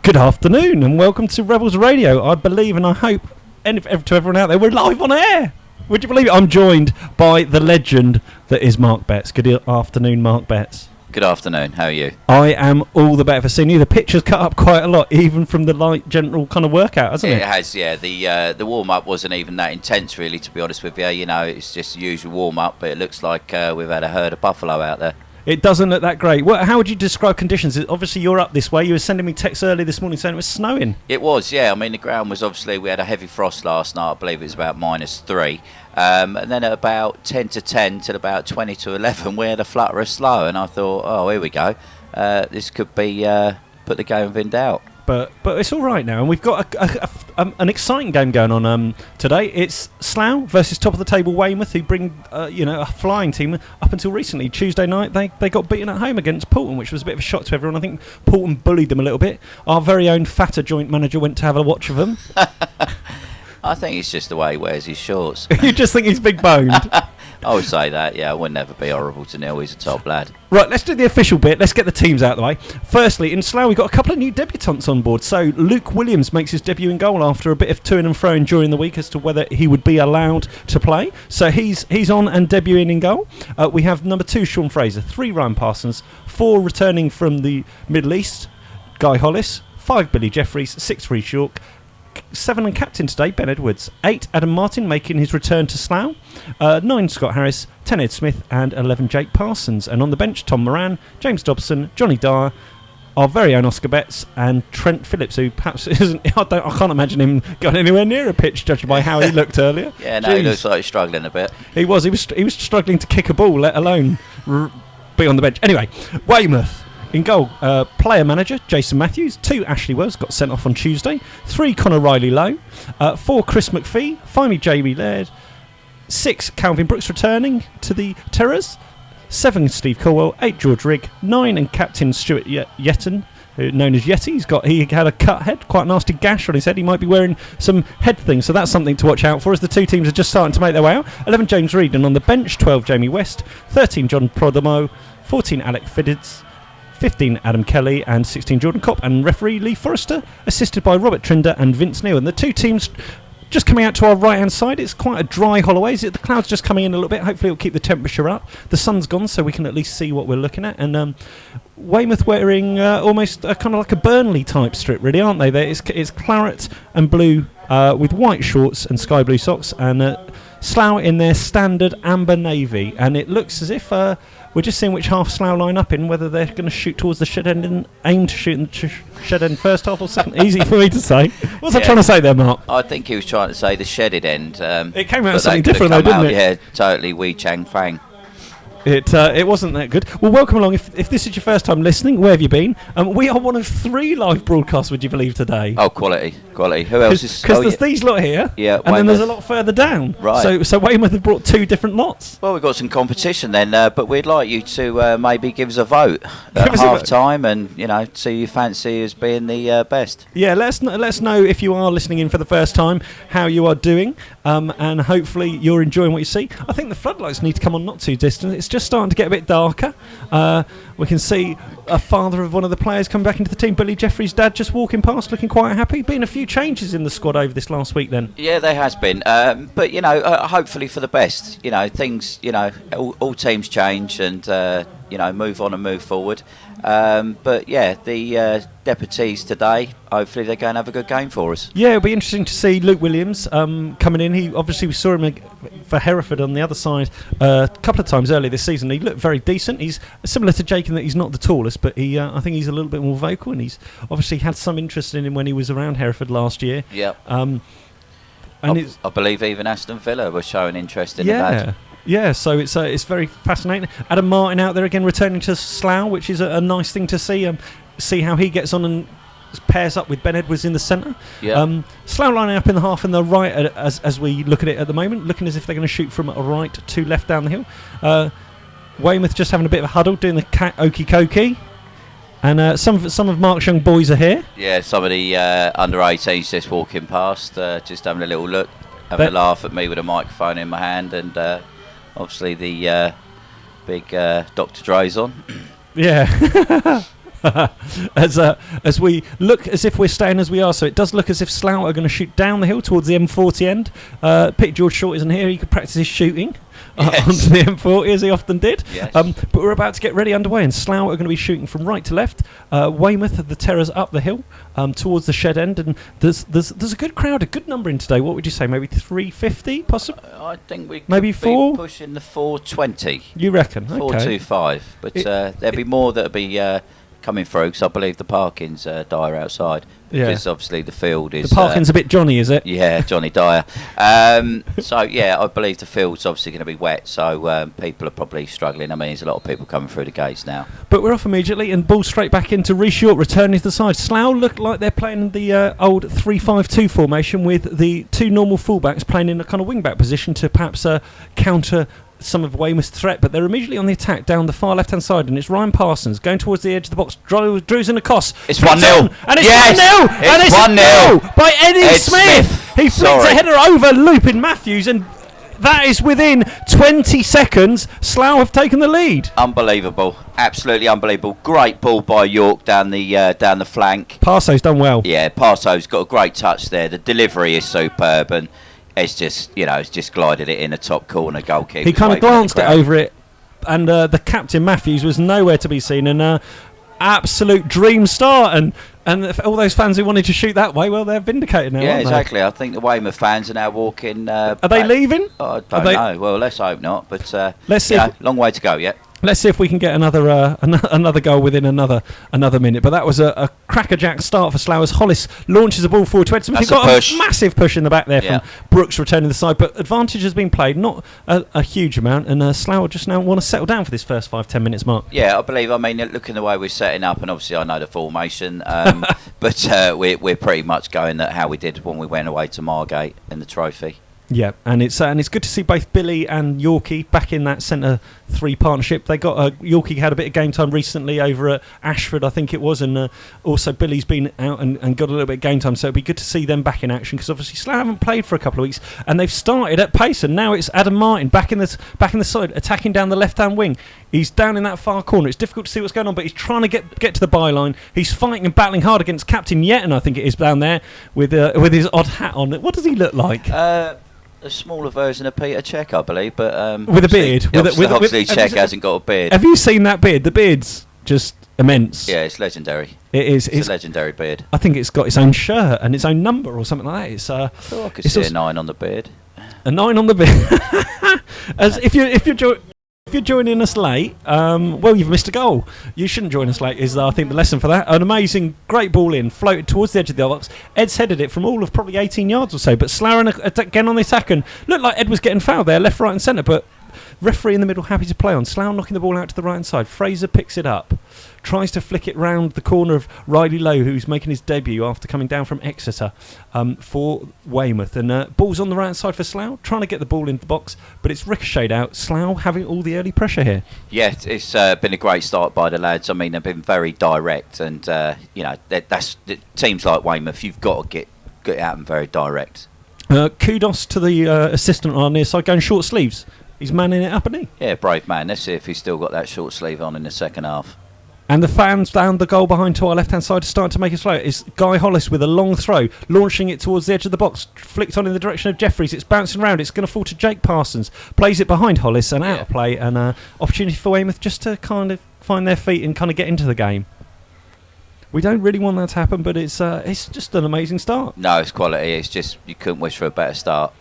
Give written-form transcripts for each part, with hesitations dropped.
Good afternoon and welcome to Rebels Radio. I believe and I hope, and to everyone out there, we're live on air. Would you believe it? I'm joined by the legend that is Mark Betts. Good afternoon, Mark Betts. Good afternoon. How are you? I am all the better for seeing you. The picture's cut up quite a lot, even from the light, gentle kind of workout, hasn't it? It has, yeah. The warm-up wasn't even that intense, really, to be honest with you. You know, it's just the usual warm-up, but it looks like we've had a herd of buffalo out there. It doesn't look that great. Well, how would you describe conditions? Obviously, you're up this way. You were sending me texts early this morning saying it was snowing. It was, yeah. I mean, the ground was obviously, we had a heavy frost last night. I believe it was about -3. And then at about 10 to 10 till about 20 to 11, we had a flutter of snow. And I thought, oh, here we go. This could be put the game in doubt. But it's all right now, and we've got an exciting game going on today. It's Slough versus top of the table Weymouth, who bring a flying team up until recently. Tuesday night they got beaten at home against Poulton, which was a bit of a shock to everyone. I think Poulton bullied them a little bit. Our very own fatter joint manager went to have a watch of them. I think it's just the way he wears his shorts. You just think he's big boned? I would say that, yeah. It would never be horrible to Neil. He's a top lad. Right, let's do the official bit. Let's get the teams out of the way. Firstly, in Slough, we've got a couple of new debutants on board. So Luke Williams makes his debut in goal after a bit of to and froing during the week as to whether he would be allowed to play. So he's on and debuting in goal. We have number 2, Sean Fraser, 3, Ryan Parsons, 4, returning from the Middle East, Guy Hollis, 5, Billy Jeffries, 6, Reece York, 7, and captain today, Ben Edwards. 8, Adam Martin making his return to Slough. 9, Scott Harris. 10, Ed Smith. And 11, Jake Parsons. And on the bench, Tom Moran, James Dobson, Johnny Dyer, our very own Oscar Betts, and Trent Phillips, who perhaps isn't. I can't imagine him going anywhere near a pitch, judging by how he looked earlier. Yeah, no, Jeez. He looks like he's struggling a bit. He was struggling to kick a ball, let alone be on the bench. Anyway, Weymouth. In goal, player manager Jason Matthews. 2, Ashley Wells, got sent off on Tuesday. 3, Connor Riley Lowe. 4, Chris McPhee. 5, Jamie Laird. 6, Calvin Brooks returning to the Terrors. 7, Steve Colwell. 8, George Rigg. 9, and captain Stuart Yetton, known as Yeti. He had a cut head, quite a nasty gash on his head. He might be wearing some head things, so that's something to watch out for as the two teams are just starting to make their way out. 11, James Reed, and on the bench 12, Jamie West. 13, John Prodomo. 14, Alec Fiddeds. 15, Adam Kelly, and 16, Jordan Kopp, and referee Lee Forrester, assisted by Robert Trinder and Vince Neal. And the two teams just coming out to our right-hand side. It's quite a dry Holloways. The cloud's just coming in a little bit. Hopefully it'll keep the temperature up. The sun's gone, so we can at least see what we're looking at. And Weymouth wearing almost kind of like a Burnley-type strip, really, aren't they? It's claret and blue with white shorts and sky blue socks, and Slough in their standard amber navy. And it looks as if we're just seeing which half Slough line up in, whether they're going to shoot towards the shed end and aim to shoot in the shed end first half or second. Easy for me to say. What was I trying to say there, Mark? I think he was trying to say the shedded end. It came out as something different though, didn't it? Yeah, totally Wee Chang Fang. It wasn't that good. Well, welcome along. If this is your first time listening, where have you been? We are one of 3 live broadcasts, would you believe, today? Oh, quality. Who else is... Because there's these lot here, yeah, and Weymouth. then there's a lot further down. Right. So Weymouth have brought 2 different lots. Well, we've got some competition then, but we'd like you to maybe give us a vote at half-time and, see who you fancy as being the best. Yeah, let us know if you are listening in for the first time, how you are doing, and hopefully you're enjoying what you see. I think the floodlights need to come on not too distant. It's just starting to get a bit darker. We can see a father of one of the players coming back into the team, Billy Jeffries' dad, just walking past, looking quite happy. Been a few changes in the squad over this last week then. Yeah, there has been. But, hopefully for the best. Things, all teams change and, move on and move forward. But, yeah, the deputies today, hopefully they're going to have a good game for us. Yeah, it'll be interesting to see Luke Williams coming in. We saw him for Hereford on the other side a couple of times earlier this season. He looked very decent. He's similar to Jake in that he's not the tallest, but I think he's a little bit more vocal, and he's obviously had some interest in him when he was around Hereford last year. Yeah. I believe even Aston Villa was showing interest in the lad. Yeah, so it's very fascinating. Adam Martin out there again, returning to Slough, which is a nice thing to see. See how he gets on and pairs up with Ben Edwards in the centre. Yeah. Slough lining up in the half and the right as we look at it at the moment, looking as if they're going to shoot from a right to left down the hill. Weymouth just having a bit of a huddle, doing the okey cokey. And some of Mark's young boys are here. Yeah, some of the under 18s just walking past, just having a little look, having a laugh at me with a microphone in my hand, and obviously the big Dr. Dre's on. Yeah. As we look as if we're staying as we are, so it does look as if Slough are going to shoot down the hill towards the M40 end. Pete George Short isn't here; he could practice his shooting onto the M40 as he often did. Yes. But we're about to get ready underway, and Slough are going to be shooting from right to left. Weymouth of the Terrors up the hill towards the shed end, and there's a good crowd, a good number in today. What would you say? Maybe 350, possibly. I think we could maybe four. be pushing the 420. You reckon? 425, but there'll be more that'll be. Coming through, because I believe the parking's dire outside. Because obviously the field is... The parking's a bit Johnny, is it? Yeah, Johnny Dyer. So, yeah, I believe the field's obviously going to be wet, so people are probably struggling. I mean, there's a lot of people coming through the gates now. But we're off immediately, and ball straight back into Reece York, returning to the side. Slough look like they're playing the old 3-5-2 formation, with the two normal fullbacks playing in a kind of wing-back position to perhaps counter some of Weymouth's threat, but they're immediately on the attack down the far left-hand side, and it's Ryan Parsons going towards the edge of the box. Drew's in a cross. It's 1-0. And it's 1-0. And it's 1-0 by Eddie Smith. He flicks a header over looping Matthews, and that is within 20 seconds. Slough have taken the lead. Unbelievable. Absolutely unbelievable. Great ball by York down the flank. Parso's done well. Yeah, Parso's got a great touch there. The delivery is superb, and it's just, it's just glided it in the top corner. Goalkeeper. He kind of glanced it over it, and the captain Matthews was nowhere to be seen. And absolute dream start. And all those fans who wanted to shoot that way, well, they're vindicated now. Yeah, aren't exactly. I think the Weymouth fans are now walking. Are they leaving? Oh, I don't know. Well, let's hope not. But let's see. Long way to go yet. Let's see if we can get another goal within another minute. But that was a crackerjack start for Slough as Hollis launches the ball forward to Ed Smith. He got a massive push in the back there from Brooks returning the side. But advantage has been played, not a huge amount. And Slough just now want to settle down for this first 5-10 minutes mark. Yeah, I believe. I mean, looking the way we're setting up, and obviously I know the formation, but we're pretty much going at how we did when we went away to Margate in the trophy. Yeah, and it's good to see both Billy and Yorkie back in that centre three partnership. They got Yorkie had a bit of game time recently over at Ashford, I think it was, and also Billy's been out and got a little bit of game time. So it'd be good to see them back in action, because obviously Slough haven't played for a couple of weeks, and they've started at pace. And now it's Adam Martin back in the side, attacking down the left-hand wing. He's down in that far corner. It's difficult to see what's going on, but he's trying to get to the byline. He's fighting and battling hard against Captain Yetton, I think it is, down there with his odd hat on. What does he look like? A smaller version of Peter Cech, I believe, but with a beard. Obviously, Cech hasn't got a beard. Have you seen that beard? The beard's just immense. Yeah, it's legendary. It is. It's a legendary beard. I think it's got its own shirt and its own number or something like that. It's. I could see a 9 on the beard. A 9 on the beard. As if you're joining us late, well, you've missed a goal. You shouldn't join us late, is I think the lesson for that. An amazing, great ball in, floated towards the edge of the box. Ed's headed it from all of probably 18 yards or so, but Slough again on the attack, and looked like Ed was getting fouled there, left, right and centre, but referee in the middle happy to play on. Slough knocking the ball out to the right hand side. Fraser picks it up, tries to flick it round the corner of Riley Lowe, who's making his debut after coming down from Exeter for Weymouth. And ball's on the right hand side for Slough, trying to get the ball into the box, but it's ricocheted out. Slough having all the early pressure here. Yeah, it's been a great start by the lads. I mean, they've been very direct, and that's teams like Weymouth. You've got to get at them very direct. Kudos to the assistant on our near side going short sleeves. He's manning it up, isn't he? Yeah, brave man. Let's see if he's still got that short sleeve on in the second half. And the fans down the goal behind to our left-hand side are starting to make it slow. It's Guy Hollis with a long throw, launching it towards the edge of the box, flicked on in the direction of Jeffries. It's bouncing around. It's going to fall to Jake Parsons. Plays it behind Hollis and out of play. And opportunity for Weymouth just to kind of find their feet and kind of get into the game. We don't really want that to happen, but it's just an amazing start. No, it's quality. It's just you couldn't wish for a better start.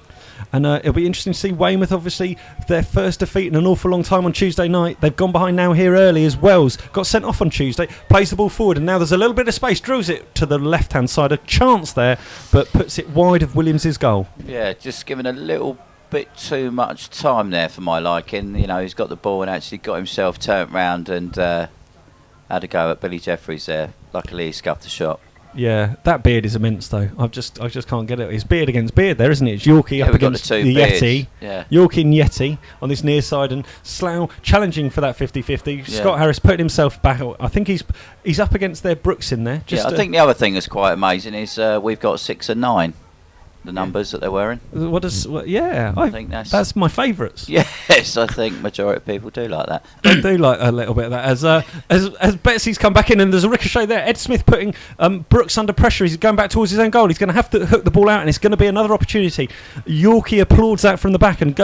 And it'll be interesting to see Weymouth, obviously, their first defeat in an awful long time on Tuesday night. They've gone behind now here early as Wells got sent off on Tuesday, plays the ball forward, and now there's a little bit of space, drills it to the left-hand side, a chance there, but puts it wide of Williams' goal. Yeah, just given a little bit too much time there for my liking. He's got the ball and actually got himself turned round and had a go at Billy Jeffries there. Luckily, he scuffed the shot. Yeah, that beard is immense, though. I just can't get it. It's beard against beard there, isn't it? It's Yorkie up against the Yeti. Yeah. Yorkie and Yeti on this near side, and Slough challenging for that 50-50. Yeah. Scott Harris putting himself back. I think he's up against their Brooks in there. I think the other thing that's quite amazing is we've got 6 and 9. The numbers that they're wearing. I think that's my favourites. Yes, I think majority of people do like that. I do like a little bit of that. As Betsy's come back in and there's a ricochet there. Ed Smith putting Brooks under pressure. He's going back towards his own goal. He's going to have to hook the ball out, and it's going to be another opportunity. Yorkie applauds that from the back and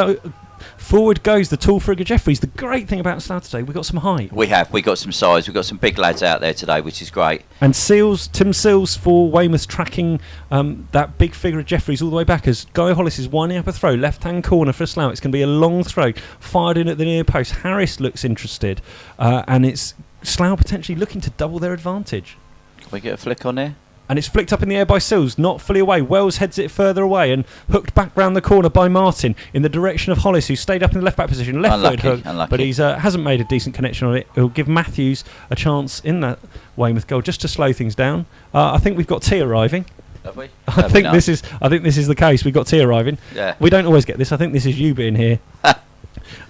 forward goes the tall figure Jeffries. The great thing about Slough today, we've got some height. We got some size. We've got some big lads out there today, which is great. And Tim Seals for Weymouth tracking that big figure of Jeffries all the way back as Guy Hollis is winding up a throw. Left-hand corner for Slough. It's going to be a long throw. Fired in at the near post. Harris looks interested. And it's Slough potentially looking to double their advantage. Can we get a flick on there? And it's flicked up in the air by Sills, not fully away. Wells heads it further away and hooked back round the corner by Martin in the direction of Hollis, who stayed up in the left-back position. Left-footed hook, but he hasn't made a decent connection on it. It'll give Matthews a chance in that Weymouth goal just to slow things down. I think we've got tea arriving. Have we? I think this is the case. We've got tea arriving. Yeah. We don't always get this. I think this is you being here.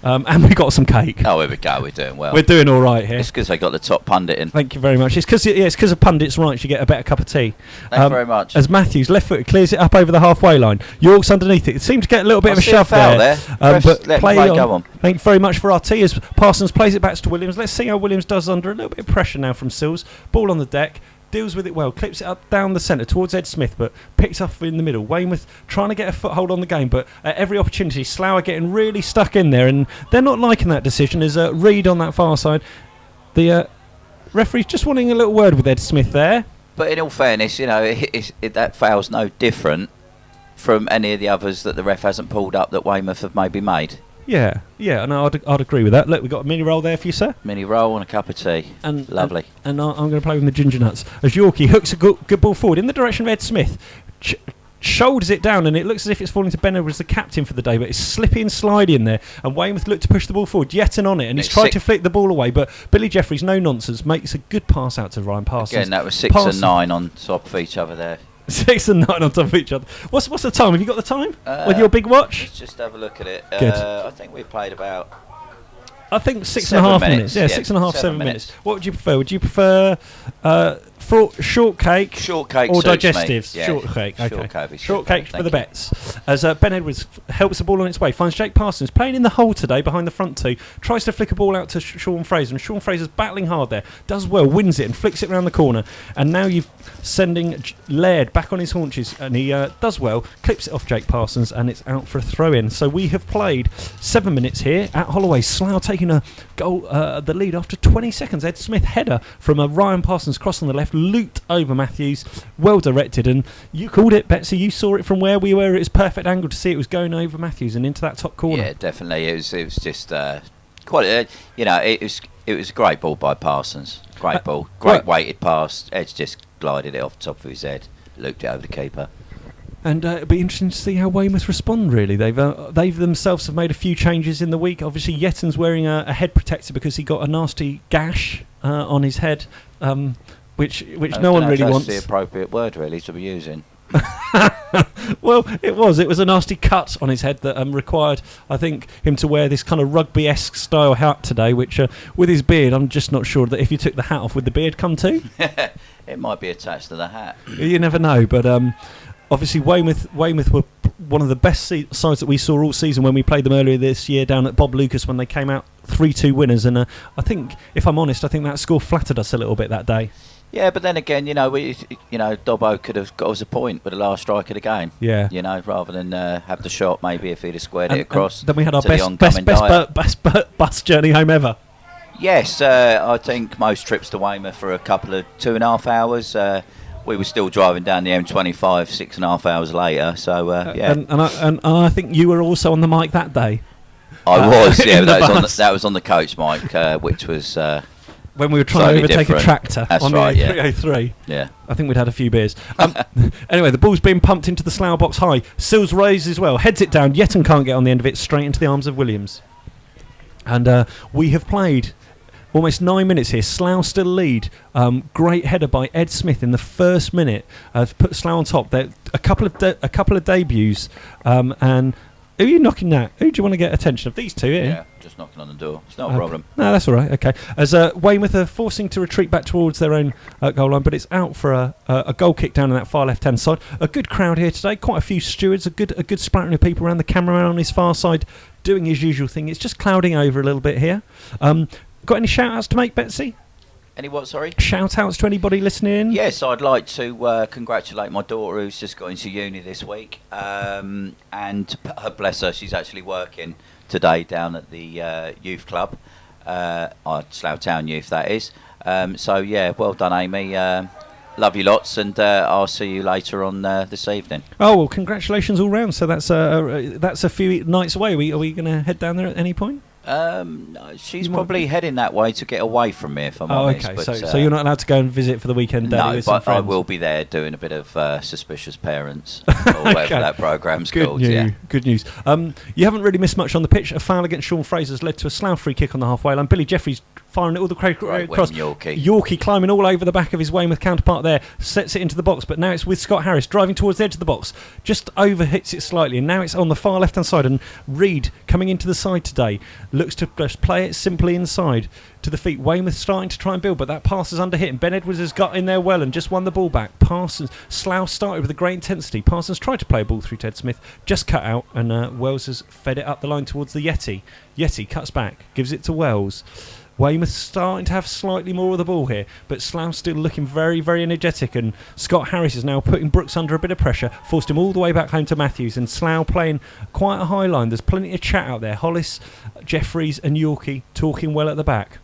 And we got some cake. Oh, here we go. We're doing well. We're doing all right here. It's because they got the top pundit in. Thank you very much. It's because of pundits' rights. You get a better cup of tea. Thank you very much. As Matthews, left foot, clears it up over the halfway line. York's underneath it. It seemed to get a little bit of a shove there. But play on. Thank you very much for our tea as Parsons plays it back to Williams. Let's see how Williams does under a little bit of pressure now from Sills. Ball on the deck. Deals with it well, clips it up down the centre towards Ed Smith, but picks up in the middle. Weymouth trying to get a foothold on the game, but at every opportunity, Slough are getting really stuck in there, and they're not liking that decision. There's a Reed on that far side. The referee's just wanting a little word with Ed Smith there. But in all fairness, that foul's no different from any of the others that the ref hasn't pulled up that Weymouth have maybe made. Yeah, no, I'd agree with that. Look, we've got a mini roll there for you, sir. Mini roll and a cup of tea. And lovely. And I'm going to play with the ginger nuts. As Yorkie hooks a good ball forward in the direction of Ed Smith. Shoulders it down, and it looks as if it's falling to Ben Edwards, the captain for the day, but it's slippy and slidey in there, and Weymouth looked to push the ball forward. Yeton on it, and he's tried to flick the ball away, but Billy Jeffries, no nonsense, makes a good pass out to Ryan Parsons. Again, that was 6 and 9 on top of each other there. 6 and 9 on top of each other. What's the time? Have you got the time with your big watch? Let's just have a look at it. Good. I think we played about... I think 6.5 minutes. Yeah, 6.5, 7 minutes. What would you prefer? Would you prefer shortcake or digestives? Yeah. Shortcake. Okay. Shortcake for the you. bets. As Ben Edwards helps the ball on its way, finds Jake Parsons playing in the hole today behind the front two, tries to flick a ball out to Sean Fraser, and Sean Fraser's battling hard there, does well, wins it and flicks it around the corner, and now you're sending Laird back on his haunches, and he does well, clips it off Jake Parsons, and it's out for a throw-in. So we have played 7 minutes here at Holloways. Slough taking a goal, the lead after 20 seconds. Ed Smith header from a Ryan Parsons cross on the left, looped over Matthews, well directed, and you called it, Betsy. You saw it from where we were. It was perfect angle to see it was going over Matthews and into that top corner. Yeah, definitely. It was just quite. It was a great ball by Parsons. Great ball, great weighted pass. Ed's just glided it off the top of his head, looped it over the keeper. And it'll be interesting to see how Weymouth respond, really. They've themselves have made a few changes in the week. Obviously, Yeton's wearing a head protector because he got a nasty gash on his head, which no one really wants. That's the appropriate word, really, to be using. Well, it was a nasty cut on his head that required, I think, him to wear this kind of rugby-esque style hat today, which with his beard, I'm just not sure that if you took the hat off, would the beard come too? It might be attached to the hat. You never know, but obviously Weymouth were one of the best sides that we saw all season when we played them earlier this year down at Bob Lucas when they came out 3-2 winners, and I think, if I'm honest, I think that score flattered us a little bit that day. Yeah, but then again, Dobbo could have got us a point with the last strike of the game. Yeah. Rather than have the shot, maybe if he'd have squared it across. Then we had our best bus journey home ever. Yes, I think most trips to Weymouth for a couple of 2.5 hours. We were still driving down the M25 6.5 hours later. So yeah. And I think you were also on the mic that day. I was, yeah. That was on the coach mic, which was. When we were trying to overtake a tractor on the A303. Yeah. I think we'd had a few beers. Anyway, the ball's being pumped into the Slough box high. Sills raises well, heads it down. Yeton can't get on the end of it, straight into the arms of Williams. And we have played almost 9 minutes here. Slough still lead. Great header by Ed Smith in the first minute to put Slough on top. There a couple of debuts, and Who are you knocking at? Who do you want to get attention of? These two here? Yeah, just knocking on the door. It's not a problem. No, that's all right. Okay. As Weymouth are forcing to retreat back towards their own goal line, but it's out for a goal kick down on that far left-hand side. A good crowd here today. Quite a few stewards. A good splattering of people around. The cameraman on his far side doing his usual thing. It's just clouding over a little bit here. Got any shout-outs to make, Betsy? Any what, sorry? Shout-outs to anybody listening? Yes, I'd like to congratulate my daughter who's just got into uni this week. And bless her, she's actually working today down at the youth club, Slough Town Youth, that is. So, yeah, well done, Amy. Love you lots, and I'll see you later on this evening. Oh, well, congratulations all round. So that's a few nights away. Are we going to head down there at any point? She's probably heading that way to get away from me, if I'm honest. Okay. But, So you're not allowed to go and visit for the weekend, Daddy, with some but I friends? will be there doing a bit of Suspicious Parents, or whatever that programme's called. Good news. You haven't really missed much on the pitch. A foul against Sean Fraser has led to a Slough free kick on the halfway line. Billy Jeffries firing it all the way across. Yorkie climbing all over the back of his Weymouth counterpart there, sets it into the box, but now it's with Scott Harris driving towards the edge of the box, just over hits it slightly, and now it's on the far left hand side, and Reed coming into the side today looks to just play it simply inside to the feet. Weymouth starting to try and build, but that pass is under hit, and Ben Edwards has got in there well and just won the ball back. Slough started with a great intensity. Parsons tried to play a ball through Ted Smith, just cut out, and Wells has fed it up the line towards the Yeti. Yeti cuts back, gives it to Wells. Weymouth starting to have slightly more of the ball here, but Slough still looking very, very energetic, and Scott Harris is now putting Brooks under a bit of pressure, forced him all the way back home to Matthews, and Slough playing quite a high line. There's plenty of chat out there. Hollis, Jeffries and Yorkie talking well at the back.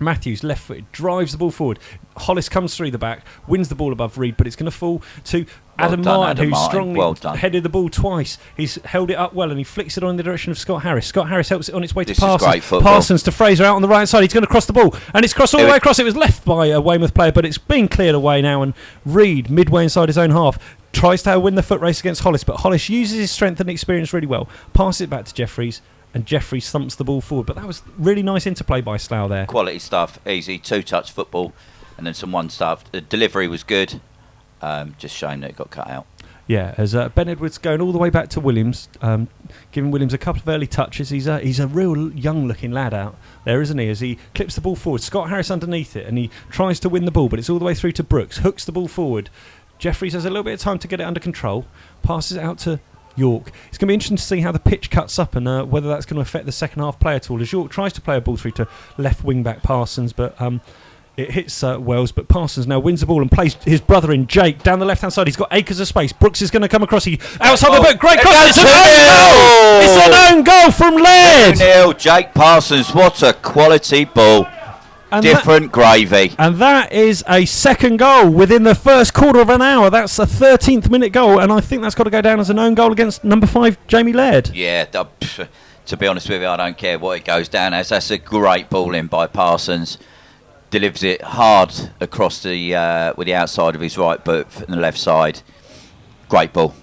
Matthews, left-footed, drives the ball forward. Hollis comes through the back, wins the ball above Reed, but it's going to fall to Adam Martin, who strongly headed the ball twice. He's held it up well, and he flicks it on in the direction of Scott Harris. Scott Harris helps it on its way to Parsons. Parsons to Fraser out on the right side. He's going to cross the ball, and it's crossed all the way across. It was left by a Weymouth player, but it's being cleared away now, and Reed, midway inside his own half, tries to win the foot race against Hollis, but Hollis uses his strength and experience really well. Passes it back to Jeffries, and Jeffries thumps the ball forward. But that was really nice interplay by Slough there. Quality stuff, easy, two-touch football, and then some one stuff. The delivery was good. Just shame that it got cut out. Yeah, as Ben Edwards going all the way back to Williams, giving Williams a couple of early touches. He's a real young-looking lad out there, isn't he? As he clips the ball forward, Scott Harris underneath it, and he tries to win the ball, but it's all the way through to Brooks. Hooks the ball forward. Jeffries has a little bit of time to get it under control. Passes it out to York. It's going to be interesting to see how the pitch cuts up, and whether that's going to affect the second half play at all, as York tries to play a ball through to left wing back Parsons, but it hits Wells, but Parsons now wins the ball and plays his brother in Jake down the left hand side. He's got acres of space. Brooks is going to come across. He outside the book. Great cross. It's an own goal. It's an own goal from Laird. 2-0 Jake Parsons. What a quality ball. And different gravy. And that is a second goal within the first quarter of an hour. That's a 13th minute goal, and I think that's got to go down as an own goal against number 5, Jamie Laird. Yeah, to be honest with you, I don't care what it goes down as. That's a great ball in by Parsons. Delivers it hard across the with the outside of his right boot and the left side. Great ball.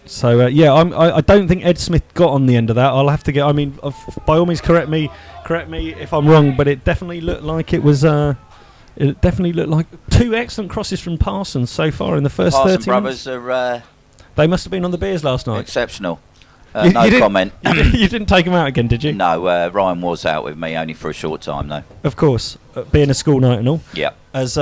So I don't think Ed Smith got on the end of that. I'll have to get. I mean, by all means, correct me if I'm wrong, but it definitely looked like it was. It definitely looked like two excellent crosses from Parsons so far in the first 30 minutes. Brothers are. They must have been on the beers last night. Exceptional. No comment. You didn't take him out again, did you? No, Ryan was out with me only for a short time, though. Of course, being a school night and all. Yeah. As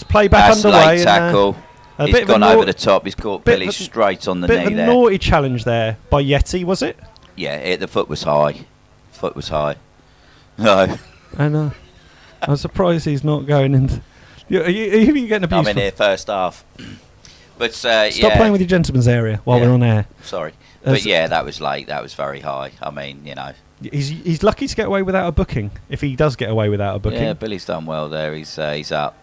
play back underway. Late tackle. He's gone over the top. He's caught Billy straight on the knee there. Bit of a naughty challenge there by Yeti, was it? Yeah, the foot was high. No. And I'm surprised he's not going into... Are you getting abused? I'm in here first half. But Stop playing with your gentleman's area while we're on air. Sorry. But that was late. That was very high. I mean, He's lucky to get away without a booking, if he does get away without a booking. Yeah, Billy's done well there. He's up.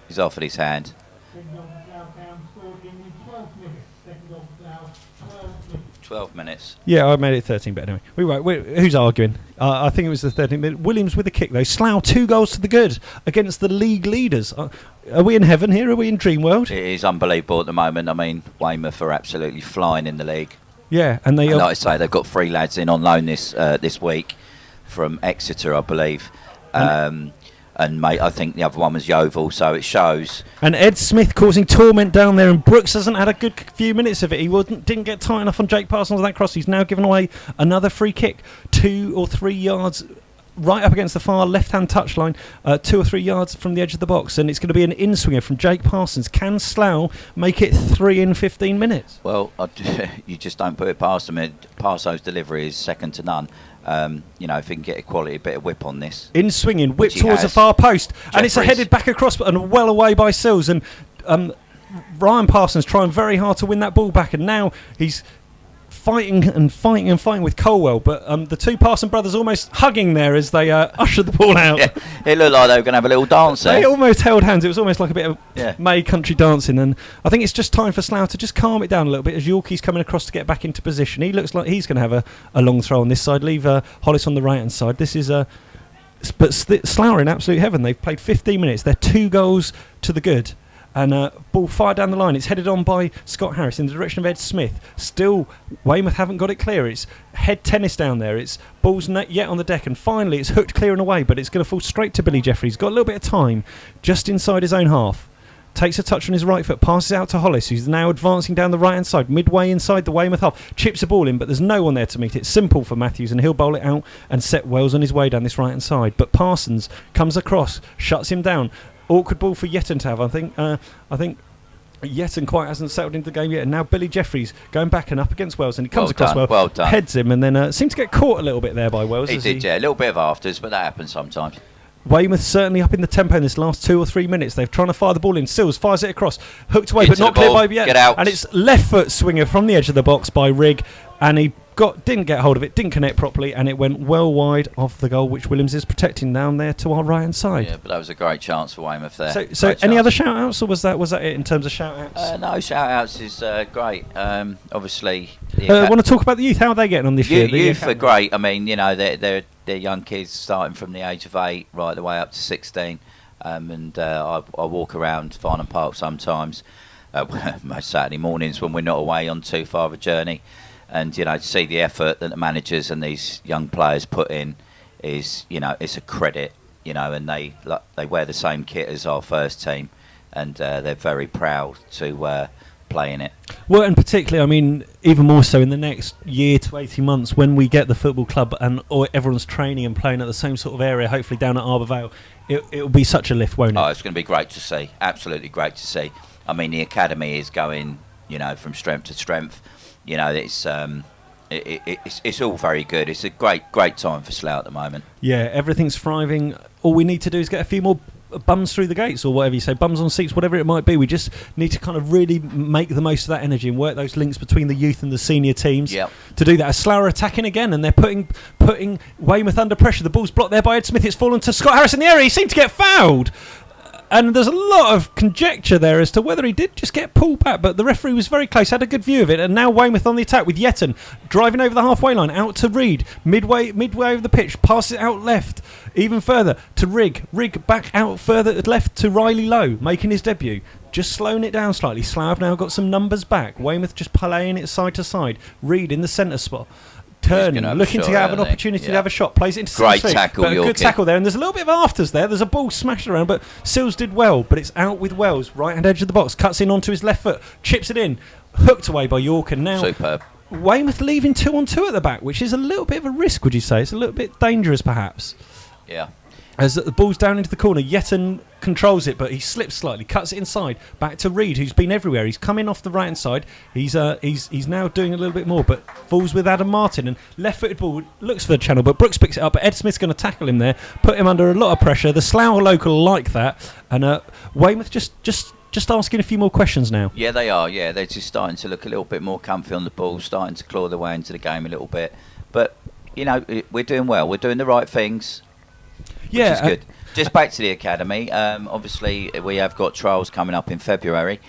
He's offered his hand. 12 minutes. Yeah, I made it 13, but anyway. Who's arguing? I think it was the 13th minute. Williams with the kick, though. Slough 2 goals to the good against the league leaders. Are we in heaven here? Are we in dream world? It is unbelievable at the moment. I mean, Weymouth are absolutely flying in the league. Yeah, and like I say, they've got 3 lads in on loan this week from Exeter, I believe. and mate, I think the other one was Yeovil, so it shows. And Ed Smith causing torment down there, and Brooks hasn't had a good few minutes of it. He didn't get tight enough on Jake Parsons on that cross. He's now given away another free kick, 2 or 3 yards right up against the far left-hand touchline, 2 or 3 yards from the edge of the box, and it's going to be an in-swinger from Jake Parsons. Can Slough make it 3 in 15 minutes? Well, you just don't put it past them. Parso's delivery is second to none. If he can get a quality bit of whip on this. In swinging, whip towards the far post, and it's headed back across and well away by Sills. And Ryan Parsons trying very hard to win that ball back, and now he's fighting with Colwell, but the two Parson brothers almost hugging there as they ushered the ball out. Yeah, it looked like they were going to have a little dance there. They almost held hands. It was almost like a bit of May country dancing, and I think it's just time for Slough to just calm it down a little bit as Yorkie's coming across to get back into position. He looks like he's going to have a long throw on this side, leave Hollis on the right-hand side. This is but Slough are in absolute heaven. They've played 15 minutes. They're 2 goals to the good. And ball fired down the line. It's headed on by Scott Harris in the direction of Ed Smith. Still, Weymouth haven't got it clear. It's head tennis down there. It's balls yet on the deck. And finally, it's hooked clear and away. But it's going to fall straight to Billy Jeffrey. He's got a little bit of time just inside his own half. Takes a touch on his right foot. Passes out to Hollis, who's now advancing down the right-hand side. Midway inside the Weymouth half. Chips a ball in, but there's no one there to meet it. Simple for Matthews, and he'll bowl it out and set Wells on his way down this right-hand side. But Parsons comes across, shuts him down. Awkward ball for Yetton to have, I think Yetton quite hasn't settled into the game yet, and now Billy Jeffries going back and up against Wells, and he comes across well done. Heads him, and then seems to get caught a little bit there by Wells. He did, a little bit of afters, but that happens sometimes. Weymouth certainly up in the tempo in this last 2 or 3 minutes. They're trying to fire the ball in. Sills fires it across, hooked away, but not clear by Yetton. Get out. And it's left foot swinger from the edge of the box by Rigg, and he didn't get hold of it, didn't connect properly, and it went well wide of the goal, which Williams is protecting down there to our right hand side. Yeah, but that was a great chance for Weymouth there. So any other shout outs, or was that it in terms of shout outs? No, shout outs is great. Obviously, I want to talk about the youth. How are they getting on this year? The youth are great. I mean, they're young kids starting from the age of 8 right the way up to 16. I walk around Farnham Park sometimes, most Saturday mornings when we're not away on too far of a journey. And to see the effort that the managers and these young players put in is, it's a credit. And they wear the same kit as our first team, and they're very proud to play in it. Well, and particularly, I mean, even more so in the next year to 18 months when we get the football club and everyone's training and playing at the same sort of area, hopefully down at Arbor Vale, it'll be such a lift, won't it? Oh, it's going to be great to see. Absolutely great to see. I mean, the academy is going, from strength to strength. It's all very good. It's a great time for Slough at the moment. Yeah, everything's thriving. All we need to do is get a few more bums through the gates, or whatever you say, bums on seats, whatever it might be. We just need to kind of really make the most of that energy and work those links between the youth and the senior teams. Yep. To do that. As Slough are attacking again, and they're putting Weymouth under pressure. The ball's blocked there by Ed Smith. It's fallen to Scott Harris in the area. He seemed to get fouled. And there's a lot of conjecture there as to whether he did just get pulled back, but the referee was very close, had a good view of it, and now Weymouth on the attack with Yetton driving over the halfway line, out to Reed, midway over the pitch, passes it out left, even further to Rigg back out further left to Riley Lowe, making his debut, just slowing it down slightly. Slough have now got some numbers back, Weymouth just playing it side to side, Reed in the centre spot. Turning, looking to have an opportunity to have a shot, plays it into Great Sills' tackle, but a good tackle there, and there's a little bit of afters there. There's a ball smashed around, but Sills did well, but it's out with Wells, right hand edge of the box, cuts in onto his left foot, chips it in, hooked away by York, and now superb. Weymouth leaving 2-on-2 at the back, which is a little bit of a risk, would you say? It's a little bit dangerous, perhaps. Yeah. As the ball's down into the corner, Yetton controls it, but he slips slightly, cuts it inside, back to Reed, who's been everywhere. He's coming off the right hand side. He's now doing a little bit more, but falls with Adam Martin, and left-footed ball looks for the channel, but Brooks picks it up. But Ed Smith's going to tackle him there, put him under a lot of pressure. The Slough local like that, and Weymouth just asking a few more questions now. Yeah, they are. Yeah, they're just starting to look a little bit more comfy on the ball, starting to claw their way into the game a little bit. But we're doing well. We're doing the right things. Which is good. Just back to the academy. Obviously, we have got trials coming up in February.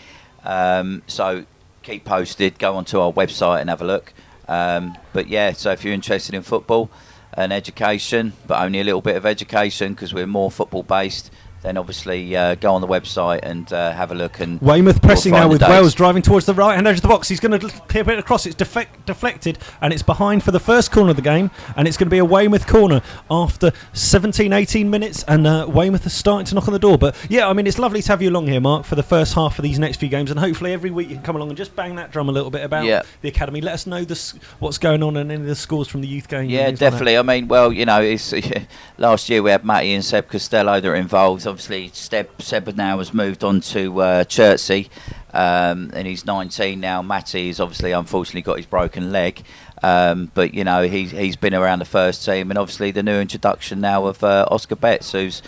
So keep posted. Go onto our website and have a look. But yeah, so if you're interested in football and education, but only a little bit of education because we're more football based, then obviously go on the website and have a look. And Weymouth pressing we'll now find with the dates. Wells driving towards the right hand edge of the box. He's going to clear it across. It's deflected, and it's behind for the first corner of the game, and it's going to be a Weymouth corner after 17, 18 minutes, and Weymouth are starting to knock on the door. But yeah, I mean, it's lovely to have you along here, Mark, for the first half of these next few games, and hopefully every week you can come along and just bang that drum a little bit about the academy. Let us know what's going on and any of the scores from the youth game. Yeah, definitely. I mean, well, it's last year we had Matty and Seb Costello that are involved. Obviously, Seb now has moved on to Chertsey, and he's 19 now. Matty's obviously, unfortunately, got his broken leg, but he's been around the first team, and obviously the new introduction now of Oscar Betts, who's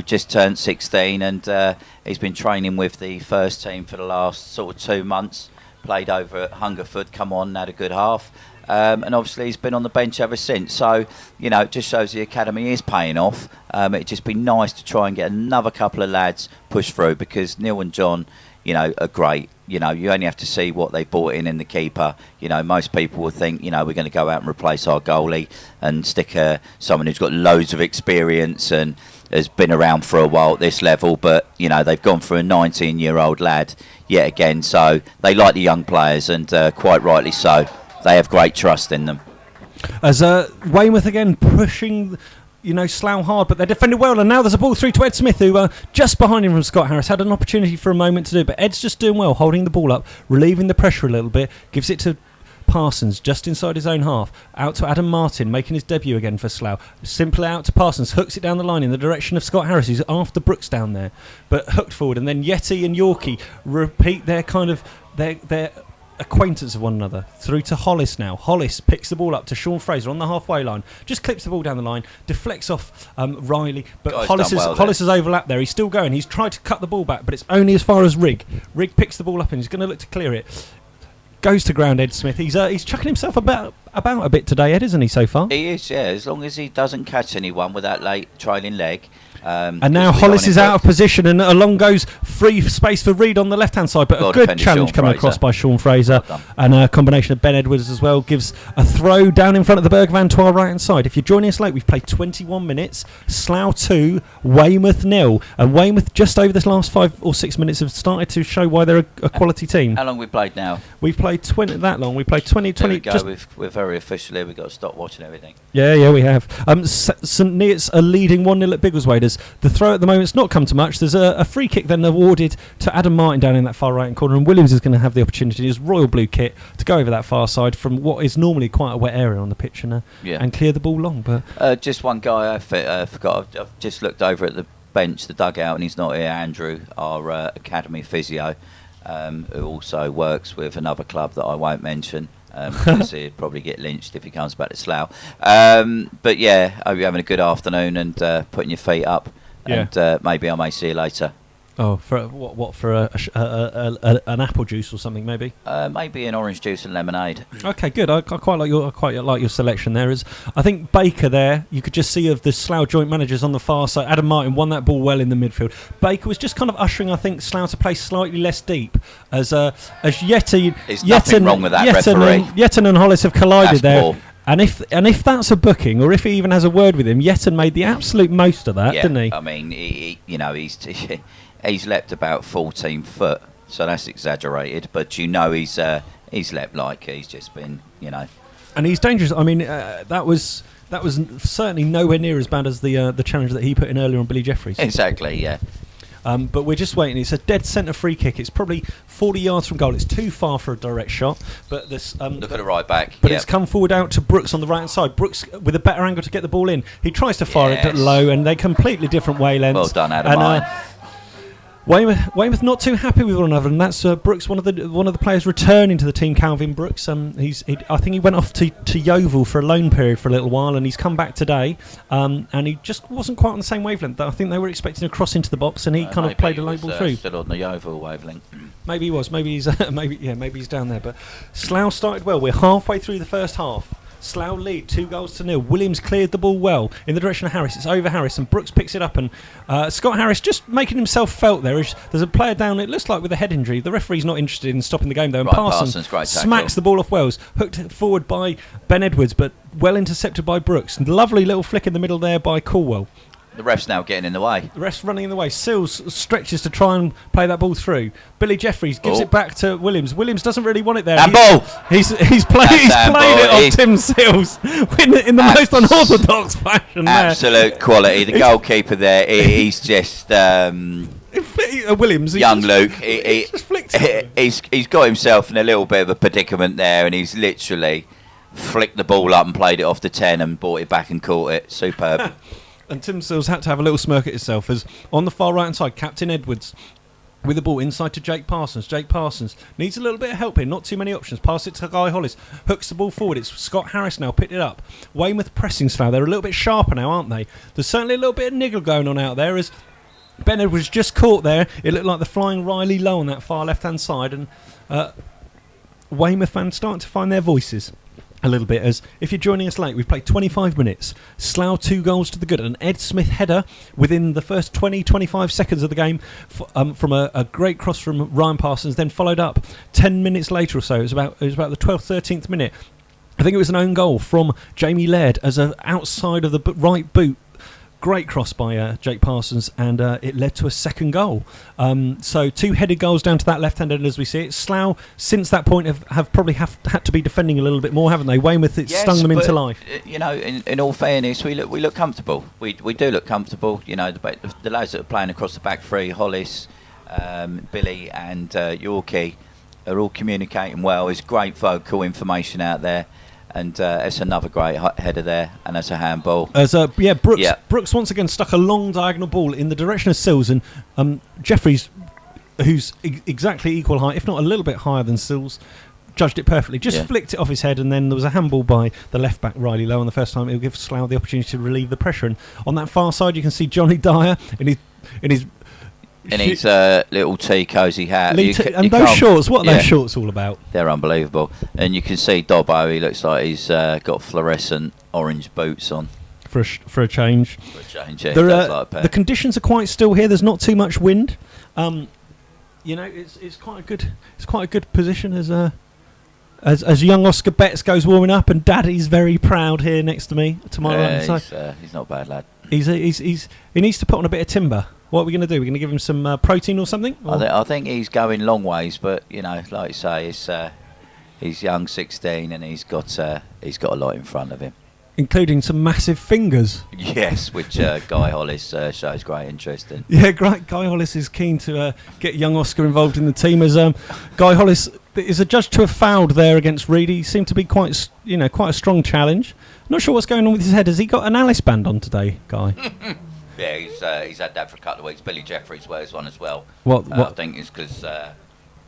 just turned 16, and he's been training with the first team for the last sort of 2 months. Played over at Hungerford, come on, had a good half. And obviously he's been on the bench ever since. So, it just shows the academy is paying off. It'd just be nice to try and get another couple of lads pushed through, because Neil and John, are great. You only have to see what they brought in the keeper. Most people would think, we're going to go out and replace our goalie and stick someone who's got loads of experience and has been around for a while at this level. But, they've gone for a 19-year-old lad yet again. So they like the young players, and quite rightly so. They have great trust in them. As Weymouth again pushing, Slough hard, but they defended well, and now there's a ball through to Ed Smith, who just behind him from Scott Harris, had an opportunity for a moment to do it, but Ed's just doing well, holding the ball up, relieving the pressure a little bit, gives it to Parsons just inside his own half, out to Adam Martin, making his debut again for Slough, simply out to Parsons, hooks it down the line in the direction of Scott Harris, who's after Brooks down there, but hooked forward, and then Yeti and Yorkie repeat their kind of their acquaintance of one another through to Hollis now. Hollis picks the ball up to Sean Fraser on the halfway line, just clips the ball down the line, deflects off Riley, but Hollis has overlapped there. He's still going. He's tried to cut the ball back, but it's only as far as Rigg. Rigg picks the ball up and he's going to look to clear it. Goes to ground, Ed Smith. He's chucking himself about a bit today, Ed, isn't he, so far? He is, yeah, as long as he doesn't catch anyone with that late trailing leg. And now Hollis is out of position, and along goes free space for Reed on the left hand side, but a good challenge coming across by Sean Fraser, and a combination of Ben Edwards as well gives a throw down in front of the Bergvan to our right hand side. If you're joining us late, we've played 21 minutes, Slough 2, Weymouth 0, and Weymouth just over this last 5 or 6 minutes have started to show why they're a quality team. How long have we played now? We've played 20 that long. We played 20. There we go. We're very official here. We've got to stop watching everything. Yeah, we have. St Neots are leading 1-0 at Biggleswade. The throw at the moment's not come to much. There's a free kick then awarded to Adam Martin down in that far right corner, and Williams is going to have the opportunity in his royal blue kit to go over that far side from what is normally quite a wet area on the pitch and clear the ball long. But just one guy I forgot. I've just looked over at the bench, the dugout, and he's not here. Andrew, our academy physio, who also works with another club that I won't mention. Because he'd probably get lynched if he comes back to Slough. But yeah, I hope you're having a good afternoon and putting your feet up. Yeah. And maybe I may see you later. Oh, for what? For an apple juice or something, maybe. Maybe an orange juice and lemonade. Okay, good. I quite like your selection there. I think Baker there. You could just see of the Slough joint managers on the far side. Adam Martin won that ball well in the midfield. Baker was just kind of ushering, I think, Slough to play slightly less deep as Yeti. There's nothing wrong with that, referee. Yeton and Hollis have collided there. Poor. And if that's a booking, or if he even has a word with him, Yeton made the absolute most of that, didn't he? I mean, he's leapt about 14 foot, so that's exaggerated. But he's leapt like he's just been, And he's dangerous. I mean, that was certainly nowhere near as bad as the challenge that he put in earlier on Billy Jeffries. Exactly, yeah. But we're just waiting. It's a dead centre free kick. It's probably 40 yards from goal. It's too far for a direct shot. But this look at the right back. But it's come forward out to Brooks on the right hand side. Brooks with a better angle to get the ball in. He tries to fire it low, and they're completely different wavelengths. Well done, Adam. Weymouth not too happy with one another, and that's Brooks, one of the players returning to the team. Calvin Brooks. I think he went off to Yeovil for a loan period for a little while, and he's come back today. And he just wasn't quite on the same wavelength. I think they were expecting a cross into the box, and he kind of played a low ball through. Still on the Yeovil wavelength. Maybe he was. Maybe he's maybe he's down there. But Slough started well. We're halfway through the first half. Slough lead 2-0. Williams cleared the ball well in the direction of Harris. It's over Harris, and Brooks picks it up, and Scott Harris just making himself felt there. There's a player down, it looks like, with a head injury. The referee's not interested in stopping the game, though, and Parsons smacks the ball off Wells, hooked forward by Ben Edwards, but well intercepted by Brooks. And lovely little flick in the middle there by Caldwell. The ref's now getting in the way. The ref's running in the way. Sills stretches to try and play that ball through. Billy Jeffries gives it back to Williams. Williams doesn't really want it there. Handball! He's played it on Tim Sills in the most unorthodox fashion. Absolute quality. The goalkeeper there, he's just... Williams, young Luke, he's got himself in a little bit of a predicament there, and he's literally flicked the ball up and played it off the 10 and brought it back and caught it. Superb. And Tim Sills had to have a little smirk at himself as on the far right hand side, Captain Edwards with the ball inside to Jake Parsons. Jake Parsons needs a little bit of help here, not too many options. Pass it to Guy Hollis, hooks the ball forward. It's Scott Harris now, picked it up. Weymouth pressing Slough. They're a little bit sharper now, aren't they? There's certainly a little bit of niggle going on out there as Ben Edwards just caught there. It looked like the flying Riley low on that far left hand side, and Weymouth fans starting to find their voices a little bit. As if you're joining us late, we've played 25 minutes. Slough 2 goals to the good. An Ed Smith header within the first 20-25 seconds of the game from a great cross from Ryan Parsons, then followed up 10 minutes later or so. It was about the 12th, 13th minute. I think it was an own goal from Jamie Laird as an outside of the right boot. Great cross by Jake Parsons, and it led to a second goal. So 2 headed goals down to that left-hand end as we see it. Slough, since that point, have probably had to be defending a little bit more, haven't they? Weymouth, stung them into life. You know, in all fairness, we look comfortable. We do look comfortable. You know, the lads that are playing across the back three, Hollis, Billy and Yorkie, are all communicating well. There's great vocal information out there. And it's another great header there, and that's a handball. Brooks once again stuck a long diagonal ball in the direction of Sills, and Jeffries, who's exactly equal height, if not a little bit higher than Sills, judged it perfectly. Just flicked it off his head, and then there was a handball by the left back Riley Lowe on the first time. It'll give Slough the opportunity to relieve the pressure. And on that far side, you can see Johnny Dyer in his little tea cosy hat. Those shorts, what are those shorts all about? They're unbelievable. And you can see Dobbo, he looks like he's got fluorescent orange boots on. For a change. Yeah. The conditions are quite still here. There's not too much wind. It's quite a good position as young Oscar Betts goes warming up, and Daddy's very proud here next to me, to my right side. He's not a bad lad. He needs to put on a bit of timber. What are we going to do? We're going to give him some protein or something? I think he's going long ways, but like you say, he's young, 16, and he's got a lot in front of him, including some massive fingers. Yes, which Guy Hollis shows great interest in. Yeah, great. Guy Hollis is keen to get young Oscar involved in the team. As Guy Hollis is adjudged to have fouled there against Reed. He seemed to be quite a strong challenge. Not sure what's going on with his head. Has he got an Alice band on today, Guy? Yeah, he's had that for a couple of weeks. Billy Jeffries wears one as well. What? I think it's because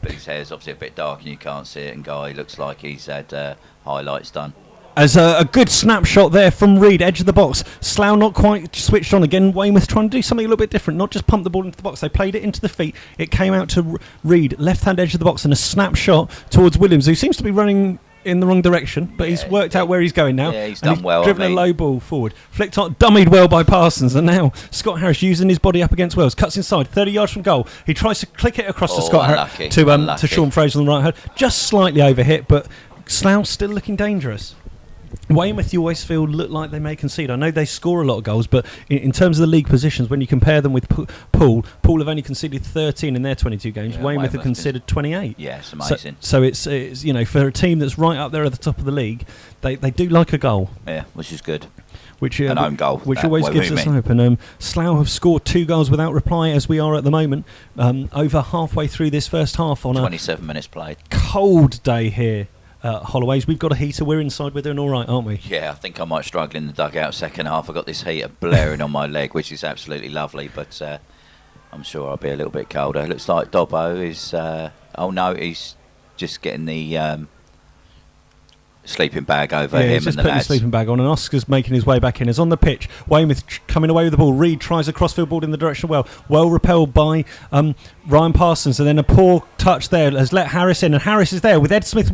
Billy's hair is obviously a bit dark and you can't see it, and Guy looks like he's had highlights done. As a good snapshot there from Reed, edge of the box. Slough not quite switched on again. Weymouth trying to do something a little bit different, not just pump the ball into the box. They played it into the feet. It came out to Reed, left-hand edge of the box, and a snapshot towards Williams, who seems to be running in the wrong direction, but he's worked out where he's going now. Yeah, he's done well. Driven a low ball forward. Flicked on, dummied well by Parsons, and now Scott Harris using his body up against Wells. Cuts inside, 30 yards from goal. He tries to click it across to Scott Harris to Sean Fraser on the right hand. Just slightly overhit, but Slough still looking dangerous. Weymouth, you always feel look like they may concede. I know they score a lot of goals, but in terms of the league positions, when you compare them with Poole have only conceded 13 in their 22 games. Weymouth have conceded 28. Yeah, it's amazing. So it's for a team that's right up there at the top of the league, they do like a goal. Yeah, which is good. An own goal, which always gives us hope. And Slough have scored 2 goals without reply as we are at the moment. Over halfway through this first half on 27 minutes played. Cold day here. Holloways, we've got a heater. We're inside. We're doing all right, aren't we? Yeah, I think I might struggle in the dugout second half. I've got this heater blaring on my leg, which is absolutely lovely, but I'm sure I'll be a little bit colder. It looks like Dobbo is... he's just getting the sleeping bag over him he's just and the putting lads. The sleeping bag on, and Oscar's making his way back in. Is on the pitch. Weymouth coming away with the ball. Reed tries a crossfield ball in the direction of well repelled by Ryan Parsons, and then a poor touch there has let Harris in, and Harris is there with Ed Smith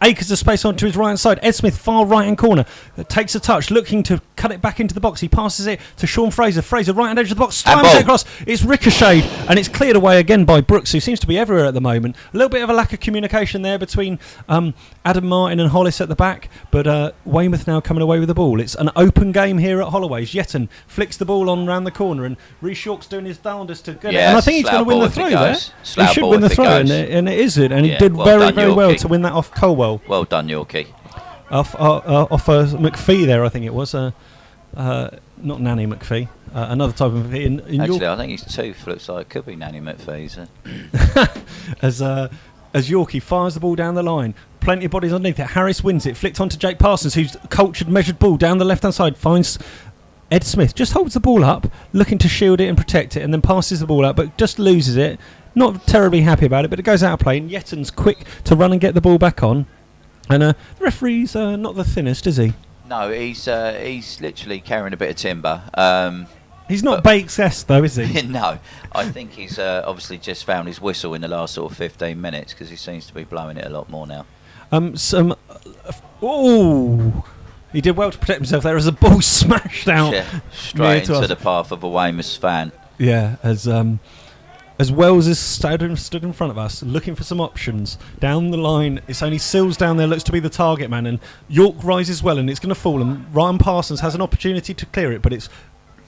acres of space onto his right hand side. Ed Smith far right hand corner takes a touch, looking to cut it back into the box. He passes it to Sean Fraser. Fraser right hand edge of the box, slams it across. It's ricocheted and it's cleared away again by Brooks, who seems to be everywhere at the moment. A little bit of a lack of communication there between Adam Martin and Hollis at the back, but Weymouth now coming away with the ball. It's an open game here at Holloways. Yeton flicks the ball on round the corner, and Rhys York's doing his darndest to get it. And I think he's going to win the throw there. He should win the throw, and it is it. And he did very well to win that off Colwell. Well done, Yorkie. Off McPhee there, I think it was. Not Nanny McPhee, another type of McPhee. Actually, I think his tooth looks like it could be Nanny McPhee's. As Yorkie fires the ball down the line, plenty of bodies underneath it. Harris wins it, flicked onto Jake Parsons, who's cultured, measured ball down the left-hand side, finds Ed Smith, just holds the ball up, looking to shield it and protect it, and then passes the ball out, but just loses it. Not terribly happy about it, but it goes out of play, and Yeton's quick to run and get the ball back on. And the referee's not the thinnest, is he? No, he's literally carrying a bit of timber. He's not Bakes-esque though, is he? No, I think he's obviously just found his whistle in the last sort of 15 minutes because he seems to be blowing it a lot more now. He did well to protect himself there as the ball smashed out. Yeah, straight into the path of a Weymouth fan. Yeah, as Wells is stood in front of us, looking for some options. Down the line, it's only Sills down there, looks to be the target man, and York rises well, and it's going to fall, and Ryan Parsons has an opportunity to clear it, but it's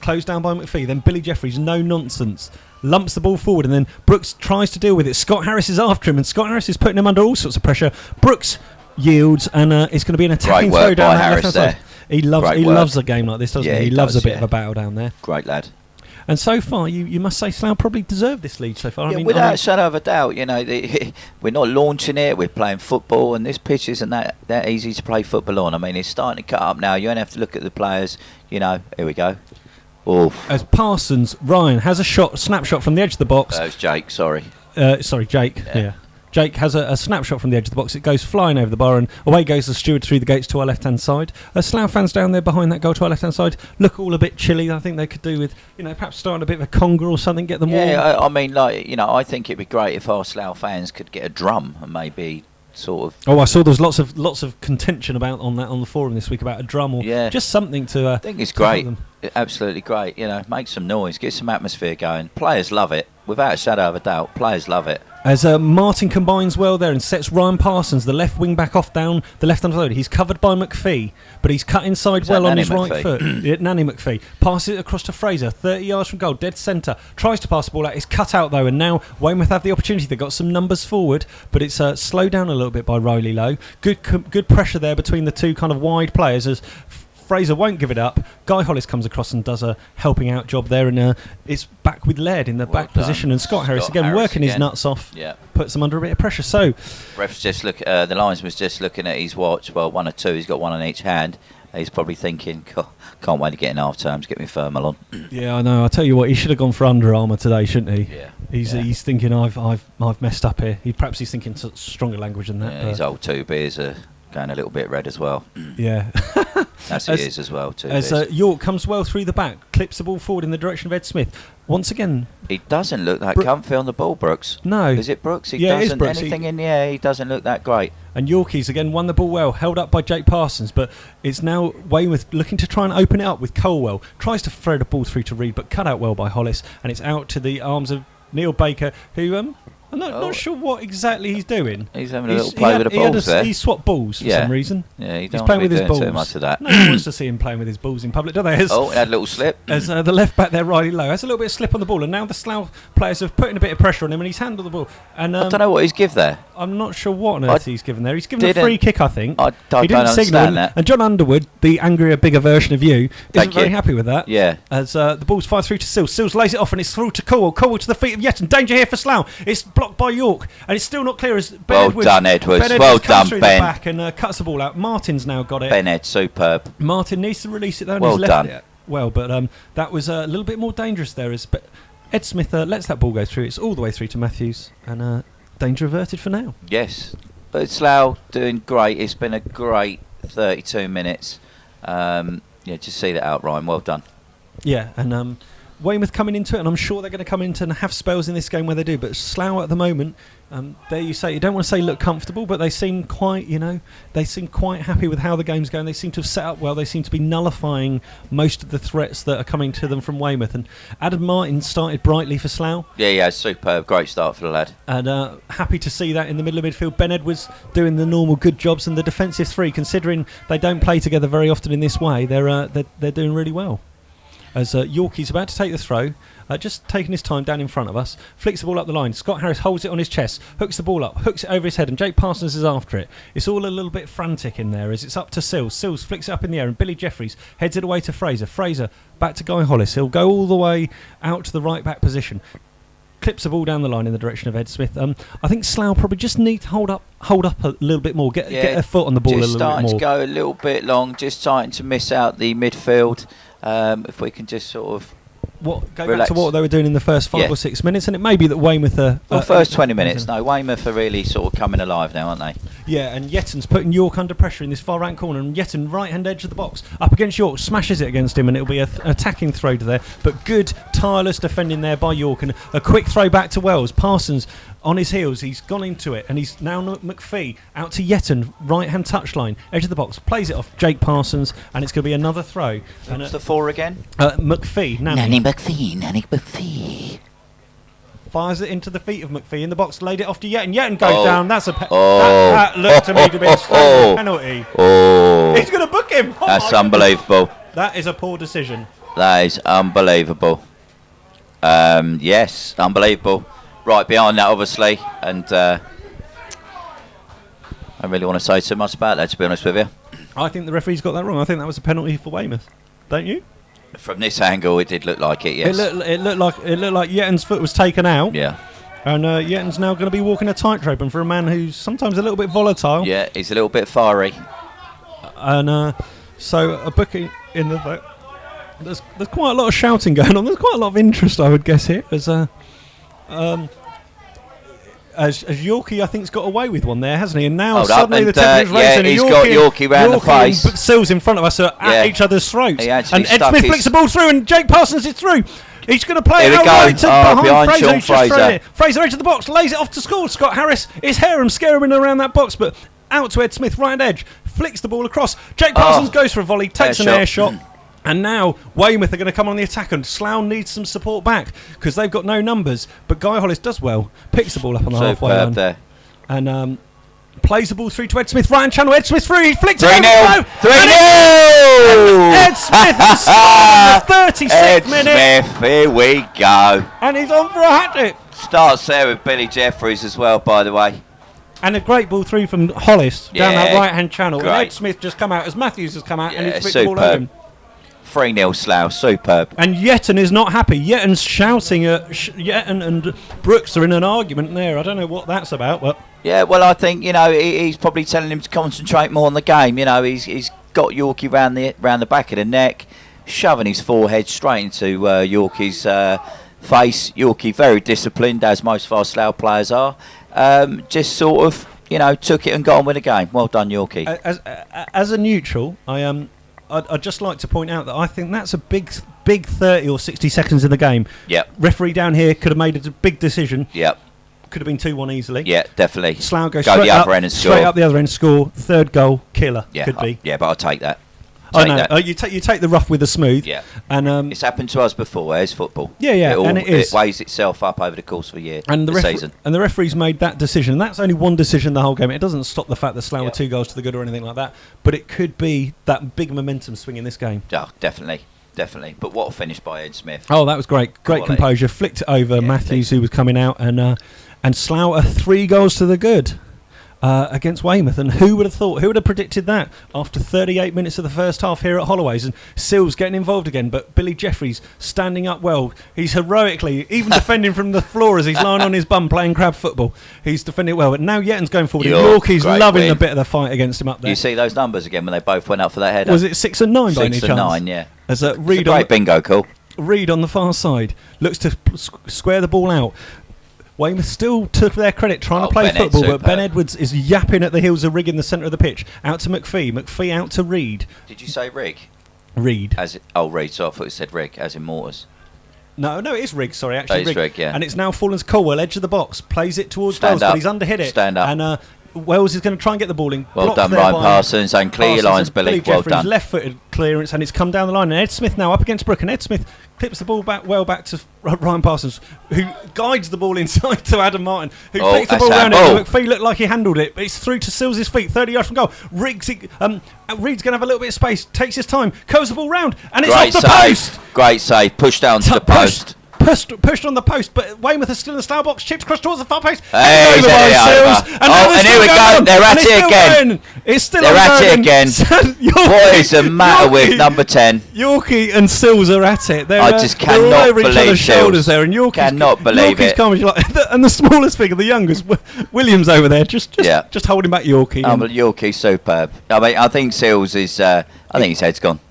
closed down by McPhee. Then Billy Jeffries, no nonsense, lumps the ball forward, and then Brooks tries to deal with it. Scott Harris is after him, and Scott Harris is putting him under all sorts of pressure. Brooks yields, and it's going to be an attacking throw down that left-hand side. He loves a game like this, doesn't he? He loves a bit of a battle down there. Great lad. And so far, you must say Slough probably deserved this lead so far. Yeah, without a shadow of a doubt. You know, we're not launching it. We're playing football, and this pitch isn't that easy to play football on. I mean, it's starting to cut up now. You only have to look at the players. You know, here we go. Oof. As Ryan has a snapshot from the edge of the box. That was Jake, sorry. Jake. Yeah. Jake has a snapshot from the edge of the box. It goes flying over the bar, and away goes the steward through the gates to our left-hand side. Slough fans down there behind that goal to our left-hand side look all a bit chilly. I think they could do with, perhaps starting a bit of a conga or something, get them warm. Yeah, I mean, I think it'd be great if our Slough fans could get a drum and maybe sort of. Oh, I saw there was lots of contention about on the forum this week about a drum or just something to. I think it's great, absolutely great. Make some noise, get some atmosphere going. Players love it, without a shadow of a doubt. Players love it. As Martin combines well there and sets Ryan Parsons, the left wing back, off down the left-hand side. He's covered by McPhee, but he's cut inside well on his right foot. Nanny McPhee passes it across to Fraser, 30 yards from goal, dead centre. Tries to pass the ball out. It's cut out though, and now Weymouth have the opportunity. They've got some numbers forward, but it's slowed down a little bit by Riley Lowe. Good pressure there between the two kind of wide players as Fraser won't give it up. Guy Hollis comes across and does a helping out job there, and it's back with Laird in the back position, and Scott Harris again working his nuts off, puts him under a bit of pressure. So, ref's just the linesman's just looking at his watch. Well, one or two, he's got one on each hand. He's probably thinking, can't wait to get in half time to get me thermal on. Yeah, I know. I tell you what, he should have gone for Under Armour today, shouldn't he? Yeah. He's thinking I've messed up here. Perhaps he's thinking stronger language than that. Yeah, his old 2 beers are going a little bit red as well. Yeah. As it is as well, too. As York comes well through the back, clips the ball forward in the direction of Ed Smith. Once again... He doesn't look that comfy on the ball, Brooks. No. Is it Brooks? It is Brooks. Anything in the air, he doesn't look that great. And Yorkies again won the ball well, held up by Jake Parsons, but it's now Weymouth looking to try and open it up with Colwell. Tries to throw the ball through to Reed, but cut out well by Hollis, and it's out to the arms of Neil Baker, who... I'm not sure what exactly he's doing. He's having a little play with the balls there. He swapped balls for some reason. Yeah, he's playing with his balls. Too much of that. No one wants to see him playing with his balls in public, do they? He had a little slip. As the left back there, Riley Lowe, has a little bit of slip on the ball, and now the Slough players have put in a bit of pressure on him, and he's handled the ball. And I don't know what he's give there. I'm not sure what on earth he's given there. He's given a free kick, I think. I he didn't signal that. And John Underwood, the angrier, bigger version of you, isn't very happy with that. Yeah. As the ball's fired through to Sills. Sills lays it off, and it's through to Colwell. Colwell to the feet of Yeton. Danger here for Slough. It's blocked by York, and it's still not clear as Ben Edwards. Well done, Edwards. Well done, Ben. The back and cuts the ball out. Martin's now got it. Ben Ed, superb. Martin needs to release it though. Well done. Well, but that was a little bit more dangerous there. Ed Smith lets that ball go through. It's all the way through to Matthews, and danger averted for now. Yes, but Slough doing great. It's been a great 32 minutes. Just see that out, Ryan. Well done. Yeah, and Weymouth coming into it, and I'm sure they're going to come into and have spells in this game where they do. But Slough at the moment, there you don't want to say look comfortable, but they seem quite, they seem quite happy with how the game's going. They seem to have set up well. They seem to be nullifying most of the threats that are coming to them from Weymouth. And Adam Martin started brightly for Slough. Yeah, superb, great start for the lad. And happy to see that in the middle of midfield. Ben Edwards doing the normal good jobs, and the defensive three, considering they don't play together very often in this way, they're doing really well. As Yorkie's about to take the throw, just taking his time down in front of us, flicks the ball up the line. Scott Harris holds it on his chest, hooks the ball up, hooks it over his head, and Jake Parsons is after it. It's all a little bit frantic in there as it's up to Sills. Sills flicks it up in the air, and Billy Jeffries heads it away to Fraser. Fraser back to Guy Hollis. He'll go all the way out to the right back position. Clips the ball down the line in the direction of Ed Smith. I think Slough probably just need to hold up a little bit more, get their foot on the ball a little bit more. Just starting to go a little bit long, just starting to miss out the midfield. If we can just sort of go relax. Back to what they were doing in the first 5 or 6 minutes, and it may be that Weymouth are... first 20 minutes, no, Weymouth are really sort of coming alive now, aren't they? Yeah, and Yetton's putting York under pressure in this far right corner, and Yetton, right-hand edge of the box, up against York, smashes it against him, and it'll be an attacking throw to there, but good, tireless defending there by York, and a quick throw back to Wells. Parsons on his heels, he's gone into it, and he's now McPhee out to Yetton, right-hand touchline, edge of the box, plays it off Jake Parsons, and it's going to be another throw. What's the four again? McPhee. Nanny McPhee. Fires it into the feet of McPhee in the box, laid it off to Yetton. Yetton goes down. That's that looked to me to be a strong penalty. He's going to book him. That's unbelievable. That is a poor decision. That is unbelievable. Yes, unbelievable. Right behind that, obviously, and I don't really want to say too much about that, to be honest with you. I think the referee's got that wrong. I think that was a penalty for Weymouth. Don't you? From this angle, it did look like it. Yes. It looked like Yetton's foot was taken out. Yeah. And Yetton's now going to be walking a tightrope, and for a man who's sometimes a little bit volatile. Yeah, he's a little bit fiery. And so a booking in the. There's quite a lot of shouting going on. There's quite a lot of interest, I would guess, here. As Yorkie, I think, has got away with one there, hasn't he? And now suddenly the temperature's raising. He's got Yorkie round the face. And Sills in front of us are at each other's throats. And Ed Smith flicks the ball through, and Jake Parsons is through. He's going to play it out wide to behind Fraser. He's just thrown it. Fraser edge of the box, lays it off to score. Scott Harris is Harem scaring around that box, but out to Ed Smith, right edge, flicks the ball across. Jake Parsons goes for a volley, takes an air shot. And now Weymouth are going to come on the attack, and Slough needs some support back because they've got no numbers. But Guy Hollis does well, picks the ball up on the halfway line there. And plays the ball through to Ed Smith, right hand channel. Ed Smith through, he flicks it 3-0. Ed Smith has scored in the 36th minute. Ed Smith, here we go. And he's on for a hat-trick. Starts there with Billy Jeffries as well, by the way. And a great ball through from Hollis down that right hand channel. And Ed Smith just come out as Matthews has come out, and he's flicked the ball over him. 3-0 Slough, superb. And Yetton is not happy. Yetton's shouting at Yetton, and Brooks are in an argument there. I don't know what that's about, but... Yeah, well, I think, he's probably telling him to concentrate more on the game. He's got Yorkie round the back of the neck, shoving his forehead straight into Yorkie's face. Yorkie, very disciplined, as most of our Slough players are. Just sort of, took it and got on with the game. Well done, Yorkie. As a neutral, I'd just like to point out that I think that's a big 30 or 60 seconds in the game. Yep. Referee down here could have made a big decision. Yep. Could have been 2-1 easily. Yeah, definitely. Slough goes the other end and score. Straight up the other end, score. Third goal, killer. Yeah, could be. Yeah, but I'll take that. You take the rough with the smooth. Yeah. And it's happened to us before. It's football. Yeah, and it is. It weighs itself up over the course of a year, and the season. And the referee's made that decision. And that's only one decision the whole game. It doesn't stop the fact that Slough were 2 goals to the good or anything like that. But it could be that big momentum swing in this game. Oh, definitely. But what a finish by Ed Smith. Oh, that was great. Great composure. Flicked it over Matthews, who was coming out, and Slough are 3 goals to the good against Weymouth. And who would have thought? Who would have predicted that after 38 minutes of the first half here at Holloways? And Sills getting involved again, but Billy Jeffries standing up well. He's heroically, even defending from the floor as he's lying on his bum playing crab football. He's defending well. But now Yetton's going forward. Yorkie's loving the bit of the fight against him up there. You see those numbers again when they both went up for that header? Was it 6 and 9 by any chance? 6 and 9, yeah. As a it's a great bingo call. Reed on the far side looks to square the ball out. Weymouth still, to their credit, trying to play football, but Ben Edwards is yapping at the heels of Rigg in the centre of the pitch. Out to McPhee. McPhee out to Reed. Did you say Rigg? Reed. Reed. So I thought you said Rigg, as in Mortars. No, it is Riggs. Sorry, actually, it's Riggs, yeah. And it's now fallen to Colwell, edge of the box, plays it towards Stand Wells, up. but he's underhit it. Stand up. And Wells is going to try and get the ball in. Well Blocked done, there Ryan by Parsons, and clear your lines, Billy. Well Jeffries, done. Left-footed clearance, and it's come down the line. And Ed Smith now up against Brook, and Ed Smith clips the ball back to Ryan Parsons, who guides the ball inside to Adam Martin, who flicks the ball around it. McPhee looked like he handled it, but it's through to Sills' feet, 30 yards from goal. Reed's going to have a little bit of space, takes his time, curves the ball round, and it's off the post. Great save, pushed down to the post. Pushed on the post, but Weymouth is still in the Slough box. Chips across towards the far post. Hey, he's Sills, and here we go. They're at it again. It's still They're at it again. Yorkie, what is the matter with number 10? Yorkie and Sills are at it. I just cannot believe shoulders there, and Yorkie's cannot believe Yorkie's it. Coming, and the smallest figure, the youngest, Williams over there, just holding back Yorkie. But Yorkie's superb. I mean, I think Sills is. I think his head's gone.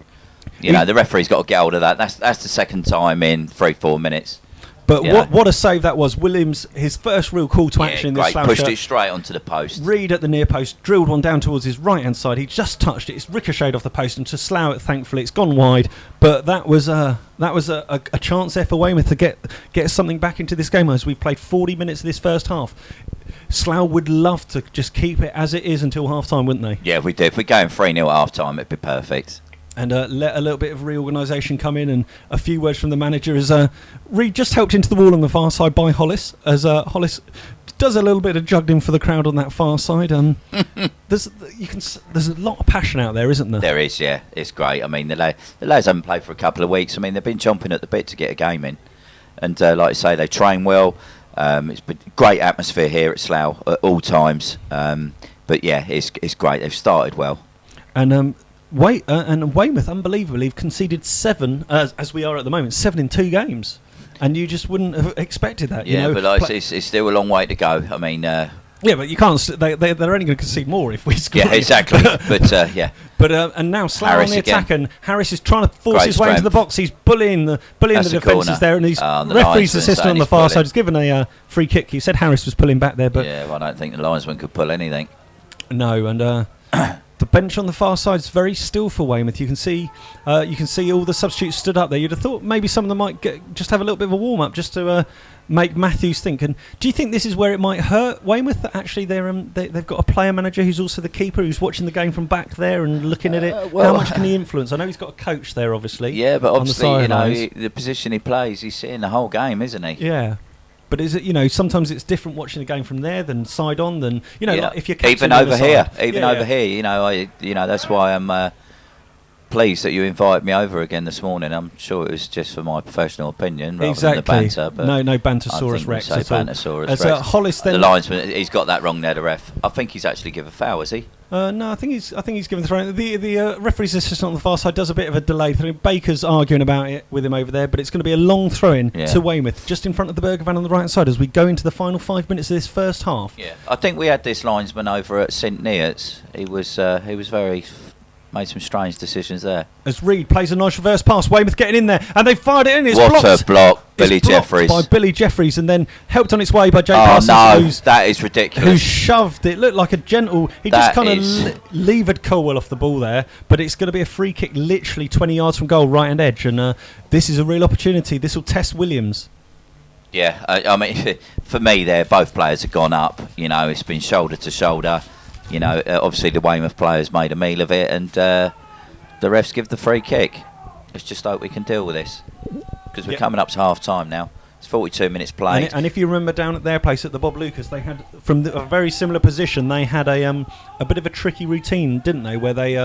The referee's got to get hold of that. That's the second time in 3-4 minutes. But what a save that was. Williams, his first real call to action in this Slough pushed it straight onto the post. Reed at the near post, drilled one down towards his right-hand side. He just touched it. It's ricocheted off the post, and to Slough, thankfully, it's gone wide. But that was a chance there for Weymouth to get something back into this game. As we've played 40 minutes of this first half, Slough would love to just keep it as it is until half-time, wouldn't they? Yeah, we do. If we're going 3-0 at half-time, it'd be perfect. And let a little bit of reorganisation come in, and a few words from the manager as Reed just helped into the wall on the far side by Hollis, as Hollis does a little bit of juggling for the crowd on that far side. There's a lot of passion out there, isn't there? There is, yeah. It's great. I mean, the lads haven't played for a couple of weeks. I mean, they've been chomping at the bit to get a game in, and like I say, they train well. It's been great atmosphere here at Slough at all times. But yeah, it's great. They've started well. And Weymouth, unbelievably, have conceded 7, as we are at the moment, 7 in 2 games. And you just wouldn't have expected that. Yeah, but it's still a long way to go. I mean... yeah, but you can't... They're only going to concede more if we score. Yeah, exactly. But, yeah. But and now Slough on the attack, and Harris is trying to force his way into the box. He's bullying the defences there, and he's referee's assistant on the far side has given a free kick. He said Harris was pulling back there, but... Yeah, well, I don't think the linesman could pull anything. No, and... the bench on the far side is very still for Weymouth. You can see all the substitutes stood up there. You'd have thought maybe some of them might just have a little bit of a warm up just to make Matthews think. And do you think this is where it might hurt Weymouth, that actually they've got a player manager who's also the keeper, who's watching the game from back there and looking at it? How much can he influence? I know he's got a coach there, obviously. Yeah, but obviously the position he plays, he's sitting the whole game, isn't he? Yeah. But is it, sometimes it's different watching the game from there than side on than, like if you're even over here, that's why I'm pleased that you invited me over again this morning. I'm sure it was just for my professional opinion rather than the banter. But no Bantersaurus Rex at all. Bantersaurus Rex. Hollis then, the linesman, he's got that wrong there, the ref. I think he's actually given a foul, has he? No, I think he's given the throw. The referee's assistant on the far side does a bit of a delay. Baker's arguing about it with him over there, but it's going to be a long throw-in to Weymouth, just in front of the burger van on the right side as we go into the final 5 minutes of this first half. Yeah, I think we had this linesman over at St Neots. He was very... made some strange decisions there. As Reed plays a nice reverse pass, Weymouth getting in there, and they fired it in. It's what blocked. A block, Billy Jeffries. By Billy Jeffries, and then helped on its way by Jay Parsons. That is ridiculous. Who shoved it? Looked like a gentle... He just kind of levered Colwell off the ball there, but it's going to be a free kick literally 20 yards from goal, right-hand edge, and this is a real opportunity. This will test Williams. Yeah, I mean, for me there, both players have gone up. It's been shoulder to shoulder. Obviously the Weymouth players made a meal of it, and the refs give the free kick. Let's just hope we can deal with this, because we're coming up to half time now. It's 42 minutes played. And if you remember down at their place at the Bob Lucas, they had, from a very similar position, they had a bit of a tricky routine, didn't they, where they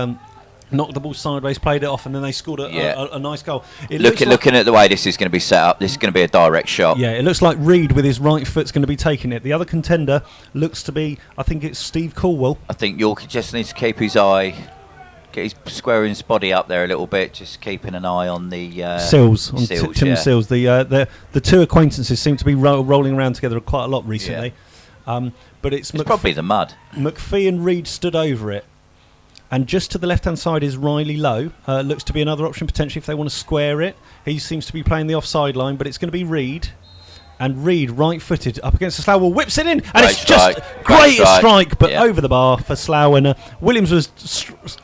knocked the ball sideways, played it off, and then they scored a nice goal. Looking at the way this is going to be set up, this is going to be a direct shot. Yeah, it looks like Reed with his right foot's going to be taking it. The other contender looks to be, I think it's Steve Colwell. I think York just needs to keep his squaring his body up there a little bit, just keeping an eye on the Sills, Tim Sills. The two acquaintances seem to be rolling around together quite a lot recently. Yeah. But it's probably the mud. McPhee and Reed stood over it. And just to the left-hand side is Riley Lowe. Looks to be another option potentially if they want to square it. He seems to be playing the offside line, but it's going to be Reed. And Reed, right-footed, up against the Slough wall, whips it in. And it's just great strike, but over the bar for Slough. And Williams was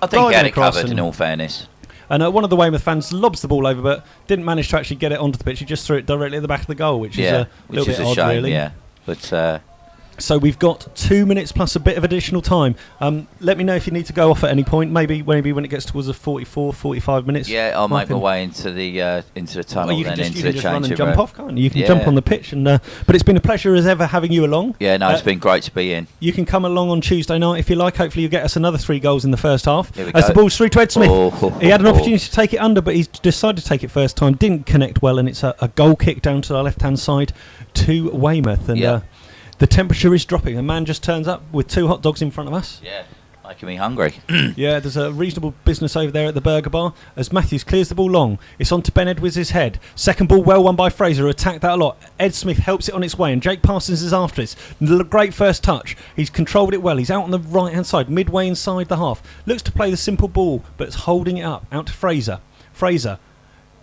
I think he had it covered, in all fairness. And one of the Weymouth fans lobs the ball over, but didn't manage to actually get it onto the pitch. He just threw it directly at the back of the goal, which is a little bit odd, shame, really. Yeah, but. So we've got 2 minutes plus a bit of additional time. Let me know if you need to go off at any point. Maybe when it gets towards the 44, 45 minutes. Yeah, I'll make my way into the tunnel, well, you then can into the just run and changing jump room. off, can't you? You can jump on the pitch. But it's been a pleasure as ever having you along. Yeah, no, it's been great to be in. You can come along on Tuesday night if you like. Hopefully you'll get us another 3 goals in the first half. As the ball's through to Ed Smith. He had an opportunity to take it under, but he's decided to take it first time. Didn't connect well, and it's a goal kick down to our left-hand side to Weymouth. And the temperature is dropping. A man just turns up with 2 hot dogs in front of us. Yeah, making me hungry. Yeah, there's a reasonable business over there at the burger bar as Matthews clears the ball long. It's on to Ben Edwards' head. Second ball well won by Fraser, who attacked that a lot. Ed Smith helps it on its way, and Jake Parsons is after it. Great first touch. He's controlled it well. He's out on the right-hand side, midway inside the half. Looks to play the simple ball, but it's holding it up. Out to Fraser. Fraser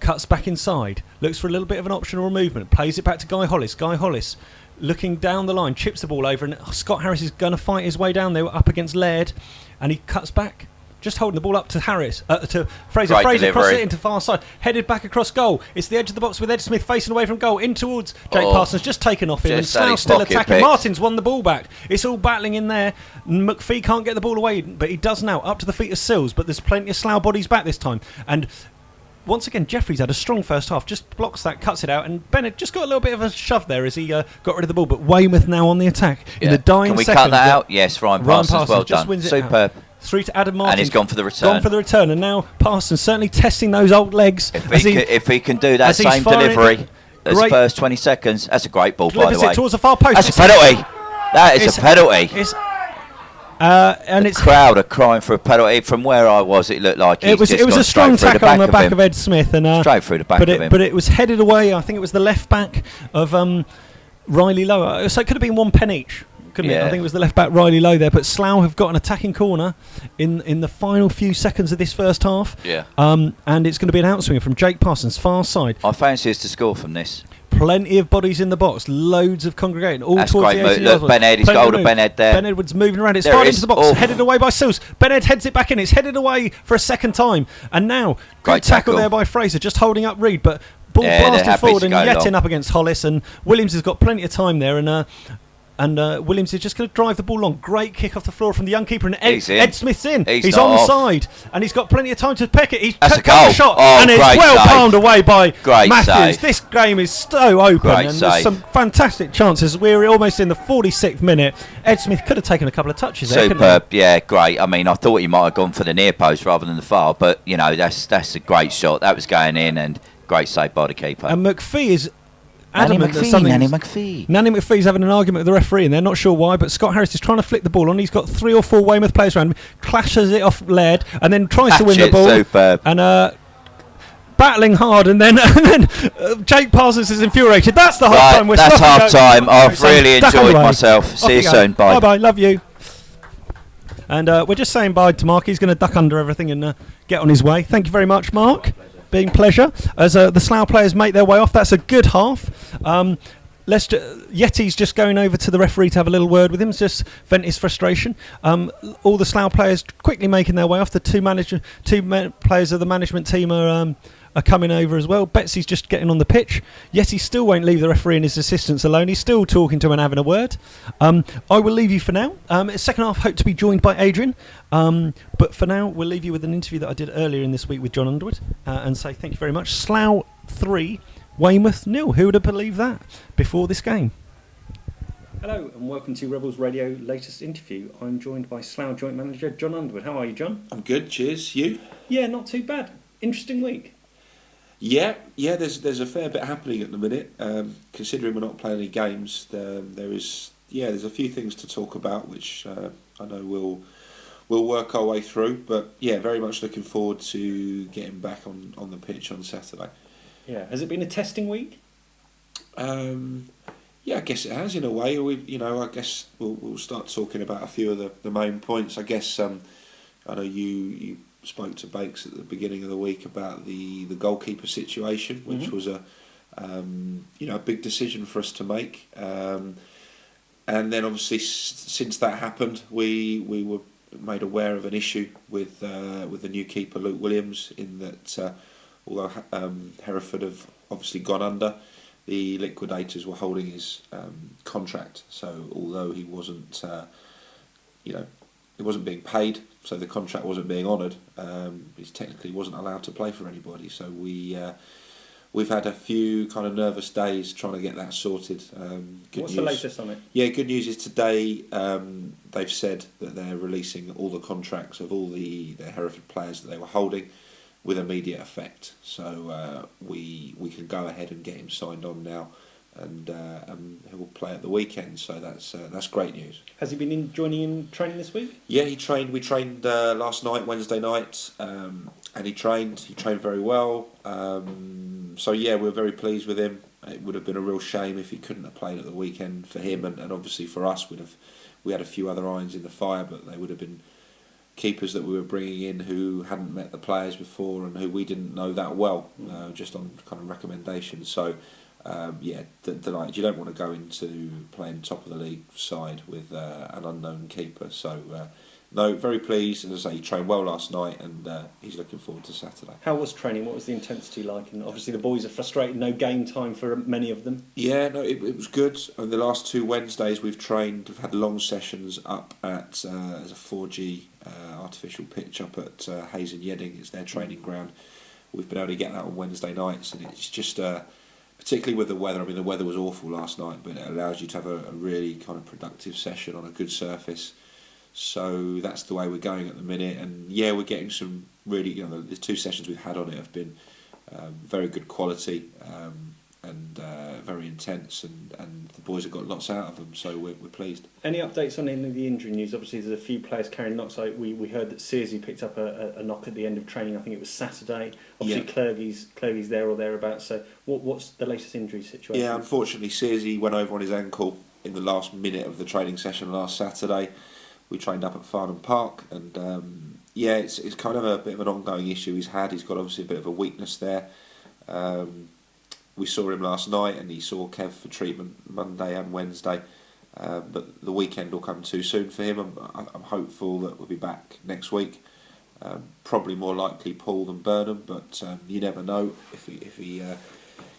cuts back inside. Looks for a little bit of an optional movement. Plays it back to Guy Hollis. Guy Hollis looking down the line, chips the ball over, and Scott Harris is going to fight his way down. They were up against Laird, and he cuts back, just holding the ball up to Harris, to Fraser. Great Fraser delivery. crosses it into far side, headed back across goal. It's the edge of the box with Ed Smith facing away from goal, in towards Jake Parsons, just taken off him, and Slough still attacking. Picked. Martin's won the ball back. It's all battling in there. McPhee can't get the ball away, but he does now, up to the feet of Sills, but there's plenty of Slough bodies back this time. And once again, Jeffries had a strong first half, just blocks that, cuts it out, and Bennett just got a little bit of a shove there as he got rid of the ball. But Weymouth now on the attack in the dying Can we seconds. cut that out? Yes, Ryan Parsons, well just done. wins it Superb. out. Through to Adam Martin. And he's gone for the return. And now Parsons certainly testing those old legs. If he can do that same delivery as the first 20 seconds, that's a great ball, by the way. It towards the far post. That's a penalty. That is a penalty. And the crowd are crying for a penalty. From where I was, it looked like it was a strong tackle on the back of Ed Smith, and straight through the back of him. But it was headed away. I think it was the left back of Riley Lowe. So it could have been 1 pen each, couldn't it? I think it was the left back Riley Lowe there. But Slough have got an attacking corner in the final few seconds of this first half. Yeah. And it's going to be an outswinger from Jake Parsons, far side. I fancy us to score from this. Plenty of bodies in the box, loads of congregating, all That's towards great the 18 move. Look, Ben Ed, he's goal to Ben Ed there. Ben Edwards moving around, it's fired into the box, headed away by Sills. Ben Ed heads it back in, it's headed away for a second time. And now, great tackle there by Fraser, just holding up Reed, but ball blasted forward and Yettin up against Hollis, and Williams has got plenty of time there, and Williams is just going to drive the ball long. Great kick off the floor from the young keeper, and Ed Smith's in. He's onside, and he's got plenty of time to peck it. He's cut a shot, and it's well palmed away by Matthews. This game is so open, and there's some fantastic chances. We're almost in the 46th minute. Ed Smith could have taken a couple of touches there. Superb, yeah, great. I mean, I thought he might have gone for the near post rather than the far, but you know, that's a great shot. That was going in, and great save by the keeper. And McPhee is Nanny McPhee's having an argument with the referee, and they're not sure why, but Scott Harris is trying to flick the ball on. He's got 3 or 4 Weymouth players around him, clashes it off Laird, and then tries to win the ball. Superb. And battling hard, and then Jake Parsons is infuriated. That's the half time. That's half time. I've really enjoyed myself. See you soon. Bye. Bye. Love you. And we're just saying bye to Mark. He's going to duck under everything and get on his way. Thank you very much, Mark. Being pleasure as the Slough players make their way off. That's a good half. Yeti's just going over to the referee to have a little word with him, just vent his frustration. All the Slough players quickly making their way off. The two players of the management team are coming over as well. Betsy's just getting on the pitch. Yeti still won't leave the referee and his assistants alone. He's still talking to him and having a word. I will leave you for now. Second half, hope to be joined by Adrian. But for now, we'll leave you with an interview that I did earlier in this week with John Underwood and say thank you very much. Slough 3, Weymouth 0. Who would have believed that before this game? Hello and welcome to Rebels Radio latest interview. I'm joined by Slough Joint Manager John Underwood. How are you, John? I'm good, cheers. You? Yeah, not too bad. Interesting week. Yeah. There's a fair bit happening at the minute. Considering we're not playing any games, there's a few things to talk about, which I know we'll work our way through. But yeah, very much looking forward to getting back on the pitch on Saturday. Yeah, has it been a testing week? Yeah, I guess it has in a way. I guess we'll start talking about a few of the main points. I guess I know you spoke to Bakes at the beginning of the week about the goalkeeper situation, which was a big decision for us to make. And then obviously since that happened, we were made aware of an issue with the new keeper Luke Williams, in that although Hereford have obviously gone under, the liquidators were holding his contract. So although he wasn't, he wasn't being paid, so the contract wasn't being honoured, he technically wasn't allowed to play for anybody. So we've had a few kind of nervous days trying to get that sorted. What's the latest on it? Yeah, good news is today they've said that they're releasing all the contracts of all the Hereford players that they were holding with immediate effect. So we can go ahead and get him signed on now, and he will play at the weekend. So that's great news. Has he been joining in training this week? Yeah, he trained. We trained last night, Wednesday night, and he trained. He trained very well. So yeah, we're very pleased with him. It would have been a real shame if he couldn't have played at the weekend for him, and obviously for us. We had a few other irons in the fire, but they would have been keepers that we were bringing in who hadn't met the players before and who we didn't know that well, just on kind of recommendations. So delighted. You don't want to go into playing top of the league side with an unknown keeper. So no, very pleased. As I say, he trained well last night, and he's looking forward to Saturday. How was training? What was the intensity like? And obviously the boys are frustrated, no game time for many of them. Yeah, no, it was good. On the last 2 Wednesdays we've had long sessions up at as a 4G artificial pitch up at Hayes and Yedding. It's their training ground. We've been able to get that on Wednesday nights, and it's just particularly with the weather. I mean, the weather was awful last night, but it allows you to have a really kind of productive session on a good surface. So that's the way we're going at the minute, and yeah, we're getting some really, the 2 sessions we've had on it have been very good quality, and very intense, and the boys have got lots out of them, so we're pleased. Any updates on any of the injury news? Obviously there's a few players carrying knocks. Like we heard that Searsey picked up a knock at the end of training. I think it was Saturday. Obviously Clergy's there or thereabouts. So what's the latest injury situation? Yeah, unfortunately Searsey went over on his ankle in the last minute of the training session last Saturday. We trained up at Farnham Park, and it's kind of a bit of an ongoing issue he's had. He's got obviously a bit of a weakness there. We saw him last night, and he saw Kev for treatment Monday and Wednesday, but the weekend will come too soon for him. I'm hopeful that we'll be back next week. Probably more likely Paul than Burnham, but you never know. If he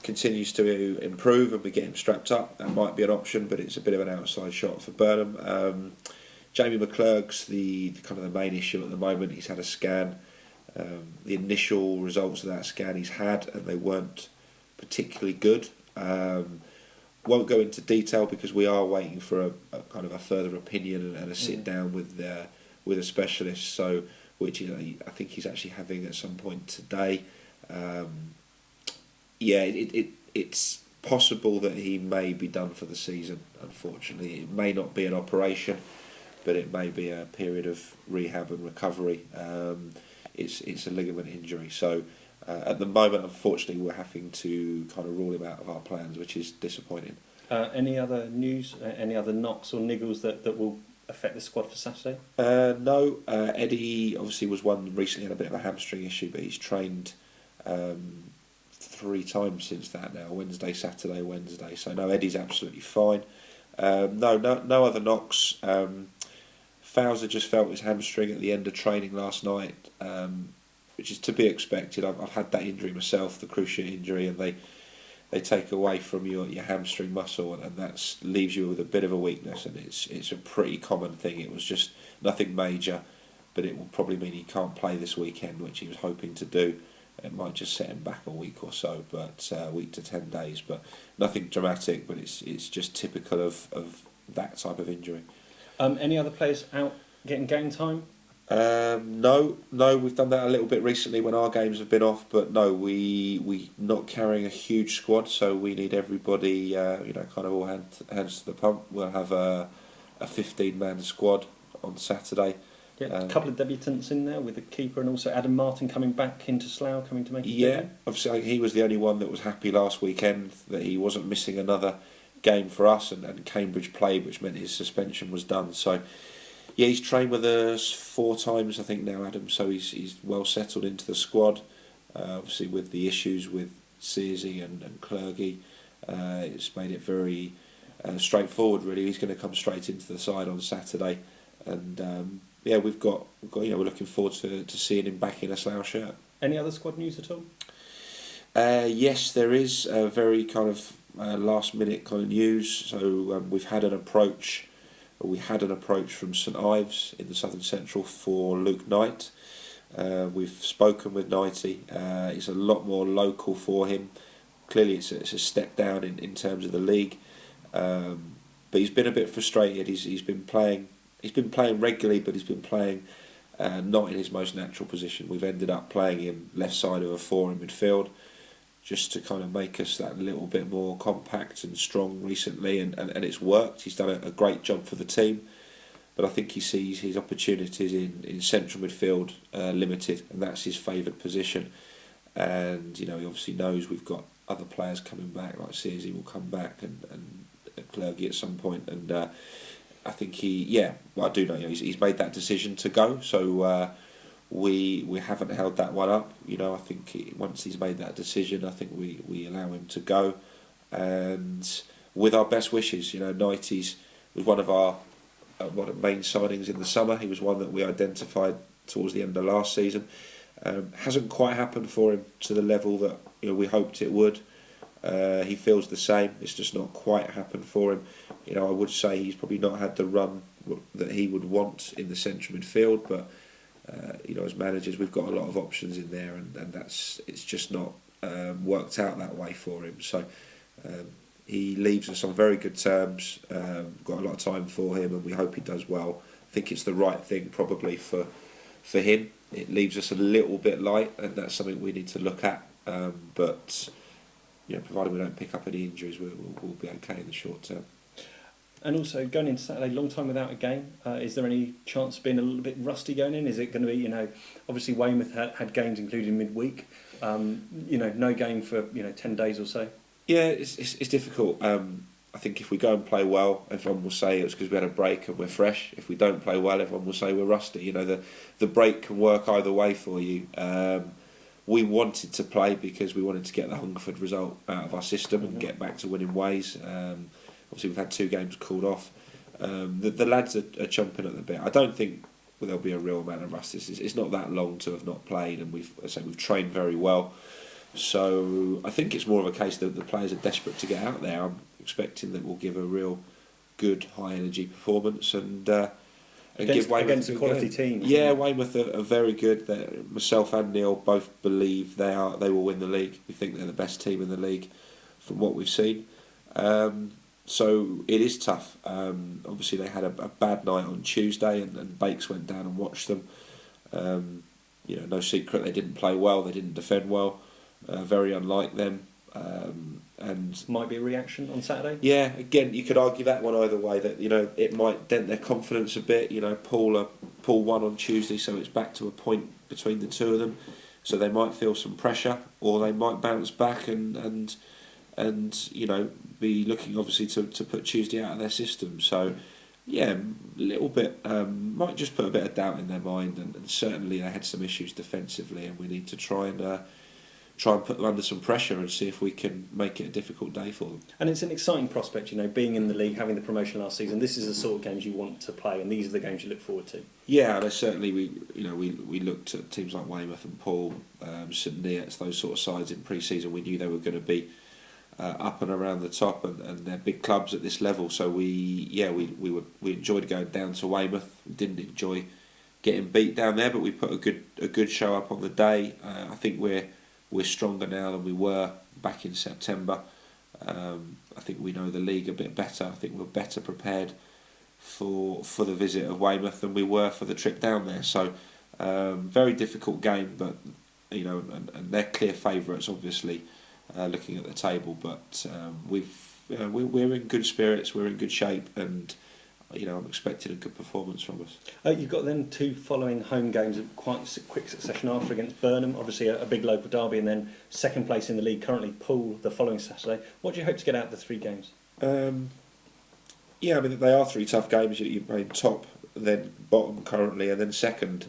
continues to improve and we get him strapped up, that might be an option, but it's a bit of an outside shot for Burnham. Jamie McClurg's the kind of the main issue at the moment. He's had a scan. The initial results of that scan he's had, and they weren't particularly good. Won't go into detail because we are waiting for a kind of a further opinion and a sit down with a specialist. So, which I think he's actually having at some point today. It's possible that he may be done for the season. Unfortunately, it may not be an operation, but it may be a period of rehab and recovery. It's a ligament injury, so at the moment, unfortunately, we're having to kind of rule him out of our plans, which is disappointing. Any other news? Any other knocks or niggles that will affect the squad for Saturday? No. Eddie obviously was one recently, had a bit of a hamstring issue, but he's trained 3 times since that now. Wednesday, Saturday, Wednesday. So no, Eddie's absolutely fine. No other knocks. Fowler just felt his hamstring at the end of training last night, which is to be expected. I've had that injury myself, the cruciate injury, and they take away from your hamstring muscle, and that leaves you with a bit of a weakness, and it's a pretty common thing. It was just nothing major, but it will probably mean he can't play this weekend, which he was hoping to do. It might just set him back a week or so, but a week to 10 days, but nothing dramatic. But it's just typical of that type of injury. Any other players out getting game time? No, we've done that a little bit recently when our games have been off, but no, we not carrying a huge squad, so we need everybody, kind of all hands to the pump. We'll have a 15-man squad on Saturday. Yeah, a couple of debutants in there with the keeper, and also Adam Martin coming back into Slough, coming to make his debut. Obviously he was the only one that was happy last weekend that he wasn't missing another game for us, and Cambridge played, which meant his suspension was done. So yeah, he's trained with us 4 times I think now, Adam, so he's well settled into the squad. Obviously with the issues with Searsey and Clergy, it's made it very straightforward really. He's going to come straight into the side on Saturday, and we're looking forward to seeing him back in a Slough shirt. Any other squad news at all? Yes, there is a very kind of last minute kind of news. So we've had an approach. We had an approach from St Ives in the Southern Central for Luke Knight. We've spoken with Knighty. It's a lot more local for him. Clearly, it's a step down in terms of the league. But he's been a bit frustrated. He's been playing regularly, but he's been playing not in his most natural position. We've ended up playing him left side of a 4 in midfield, just to kind of make us that little bit more compact and strong recently, and it's worked. He's done a great job for the team, but I think he sees his opportunities in central midfield limited, and that's his favoured position. And he obviously knows we've got other players coming back, like Searsy will come back, and Clergy at some point, and I think I do know he's made that decision to go, so we haven't held that one up. I think once he's made that decision, I think we allow him to go, and with our best wishes. Knighties was one of our main signings in the summer. He was one that we identified towards the end of last season. Hasn't quite happened for him to the level that we hoped it would. He feels the same. It's just not quite happened for him. I would say he's probably not had the run that he would want in the central midfield, but as managers, we've got a lot of options in there, and it's just not worked out that way for him. So he leaves us on very good terms. Got a lot of time for him, and we hope he does well. I think it's the right thing probably for him. It leaves us a little bit light, and that's something we need to look at. But provided we don't pick up any injuries, we'll be okay in the short term. And also, going into Saturday, long time without a game. Is there any chance of being a little bit rusty going in? Is it going to be, obviously Weymouth had games including midweek. No game for 10 days or so. Yeah, it's difficult. I think if we go and play well, everyone will say it's because we had a break and we're fresh. If we don't play well, everyone will say we're rusty. The break can work either way for you. We wanted to play because we wanted to get the Hungerford result out of our system and get back to winning ways. Obviously, we've had 2 games called off. The lads are chomping at the bit. I don't think there'll be a real amount of rust. It's not that long to have not played, and we've trained very well. So I think it's more of a case that the players are desperate to get out there. I'm expecting that we'll give a real good, high energy performance and give Weymouth against a quality team. Yeah, Weymouth are very good. Myself and Neil both believe they will win the league. We think they're the best team in the league from what we've seen. So it is tough. Obviously, they had a bad night on Tuesday, and Bakes went down and watched them. No secret they didn't play well. They didn't defend well. Very unlike them. And might be a reaction on Saturday. Yeah, again, you could argue that one either way. That it might dent their confidence a bit. Paul won on Tuesday, so it's back to a point between the two of them. So they might feel some pressure, or they might bounce back and be looking obviously to put Tuesday out of their system. So yeah, a little bit might just put a bit of doubt in their mind, and certainly they had some issues defensively, and we need to try and put them under some pressure and see if we can make it a difficult day for them. And it's an exciting prospect, being in the league, having the promotion last season. This is the sort of games you want to play, and these are the games you look forward to. Yeah, and certainly we looked at teams like Weymouth and Paul, St Neots, those sort of sides in pre-season. We knew they were going to be up and around the top, and they're big clubs at this level. So we enjoyed going down to Weymouth. We didn't enjoy getting beat down there, but we put a good show up on the day. I think we're stronger now than we were back in September. I think we know the league a bit better. I think we're better prepared for the visit of Weymouth than we were for the trip down there. So very difficult game, but and they're clear favourites, obviously, looking at the table. But we're in good spirits. We're in good shape, and I'm expecting a good performance from us. You've got then 2 following home games of quite quick succession after against Burnham, obviously a big local derby, and then second place in the league, currently Poole, the following Saturday. What do you hope to get out of the 3 games? Yeah, I mean, they are 3 tough games. You're playing top, then bottom currently, and then second.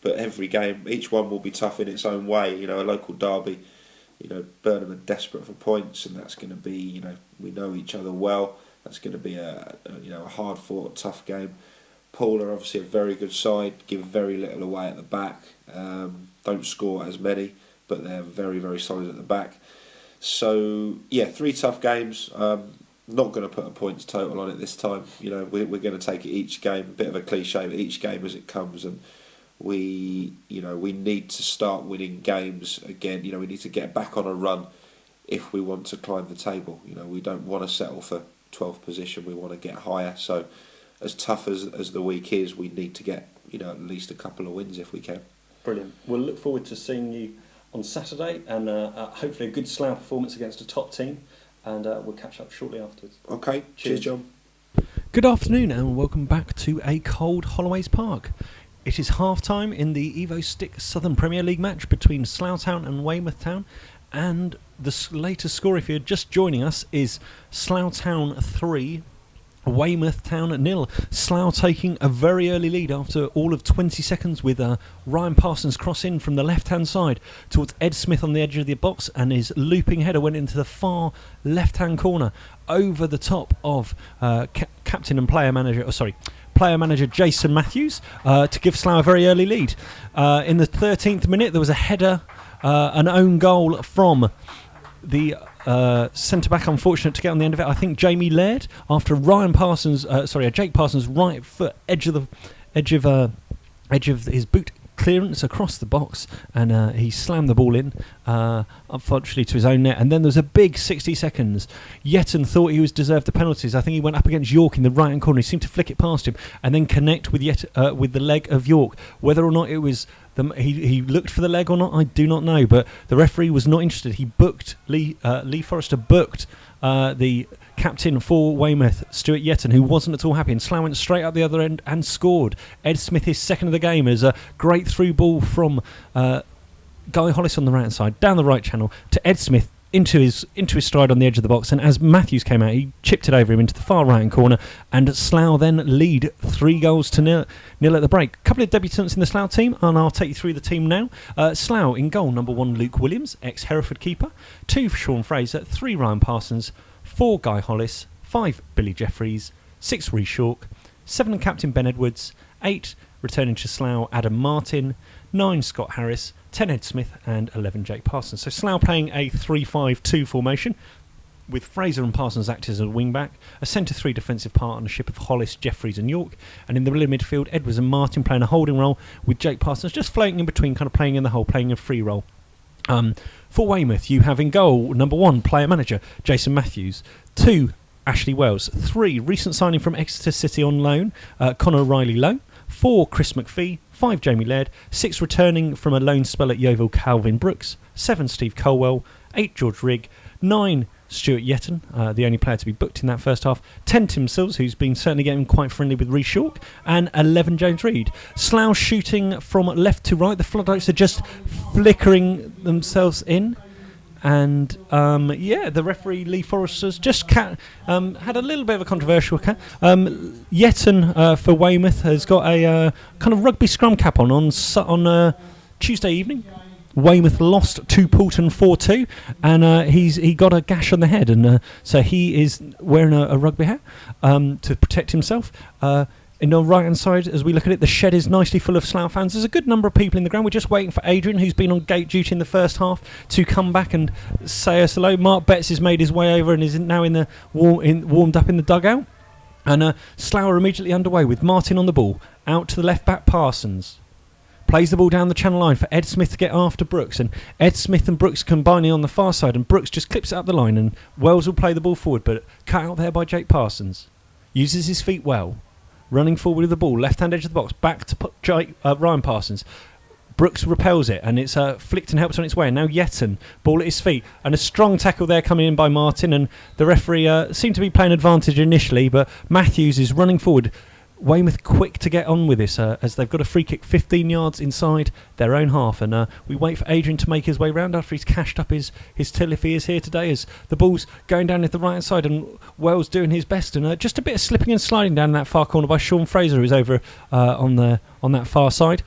But every game, each one will be tough in its own way. A local derby, Burnham are desperate for points, and that's going to be, we know each other well. That's going to be a hard-fought, tough game. Paul are obviously a very good side, give very little away at the back, don't score as many, but they're very, very solid at the back. So, yeah, 3 tough games. Not going to put a points total on it this time. You know, we're going to take it each game, a bit of a cliche, but each game as it comes, and we need to start winning games again. You know, we need to get back on a run if we want to climb the table. You know, we don't want to settle for 12th position. We want to get higher. So, as tough as the week is, we need to get, you know, at least a couple of wins if we can. Brilliant. We'll look forward to seeing you on Saturday, and hopefully a good Slough performance against a top team, and we'll catch up shortly afterwards. Okay, cheers John. Good afternoon and welcome back to a cold Holloways Park. It is half-time in the Evo Stick Southern Premier League match between Slough Town and Weymouth Town, and the latest score, if you're just joining us, is Slough Town 3, Weymouth Town 0. Slough taking a very early lead after all of 20 seconds with Ryan Parsons cross in from the left-hand side towards Ed Smith on the edge of the box, and his looping header went into the far left-hand corner over the top of captain and player manager Jason Matthews to give Slough a very early lead. In the 13th minute there was a header, an own goal from the centre back, unfortunate to get on the end of it. I think Jamie Laird, after Jake Parsons' right foot edge of his boot clearance across the box, and he slammed the ball in, unfortunately to his own net. And then there was a big 60 seconds. Yetton thought he was deserved the penalties. I think he went up against York in the right hand corner. He seemed to flick it past him and then connect with with the leg of York. Whether or not it was he looked for the leg or not, I do not know. But the referee was not interested. He booked Lee Forrester booked the captain for Weymouth, Stuart Yetton, who wasn't at all happy, and Slough went straight up the other end and scored. Ed Smith, his second of the game, is a great through ball from Guy Hollis on the right hand side, down the right channel to Ed Smith into his stride on the edge of the box, and as Matthews came out, he chipped it over him into the far right hand corner, and Slough then lead 3-0 at the break. A couple of debutants in the Slough team, and I'll take you through the team now. Slough in goal, number 1 Luke Williams, ex-Hereford keeper, 2 Sean Fraser, 3 Ryan Parsons, 4 Guy Hollis, 5 Billy Jeffries, 6 Rhys Shawk, 7 captain Ben Edwards, 8 returning to Slough Adam Martin, 9 Scott Harris, 10 Ed Smith, and 11 Jake Parsons. So Slough playing a 3-5-2 formation with Fraser and Parsons acting as a wing-back, a centre-3 defensive partnership of Hollis, Jeffries and York, and in the middle of midfield, Edwards and Martin playing a holding role with Jake Parsons just floating in between, kind of playing in the hole, playing a free role. For Weymouth, you have in goal, number 1, player manager Jason Matthews, 2 Ashley Wells, 3 recent signing from Exeter City on loan, Connor Riley Lowe, 4 Chris McPhee, 5 Jamie Laird, 6 returning from a loan spell at Yeovil Calvin Brooks, 7 Steve Colwell, 8 George Rigg, 9 Stuart Yetton, the only player to be booked in that first half, 10 Tim Sills, who's been certainly getting quite friendly with Rhys Shawk, and 11 James Reid. Slough shooting from left to right. The floodlights are just flickering themselves in. And the referee Lee Forrester's just had a little bit of a controversial Yetton for Weymouth has got a kind of rugby scrum cap on Tuesday evening. Weymouth lost to Poulton 4-2, and he got a gash on the head, and so he is wearing a rugby hat to protect himself. And on the right hand side, as we look at it, the shed is nicely full of Slough fans. There's a good number of people in the ground. We're just waiting for Adrian, who's been on gate duty in the first half, to come back and say us hello. Mark Betts has made his way over and is now warmed up in the dugout. And Slough are immediately underway with Martin on the ball. Out to the left back, Parsons plays the ball down the channel line for Ed Smith to get after Brooks, and Ed Smith and Brooks combining on the far side, and Brooks just clips it up the line, and Wells will play the ball forward, but cut out there by Jake Parsons. Uses his feet well. Running forward with the ball, left-hand edge of the box, back to Ryan Parsons. Brooks repels it, and it's flicked and helps on its way. And now Yetton, ball at his feet, and a strong tackle there coming in by Martin, and the referee seemed to be playing advantage initially, but Matthews is running forward. Weymouth quick to get on with this as they've got a free kick 15 yards inside their own half, and we wait for Adrian to make his way round after he's cashed up his till if he is here today, as the ball's going down at the right hand side and Wells doing his best, and just a bit of slipping and sliding down that far corner by Sean Fraser, who's over on that far side.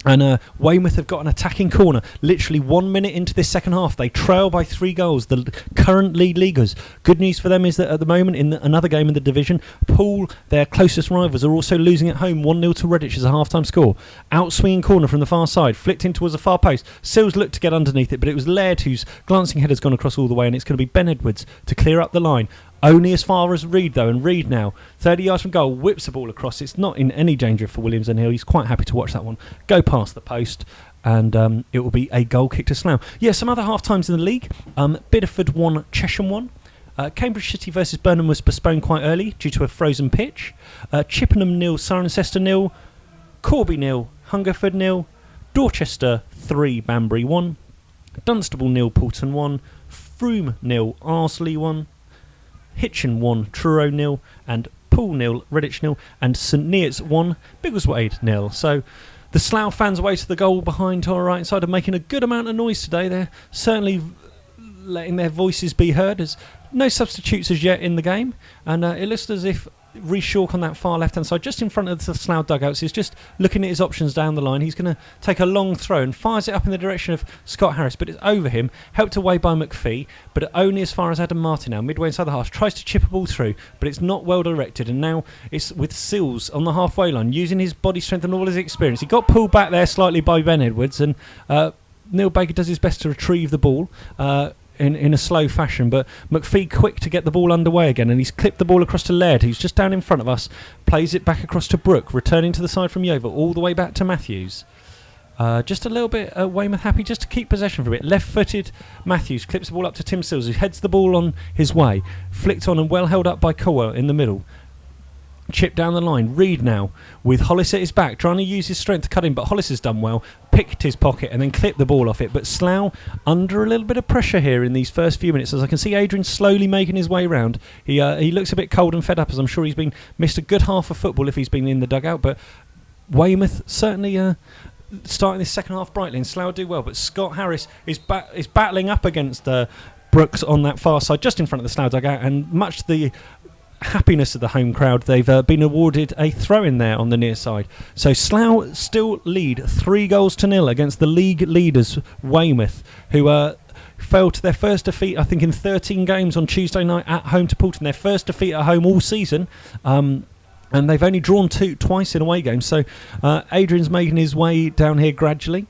And Weymouth have got an attacking corner. Literally 1 minute into this second half, they trail by 3 goals. The current league leaguers. Good news for them is that at the moment, in another game in the division, Poole, their closest rivals, are also losing at home 1-0 to Redditch as a half-time score. Out-swinging corner from the far side, flicked in towards the far post. Sills looked to get underneath it, but it was Laird whose glancing header's gone across all the way, and it's going to be Ben Edwards to clear up the line. Only as far as Reed, though, and Reed now, 30 yards from goal, whips the ball across. It's not in any danger for Williams and Hill. He's quite happy to watch that one go past the post, and it will be a goal kick to Slough. Yeah, some other half-times in the league. Bideford 1, Chesham 1. Cambridge City versus Burnham was postponed quite early due to a frozen pitch. Chippenham 0, Cirencester 0. Corby 0, Hungerford 0. Dorchester 3, Banbury 1. Dunstable 0, Poulton 1. Froome 0, Arsley 1. Hitchin 1, Truro 0, and Poole 0, Redditch 0, and St Neots 1, Biggleswade 0. So the Slough fans away to the goal behind to our right side are making a good amount of noise today. They're certainly letting their voices be heard. There's no substitutes as yet in the game, and it looks as if Rhys Shawk on that far left-hand side, just in front of the Slough dugouts, is just looking at his options down the line. He's going to take a long throw and fires it up in the direction of Scott Harris, but it's over him, helped away by McPhee, but only as far as Adam Martin now, midway inside the half, tries to chip a ball through, but it's not well directed, and now it's with Sills on the halfway line, using his body strength and all his experience. He got pulled back there slightly by Ben Edwards, and Neil Baker does his best to retrieve the ball, in a slow fashion, but McPhee quick to get the ball underway again, and he's clipped the ball across to Laird, who's just down in front of us, plays it back across to Brook, returning to the side from Yeovil, all the way back to Matthews. Just a little bit Weymouth happy just to keep possession for a bit. Left-footed Matthews clips the ball up to Tim Sills, who heads the ball on his way, flicked on and well held up by Colwell in the middle. Chip down the line. Reed now with Hollis at his back, trying to use his strength to cut in, but Hollis has done well, picked his pocket and then clipped the ball off it. But Slough under a little bit of pressure here in these first few minutes, as I can see Adrian slowly making his way round. He looks a bit cold and fed up, as I'm sure he's missed a good half of football if he's been in the dugout. But Weymouth certainly starting this second half brightly, and Slough do well. But Scott Harris is battling up against Brooks on that far side, just in front of the Slough dugout, and much to the happiness of the home crowd, they've been awarded a throw-in there on the near side. So Slough still lead 3-0 against the league leaders Weymouth, who fell to their first defeat, I think, in 13 games on Tuesday night at home to Poulton. Their first defeat at home all season. And they've only drawn twice in away games. So Adrian's making his way down here gradually.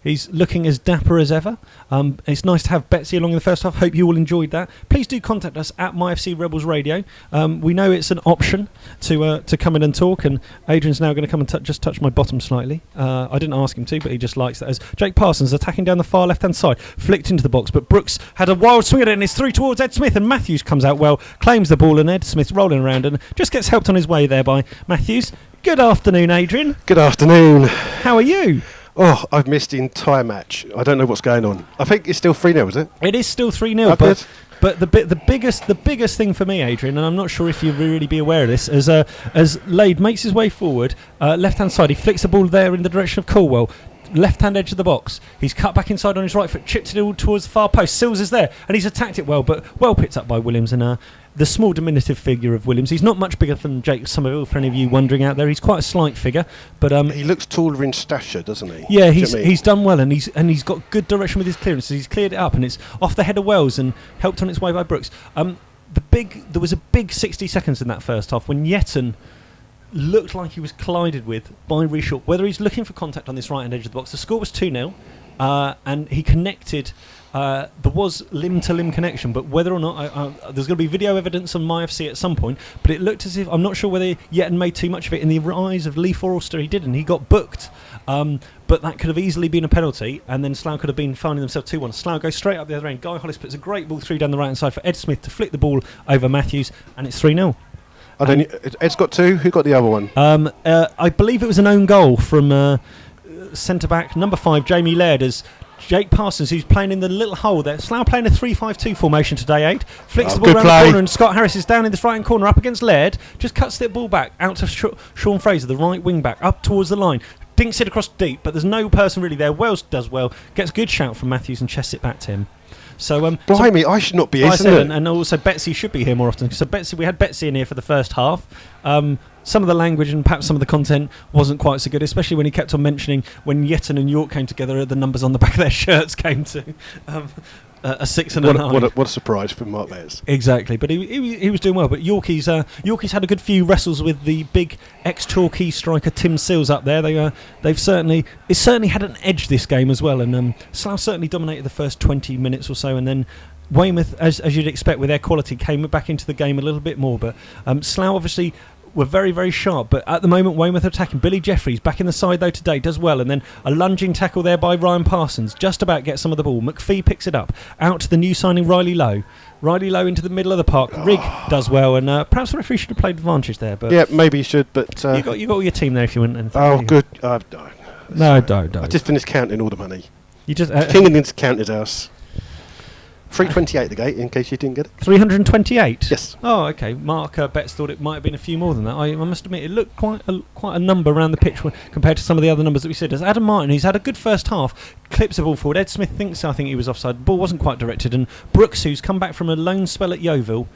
He's looking as dapper as ever. It's nice to have Betsy along in the first half. Hope you all enjoyed that. Please do contact us at MyFC Rebels Radio. We know it's an option to come in and talk, and Adrian's now going to come and just touch my bottom slightly. I didn't ask him to, but he just likes that. As Jake Parsons attacking down the far left-hand side, flicked into the box, but Brooks had a wild swing at it, and it's through towards Ed Smith, and Matthews comes out well, claims the ball, and Ed Smith rolling around and just gets helped on his way there by Matthews. Good afternoon, Adrian. Good afternoon. How are you? Oh, I've missed the entire match. I don't know what's going on. I think it's still 3-0, is it? It is still 3-0, but the biggest thing for me, Adrian, and I'm not sure if you really be aware of this, as Lade makes his way forward, left-hand side, he flicks the ball there in the direction of Colwell, left-hand edge of the box. He's cut back inside on his right foot, chipped it towards the far post. Sills is there, and he's attacked it well, but well picked up by Williams, and the small diminutive figure of Williams. He's not much bigger than Jake Somerville, for any of you wondering out there. He's quite a slight figure, but he looks taller in stature, doesn't he? Yeah, he's done well, and he's got good direction with his clearances. He's cleared it up, and it's off the head of Wells and helped on its way by Brooks. There was a big 60 seconds in that first half when Yetton looked like he was collided with by Rhys Shawk. Whether he's looking for contact on this right-hand edge of the box, the score was 2-0, and he connected. There was limb-to-limb connection, but whether or not there's going to be video evidence on MyFC at some point, but it looked as if, I'm not sure whether Yetton made too much of it. In the eyes of Lee Forrester, he didn't. He got booked, but that could have easily been a penalty, and then Slough could have been finding themselves 2-1. Slough goes straight up the other end. Guy Hollis puts a great ball through down the right-hand side for Ed Smith to flick the ball over Matthews, and it's 3-0. Ed's got 2. Who got the other one? I believe it was an own goal from centre-back number 5, Jamie Laird, as Jake Parsons, who's playing in the little hole there. Slough playing a 3-5-2 formation today, 8. Flicks the ball around the corner, and Scott Harris is down in this right-hand corner up against Laird. Just cuts the ball back out to Sean Fraser, the right wing-back, up towards the line. Dinks it across deep, but there's no person really there. Wells does well. Gets a good shout from Matthews and chests it back to him. So Blimey, I should not be here, I isn't said, it? and also Betsy should be here more often. So Betsy, we had Betsy in here for the first half. Some of the language and perhaps some of the content wasn't quite so good, especially when he kept on mentioning when Yetton and York came together, the numbers on the back of their shirts came to a 6 and a 9. What a surprise for Mark Betts. Exactly, but he was doing well. But Yorkie's had a good few wrestles with the big ex-Torquay striker Tim Seals up there. It's certainly had an edge this game as well, and Slough certainly dominated the first 20 minutes or so, and then Weymouth, as you'd expect with their quality, came back into the game a little bit more. But Slough obviously were very, very sharp, but at the moment Weymouth are attacking. Billy Jeffries back in the side though today, does well, and then a lunging tackle there by Ryan Parsons, just about gets some of the ball. McPhee picks it up, out to the new signing Riley Lowe into the middle of the park. Rigg does well, and perhaps the referee should have played advantage there, but yeah, maybe he should, but you got all your team there if you want anything. Oh good. No, don't. I just finished counting all the money. You just Kingham's counted us 328 the gate, in case you didn't get it. 328. Yes. Oh, okay. Mark Betts thought it might have been a few more than that. I must admit, it looked quite a number around the pitch compared to some of the other numbers that we said. As Adam Martin, who's had a good first half, clips the ball forward. Ed Smith I think he was offside. The ball wasn't quite directed, and Brooks, who's come back from a loan spell at Yeovil,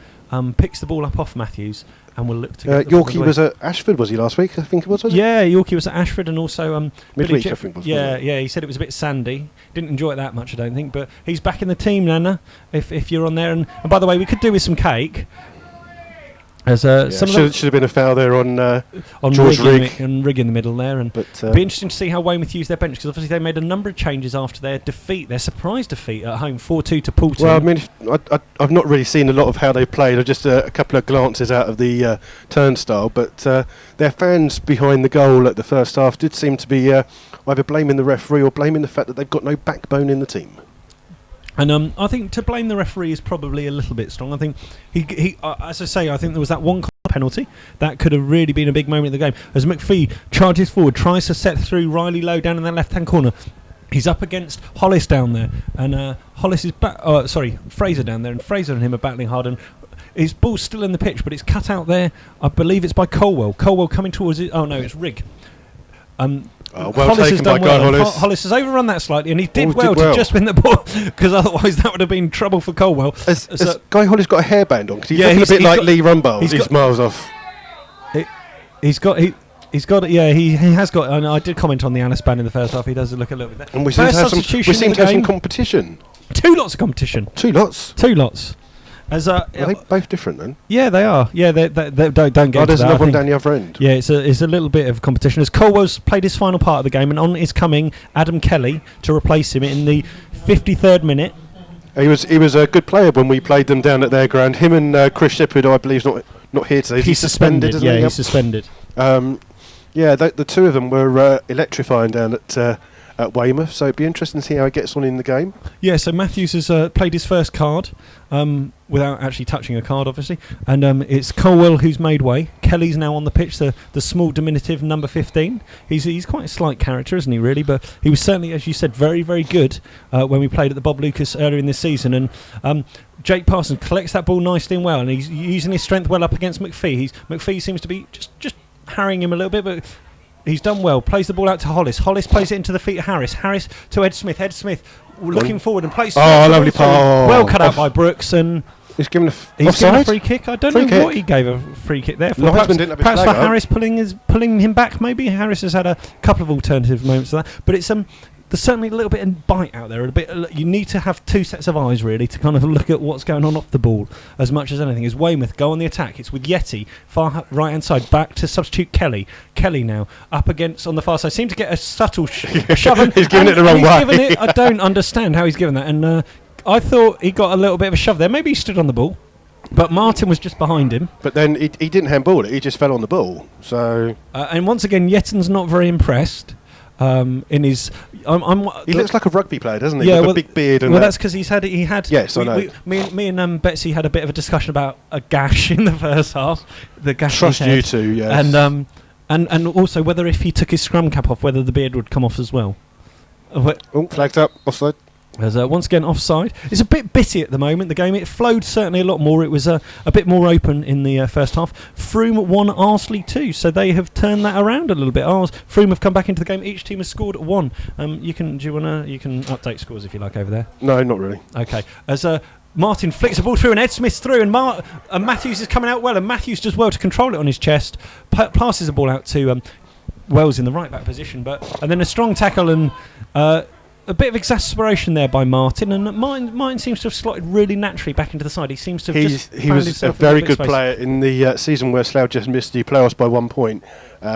picks the ball up off Matthews and will look to get Yorkie was at Ashford, was he, last week? I think it was it? Yeah, Yorkie was at Ashford, and also midweek, I think, wasn't it? Yeah, he said it was a bit sandy. Didn't enjoy it that much, I don't think, but he's back in the team, Nana, if you're on there. And by the way, we could do with some cake. As should have been a foul there on George Rigg and Rigg in the middle there, and but be interesting to see how Weymouth use their bench, because obviously they made a number of changes after their surprise defeat at home, 4-2 to Poulton. Well, I mean, I've not really seen a lot of how they played. Just a couple of glances out of the turnstile, but their fans behind the goal at the first half did seem to be either blaming the referee or blaming the fact that they've got no backbone in the team. And I think to blame the referee is probably a little bit strong. I think he as I say, I think there was that one penalty that could have really been a big moment in the game. As McPhee charges forward, tries to set through Riley Lowe down in the left-hand corner. He's up against Hollis down there, and Hollis is Fraser down there, and Fraser and him are battling hard. And his ball's still in the pitch, but it's cut out there. I believe it's by Colwell. Colwell coming towards it. Oh no, it's Rigg. Well Hollis taken by Guy Hollis. Hollis has overrun that slightly, and he did well to just win the ball, because otherwise that would have been trouble for Colwell. Has Guy Hollis got a hairband on? Because he's looking a bit like Lee Rumble. He's miles off. He's got it. Yeah, he has got. And I did comment on the Annis band in the first half. He does look a little bit there. And we seem to have some competition. Two lots of competition. Two lots. Are they both different then? Yeah, they are. Yeah, they don't get into that. There's another one down the other end. Yeah, it's a little bit of competition. As Colwell's played his final part of the game, and on is coming Adam Kelly to replace him in the 53rd minute. He was a good player when we played them down at their ground. Him and Chris Shepherd, I believe, is not here today. He's suspended. Yeah, he's suspended. The two of them were electrifying down at Weymouth, so it'd be interesting to see how he gets on in the game. Yeah, so Matthews has played his first card without actually touching a card, obviously, and it's Colwell who's made way. Kelly's now on the pitch, the small diminutive number 15. He's quite a slight character, isn't he, really? But he was certainly, as you said, very, very good when we played at the Bob Lucas earlier in this season. And Jake Parsons collects that ball nicely and well, and he's using his strength well up against McPhee. McPhee seems to be just harrying him a little bit, but he's done well. Plays the ball out to Hollis. Hollis plays it into the feet of Harris. Harris to Ed Smith. Ed Smith looking forward and plays. Lovely pass. Well cut out by Brooks, and he's given a free kick. I don't know what he gave a free kick there for. Perhaps for Harris pulling him back. Maybe Harris has had a couple of alternative moments of that, but it's there's certainly a little bit of bite out there. You need to have two sets of eyes really to kind of look at what's going on off the ball as much as anything. As Weymouth go on the attack, it's with Yeti far right hand side back to substitute Kelly. Kelly now up against on the far side. Seemed to get a subtle shove. He's giving it the wrong way. I don't understand how he's given that. And I thought he got a little bit of a shove there. Maybe he stood on the ball, but Martin was just behind him. But then he didn't handball it. He just fell on the ball. So and once again, Yetton's not very impressed. In his, he looks like a rugby player, doesn't he? Yeah, with a big beard. And that's because he had. Yes, I know. Me and Betsy had a bit of a discussion about a gash in the first half. The gash. Trust you two, yes. And also whether if he took his scrum cap off, whether the beard would come off as well. Flagged up, offside. As once again offside. It's a bit bitty at the moment, the game. It flowed certainly a lot more. It was a bit more open in the first half. Frome 1, Arsley 2, so they have turned that around a little bit. Frome have come back into the game. Each team has scored 1. You can update scores if you like over there. No, not really. Okay. As Martin flicks the ball through and Ed Smith's through and Matthews is coming out well, and Matthews does well to control it on his chest. Passes the ball out to Wells in the right back position, and then a strong tackle and a bit of exasperation there by Martin, and Martin seems to have slotted really naturally back into the side. He seems to have he was a very good player in the season where Slough just missed the playoffs by 1 point.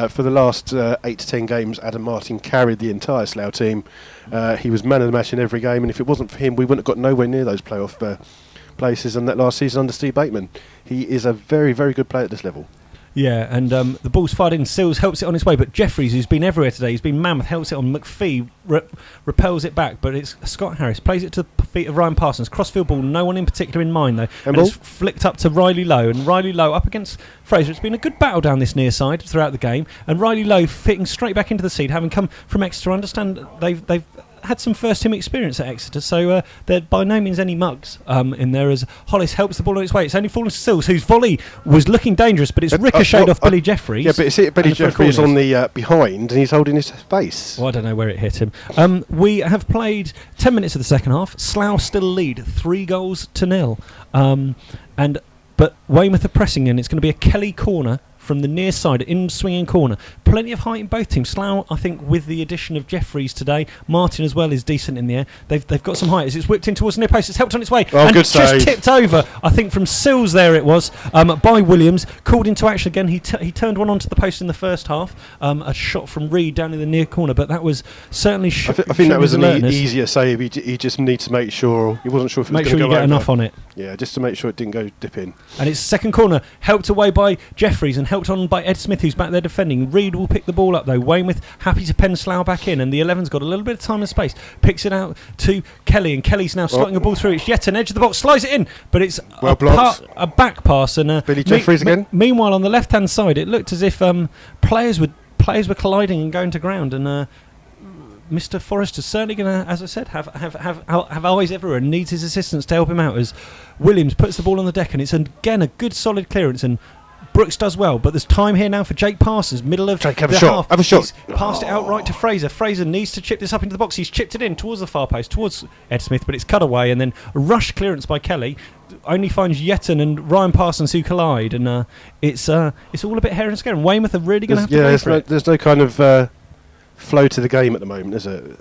For the last 8 to 10 games, Adam Martin carried the entire Slough team. He was man of the match in every game, and if it wasn't for him, we wouldn't have got nowhere near those playoff places in that last season under Steve Bateman. He is a very, very good player at this level. Yeah, and the ball's fired in. Sills helps it on his way, but Jeffries, who's been everywhere today, he's been mammoth, helps it on. McPhee repels it back, but it's Scott Harris plays it to the feet of Ryan Parsons. Crossfield ball, no one in particular in mind though, and it's flicked up to Riley Lowe, and Riley Lowe up against Fraser. It's been a good battle down this near side throughout the game, and Riley Lowe fitting straight back into the seat, having come from Exeter. I understand they've had some first team experience at Exeter, so they're by no means any mugs in there, as Hollis helps the ball on its way. It's only fallen to Sills, whose volley was looking dangerous, but it's ricocheted off Billy Jeffries. Yeah, but it's hit Billy Jeffries on the behind, and he's holding his face. Well, I don't know where it hit him. We have played 10 minutes of the second half. Slough still lead 3-0. But Weymouth are pressing in. It's going to be a Kelly corner from the near side, in swinging corner. Plenty of height in both teams. Slough, I think, with the addition of Jeffries today, Martin as well is decent in the air. They've got some height as it's whipped in towards the near post. It's helped on its way, and good it's just tipped over. I think from Sills there it was by Williams, called into action again. He turned one onto the post in the first half. A shot from Reed down in the near corner, but that was certainly. I think that was an easier save. He just needs to make sure he wasn't sure if it was going to go over. Make sure you get enough on it. Yeah, just to make sure it didn't go dip in. And it's second corner, helped away by Jeffries and helped on by Ed Smith, who's back there defending. Reed will pick the ball up though. Weymouth happy to pen Slough back in, and the 11's got a little bit of time and space. Picks it out to Kelly, and Kelly's now slotting the ball through. It's yet an edge of the box, slides it in, but it's a back pass. And Billy Jeffries again. Meanwhile, on the left-hand side, it looked as if players were colliding and going to ground, and Mr. Forrester's certainly going to, as I said, have eyes everywhere and needs his assistance to help him out, as Williams puts the ball on the deck, and it's again a good solid clearance, and Brooks does well, but there's time here now for Jake Parsons, middle of Jake, the half. Have a shot. He's passed it out right to Fraser. Fraser needs to chip this up into the box. He's chipped it in towards the far post, towards Ed Smith, but it's cut away, and then a rush clearance by Kelly only finds Yetton and Ryan Parsons who collide, and it's all a bit hair and scare, and Weymouth are really going to have to go for it. There's no kind of flow to the game at the moment, is it?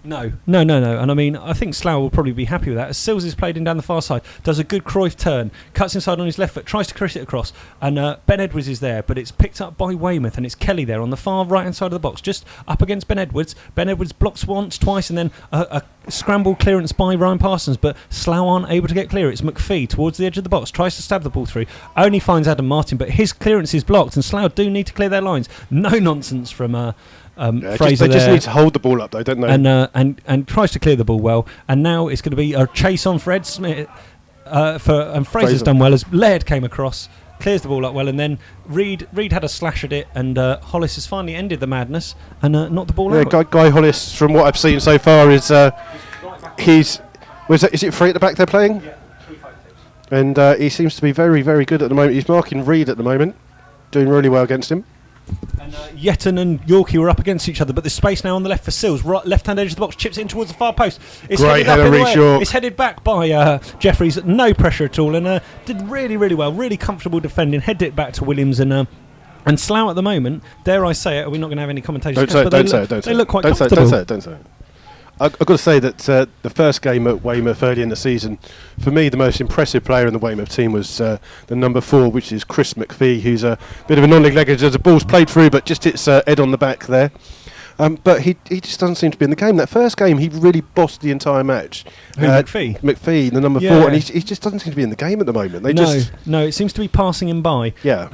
No. And I mean, I think Slough will probably be happy with that. As Sills is played in down the far side, does a good Cruyff turn, cuts inside on his left foot, tries to crit it across, and Ben Edwards is there, but it's picked up by Weymouth, and it's Kelly there on the far right-hand side of the box, just up against Ben Edwards. Ben Edwards blocks once, twice, and then a scramble clearance by Ryan Parsons, but Slough aren't able to get clear. It's McPhee towards the edge of the box, tries to stab the ball through, only finds Adam Martin, but his clearance is blocked, and Slough do need to clear their lines. No nonsense from Fraser they just need to hold the ball up though, don't they? And tries to clear the ball well, and now it's going to be a chase on for Ed Smith, and Fraser's done well as Laird came across, clears the ball up well, and then Reed had a slash at it, and Hollis has finally ended the madness and knocked the ball out. Guy Hollis, from what I've seen so far, is is it free at the back they're playing? Yeah, 3-5-2. And he seems to be very, very good at the moment. He's marking Reed at the moment, doing really well against him. And Yetton and Yorkie were up against each other, but there's space now on the left for Sills. Right, left-hand edge of the box, chips it in towards the far post. It's great headed header, up York. It's headed back by Jeffries, no pressure at all, and did really, really well. Really comfortable defending. Headed it back to Williams, and Slough at the moment, dare I say it, are we not going to have any commentations? Don't say it. They look quite comfortable. Don't say it. I've got to say that the first game at Weymouth early in the season, for me the most impressive player in the Weymouth team was the number 4, which is Chris McPhee, who's a bit of a non-legged. The ball's played through, but just hits Ed on the back there. But he just doesn't seem to be in the game. That first game, he really bossed the entire match. McPhee? McPhee, the number 4, and he just doesn't seem to be in the game at the moment. No, it seems to be passing him by. Yeah.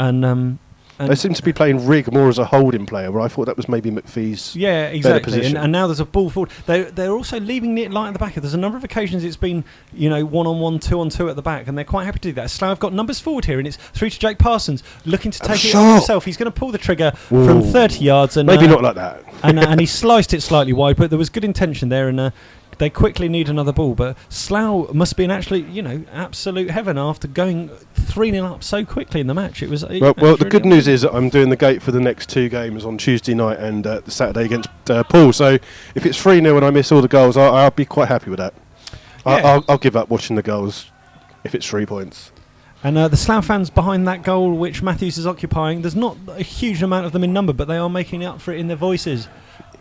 And they seem to be playing Rigg more as a holding player, where I thought that was maybe McPhee's better position. And now there's a ball forward. They're also leaving it light at the back. There's a number of occasions it's been 1-on-1, 2-on-2 at the back, and they're quite happy to do that. Slough have got numbers forward here, and it's through to Jake Parsons, looking to take it on himself. He's going to pull the trigger from 30 yards. And maybe not like that. and he sliced it slightly wide, but there was good intention there, and they quickly need another ball. But Slough must be in actually, absolute heaven after going 3-0 up so quickly in the match. It was well. The good news is that I'm doing the gate for the next 2 games on Tuesday night and the Saturday against Paul. So if it's 3-0 and I miss all the goals, I'll be quite happy with that. Yeah. I'll give up watching the goals if it's 3 points. And the Slough fans behind that goal, which Matthews is occupying, there's not a huge amount of them in number, but they are making up for it in their voices.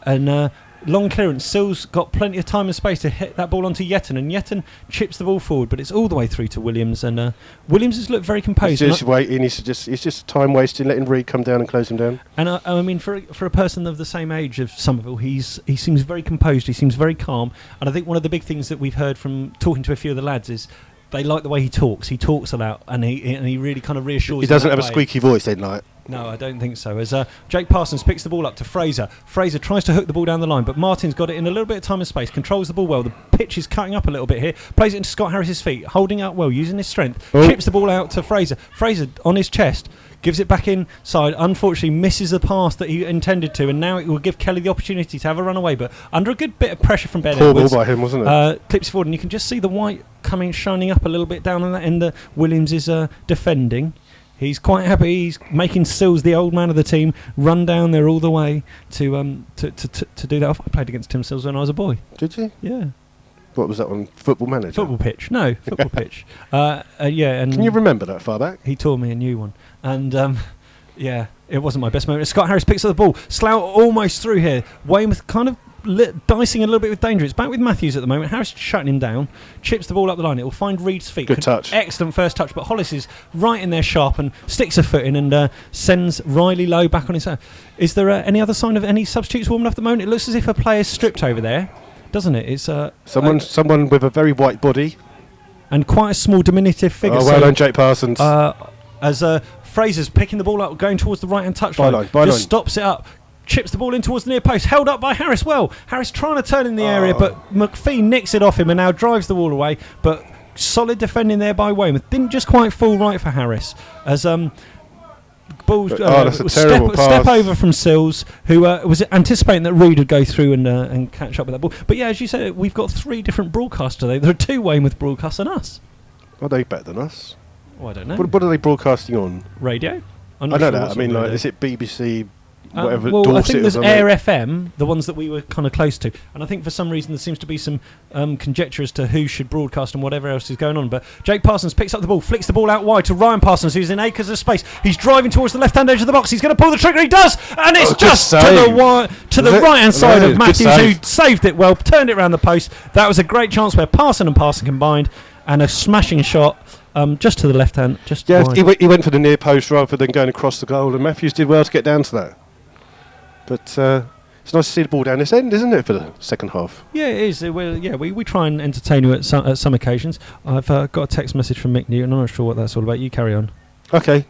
And long clearance. Sills got plenty of time and space to hit that ball onto Yetton, and Yetton chips the ball forward, but it's all the way through to Williams. And Williams has looked very composed. He's just waiting. He's just time wasting, letting Reed come down and close him down. And I mean, for a person of the same age of Somerville, he seems very composed. He seems very calm. And I think one of the big things that we've heard from talking to a few of the lads is they like the way he talks. He talks a lot, and he really kind of reassures. He doesn't have a squeaky voice, then, like. No, I don't think so. As Jake Parsons picks the ball up to Fraser. Fraser tries to hook the ball down the line, but Martin's got it in a little bit of time and space, controls the ball well. The pitch is cutting up a little bit here. Plays it into Scott Harris's feet, holding out well, using his strength. Chips the ball out to Fraser. Fraser on his chest, gives it back inside. Unfortunately, misses the pass that he intended to, and now it will give Kelly the opportunity to have a run away. But under a good bit of pressure from Ben Edwards, ball by him, wasn't it? Clips forward, and you can just see the white shining up a little bit down on that end. Williams is defending. He's quite happy. He's making Sills, the old man of the team, run down there all the way to do that. I played against Tim Sills when I was a boy. Did you? Yeah. What was that on Football Manager? Football pitch. No, football pitch. Yeah. And can you remember that far back? He taught me a new one. And yeah, it wasn't my best moment. Scott Harris picks up the ball. Slough almost through here. Weymouth kind of dicing a little bit with danger. It's back with Matthews at the moment. Harris shutting him down, chips the ball up the line. It will find Reed's feet. Good touch. Excellent first touch, but Hollis is right in there sharp and sticks a foot in and sends Riley Lowe back on his own. Is there any other sign of any substitutes warming up at the moment? It looks as if a player's stripped over there, doesn't it? It's someone with a very white body and quite a small diminutive figure. Oh, well done, Jake Parsons. As Fraser's picking the ball up, going towards the right-hand touchline, just stops it up. Chips the ball in towards the near post, held up by Harris. Well, Harris trying to turn in the area, but McPhee nicks it off him and now drives the wall away. But solid defending there by Weymouth. Didn't just quite fall right for Harris. As ball that's a terrible pass. Step over from Sills, who was anticipating that Reed would go through and catch up with that ball. But yeah, as you said, we've got 3 different broadcasts today. There are 2 Weymouth broadcasts and us. Are they better than us? Oh, I don't know. What are they broadcasting on? Radio? I know that. I mean, like, is it BBC... whatever, well, Dorset I think there's or Air FM, the ones that we were kind of close to, and I think for some reason there seems to be some conjecture as to who should broadcast and whatever else is going on. But Jake Parsons picks up the ball, flicks the ball out wide to Ryan Parsons, who's in acres of space. He's driving towards the left-hand edge of the box. He's going to pull the trigger. He does, and it's just to the right-hand side of Matthews, who saved it well, turned it around the post. That was a great chance where Parson and Parson combined, and a smashing shot. Just to the left hand, he went for the near post rather than going across the goal, and Matthews did well to get down to that. But it's nice to see the ball down this end, isn't it, for the second half? Yeah, it is. We try and entertain you at some occasions. I've got a text message from Mick Newton. I'm not sure what that's all about. You carry on. Okay.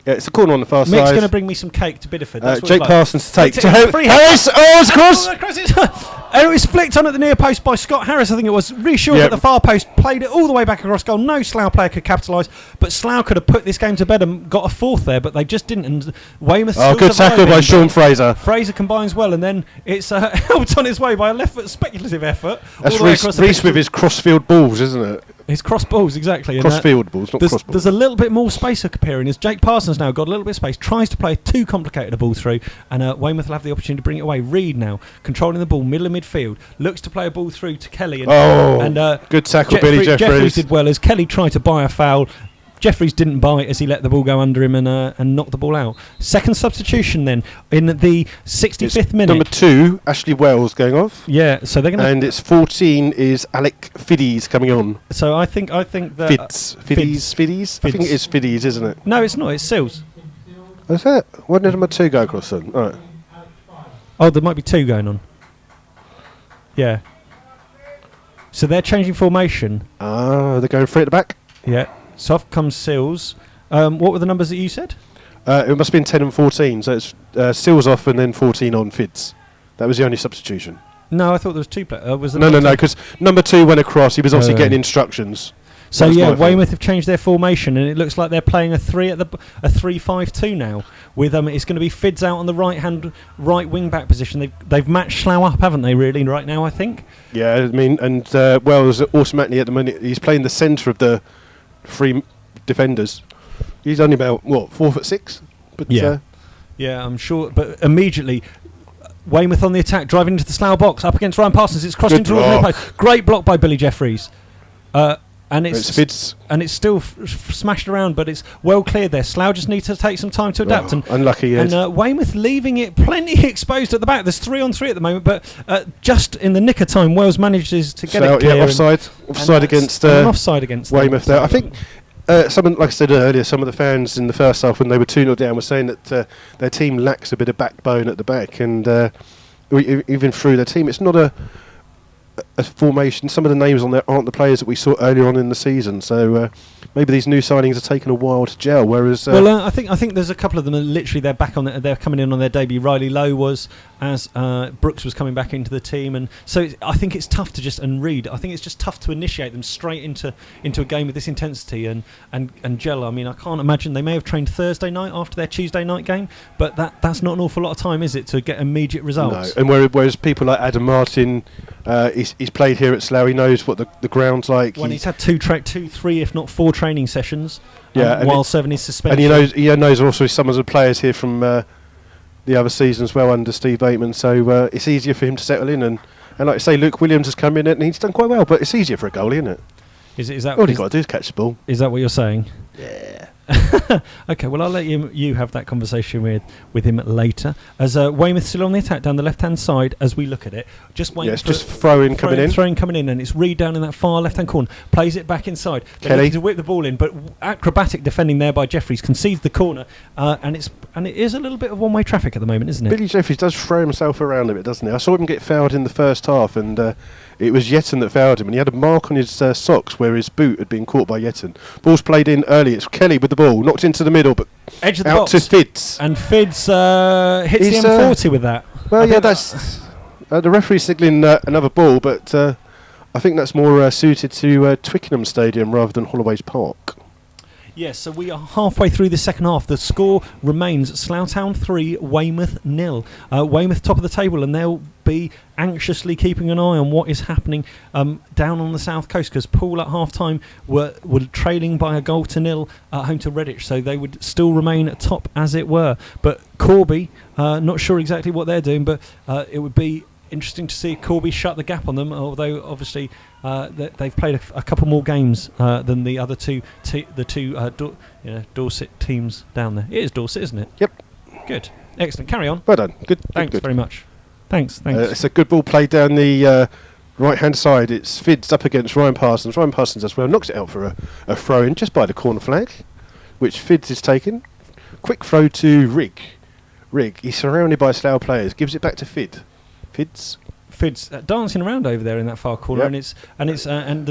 Yeah, it's a corner on the far side. Mick's going to bring me some cake to Bideford. Jake Parsons to take. Harris! Oh, it's across! And it was flicked on at the near post by Scott Harris, I think it was. Reassured at the far post, played it all the way back across goal. No Slough player could capitalise, but Slough could have put this game to bed and got a 4th there, but they just didn't. And Weymouth. Good tackle by Sean Fraser. Fraser combines well, and then it's helped on his way by a left foot speculative effort. That's Reece with his crossfield balls, isn't it? His cross balls, exactly. Crossfield balls, not cross balls. There's a little bit more space appearing as Jake Parsons now got a little bit of space, tries to play too complicated a ball through, and Weymouth will have the opportunity to bring it away. Reed now controlling the ball, middle of midfield, looks to play a ball through to Kelly. And good tackle, Billy Jeffries. Jeffries did well as Kelly tried to buy a foul. Jeffries didn't bite as he let the ball go under him and knocked the ball out. Second substitution then in the 65th minute. Number 2, Ashley Wells going off. Yeah, so they're going to. And it's 14 is Alec Fiddies coming on. So I think that Fiddies. I think it is Fiddies, isn't it? No, it's not. It's Sills. Is it? Why did number 2 go across then? All right. Oh, there might be 2 going on. Yeah. So they're changing formation. They're going 3 at the back. Yeah. So off comes Sills. What were the numbers that you said? It must have been 10 and 14. So it's Sills off and then 14 on Fids. That was the only substitution. No, I thought there was 2 players. No, because number 2 went across. He was obviously getting instructions. So That's my fault. Weymouth have changed their formation, and it looks like they're playing a 3-5-2 now. With it's going to be Fids out on the right wing back position. They've matched Slough up, haven't they? Really, right now, I think. Yeah, I mean, and Wells automatically at the minute he's playing the centre of the three defenders. He's only about 4'6", but yeah, I'm sure. But immediately, Weymouth on the attack, driving into the Slough box, up against Ryan Parsons. It's crossed Good into the block. play. Great block by Billy Jeffries. And Fids. and it's still smashed around, but it's well cleared there. Slough just need to take some time to adapt. Unlucky. And Weymouth leaving it plenty exposed at the back. There's 3-on-3 at the moment, but just in the nick of time, Wells manages to get it clear. Yeah, offside against offside against Weymouth there. I think like I said earlier, some of the fans in the first half when they were 2-0 down were saying that their team lacks a bit of backbone at the back, and even through their team, it's not a formation. Some of the names on there aren't the players that we saw earlier on in the season, so maybe these new signings are taking a while to gel. Whereas, I think there's a couple of them. Literally, they're back on. They're coming in on their debut. Riley Lowe was, as Brooks was coming back into the team, and so I think it's tough to just Reed. I think it's just tough to initiate them straight into a game with this intensity and gel. I mean, I can't imagine they may have trained Thursday night after their Tuesday night game, but that's not an awful lot of time, is it, to get immediate results? No, and whereas people like Adam Martin. He's played here at Slough. He knows what the ground's like. Well, he's had 2, 3, if not 4 training sessions. Yeah, while serving his suspension. And he knows also some of the players here from the other season as well under Steve Bateman. So it's easier for him to settle in. And like I say, Luke Williams has come in and he's done quite well. But it's easier for a goalie, isn't it? Is that all you've got to do is catch the ball? Is that what you're saying? Yeah. Okay, well, I'll let you have that conversation with him later. As Weymouth still on the attack down the left-hand side as we look at it. Just waiting. It's just throwing coming in, and it's Reed down in that far left-hand corner. Plays it back inside. Kelly looking to whip the ball in, but acrobatic defending there by Jeffries concedes the corner, and it is a little bit of one-way traffic at the moment, isn't it? Billy Jeffries does throw himself around a bit, doesn't he? I saw him get fouled in the first half, and it was Yetton that fouled him, and he had a mark on his socks where his boot had been caught by Yetton. Ball's played in early. It's Kelly with the ball, knocked into the middle, but edge of the out box to Fids. And Fids hits the M40 with that. Well, yeah, that's the referee signalling another ball, but I think that's more suited to Twickenham Stadium rather than Holloways Park. Yes, so we are halfway through the second half. The score remains Slough Town 3, Weymouth 0. Weymouth top of the table, and they'll be anxiously keeping an eye on what is happening down on the south coast, because Poole at half-time were trailing by 1-0 at home to Redditch, so they would still remain top as it were. But Corby, not sure exactly what they're doing, but it would be interesting to see Corby shut the gap on them, although obviously they've played a couple more games than the other two Dorset teams down there. It is Dorset, isn't it? Yep. Good. Excellent. Carry on. Well done. Good. Thanks very much. Thanks. It's a good ball played down the right-hand side. It's Fids up against Ryan Parsons. Ryan Parsons as well knocks it out for a throw-in just by the corner flag, which Fids is taken. Quick throw to Rig. He's surrounded by Slough players. Gives it back to Fids dancing around over there in that far corner, yep. and there's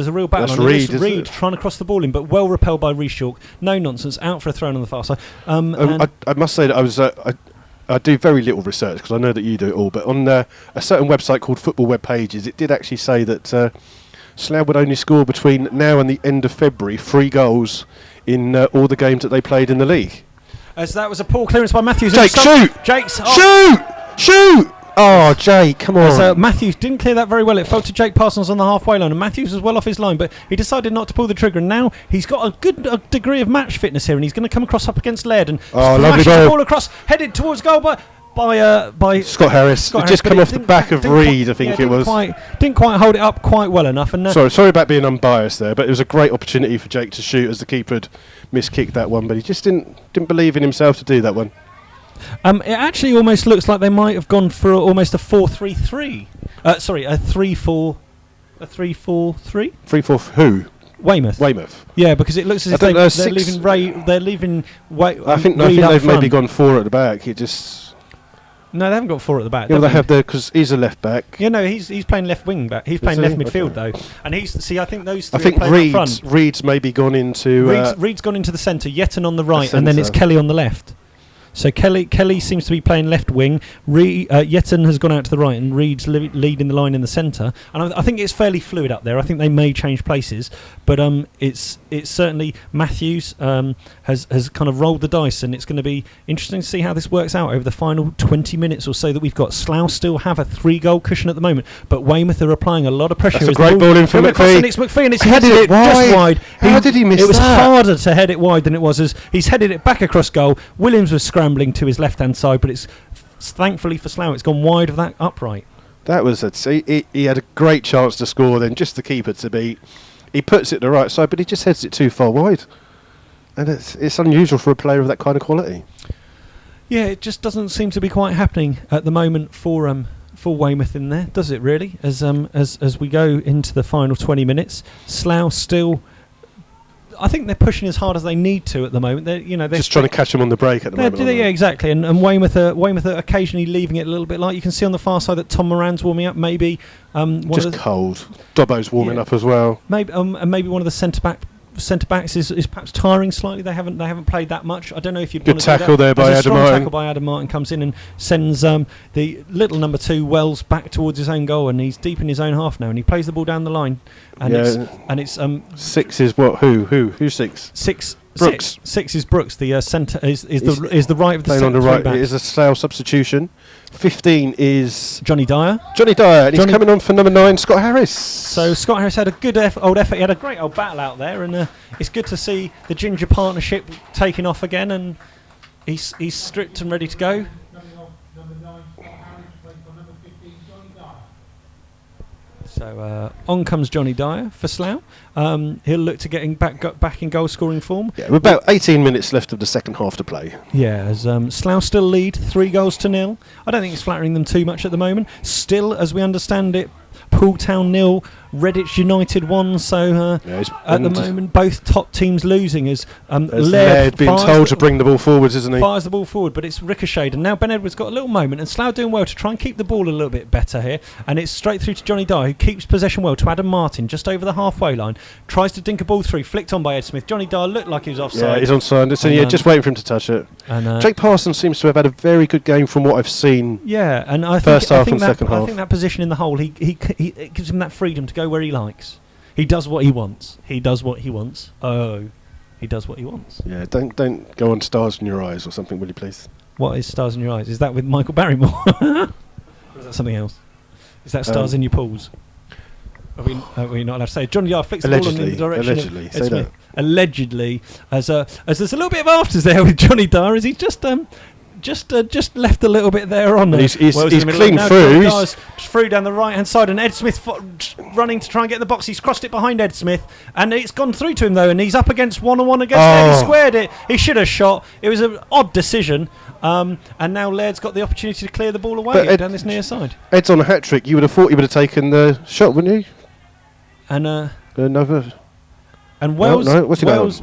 a real battle. That's on Reed, Reed trying to cross the ball in, but well repelled by Reshawk. No nonsense, out for a throw on the far side. I must say that I do very little research because I know that you do it all, but on a certain website called Football Web Pages, it did actually say that Slough would only score between now and the end of February 3 goals in all the games that they played in the league. As that was a poor clearance by Matthews. Jake, shoot! Shoot! Oh, Jake, come on. So Matthews didn't clear that very well. It fell to Jake Parsons on the halfway line, and Matthews was well off his line, but he decided not to pull the trigger, and now he's got a good degree of match fitness here, and he's going to come across up against Laird and lovely the ball across, headed towards goal by Scott Harris. It just come off the back of Reed, I think it was. Didn't quite hold it up quite well enough. And sorry about being unbiased there, but it was a great opportunity for Jake to shoot as the keeper had miskicked that one, but he just didn't believe in himself to do that one. It actually almost looks like they might have gone for almost a 4-3-3. Sorry, a 3-4. A 3-4-3. 3-4 who? Weymouth. Yeah, because it looks as if they're leaving Ray. They're leaving. I think they've maybe gone 4 at the back. No, they haven't got 4 at the back. Yeah, they have because he's a left back. Yeah, no, he's playing left wing back. He's playing left midfield though, and I think those three. I think are playing up front. Reed's maybe gone into. Reed's gone into the centre. Yetton on the right, and then it's Kelly on the left. So Kelly seems to be playing left wing. Yeton has gone out to the right, and Reed's leading the line in the centre. And I think it's fairly fluid up there. I think they may change places, but it's certainly Matthews has kind of rolled the dice, and it's going to be interesting to see how this works out over the final 20 minutes or so that we've got. Slough still have a 3-goal cushion at the moment, but Weymouth are applying a lot of pressure. That's a great ball in for McPhee. And it's McPhee, and it's headed it just wide. How did he miss that? It was harder to head it wide than it was as he's headed it back across goal. Williams was scrambling to his left-hand side, but it's thankfully for Slough, it's gone wide of that upright. That was he had a great chance to score then, just the keeper to beat. He puts it the right side, but he just heads it too far wide. And it's unusual for a player of that kind of quality. Yeah, it just doesn't seem to be quite happening at the moment for Weymouth in there, does it really? As we go into the final 20 minutes, Slough still, I think they're pushing as hard as they need to at the moment. They're just trying to catch them on the break at the moment. Yeah, exactly. And Weymouth are occasionally leaving it a little bit light. You can see on the far side that Tom Moran's warming up. Maybe just cold. Dobbo's warming up as well. Maybe and maybe one of the centre backs is perhaps tiring slightly. They haven't played that much. I don't know if you'd good tackle there by Adam Martin. Tackle by Adam Martin comes in and sends the little number 2 Wells back towards his own goal, and he's deep in his own half now, and he plays the ball down the line. And it's 6 is what? Who's 6? 6. Brooks. 6 is Brooks. The centre is the right of the centre. On the right, it is a Slough substitution. 15 is Johnny Dyer. And he's coming on for number 9, Scott Harris. So Scott Harris had a good old effort. He had a great old battle out there, and it's good to see the Ginger partnership taking off again, and he's stripped and ready to go. So on comes Johnny Dyer for Slough. He'll look to getting back in goal scoring form. Yeah, with about 18 minutes left of the second half to play. Yeah, as Slough still lead 3-0. I don't think it's flattering them too much at the moment. Still, as we understand it, Poole Town 0, Redditch United 1. So at the moment, both top teams losing as Laird being told to bring the ball forwards, isn't he? Fires the ball forward, but it's ricocheted. And now Ben Edwards got a little moment, and Slough doing well to try and keep the ball a little bit better here. And it's straight through to Johnny Dyer, who keeps possession well to Adam Martin, just over the halfway line. Tries to dink a ball through, flicked on by Ed Smith. Johnny Dyer looked like he was offside. Yeah, he's onside. So just waiting for him to touch it. And Jake Parsons seems to have had a very good game from what I've seen. Yeah, and I think second half. I think that position in the hole, it gives him that freedom to go where he likes. He does what he wants. Oh, he does what he wants. Yeah, don't go on Stars in Your Eyes or something, will you please? What is Stars in Your Eyes? Is that with Michael Barrymore? Or is that something else? Is that Stars in Your Pools? Are we not allowed to say? Johnny Dyer flicks the ball in the direction of Ed Smith. Allegedly, as there's a little bit of afters there with Johnny Dyer, as he just left a little bit there on. He's clean through. He's through down the right hand side, and Ed Smith running to try and get in the box. He's crossed it behind Ed Smith, and it's gone through to him though, and he's up against 1-on-1 against Laird. He squared it. He should have shot. It was an odd decision, and now Laird's got the opportunity to clear the ball away down this near side. Ed's on a hat trick. You would have thought he would have taken the shot, wouldn't you? And another. And Wells. No, what's he got?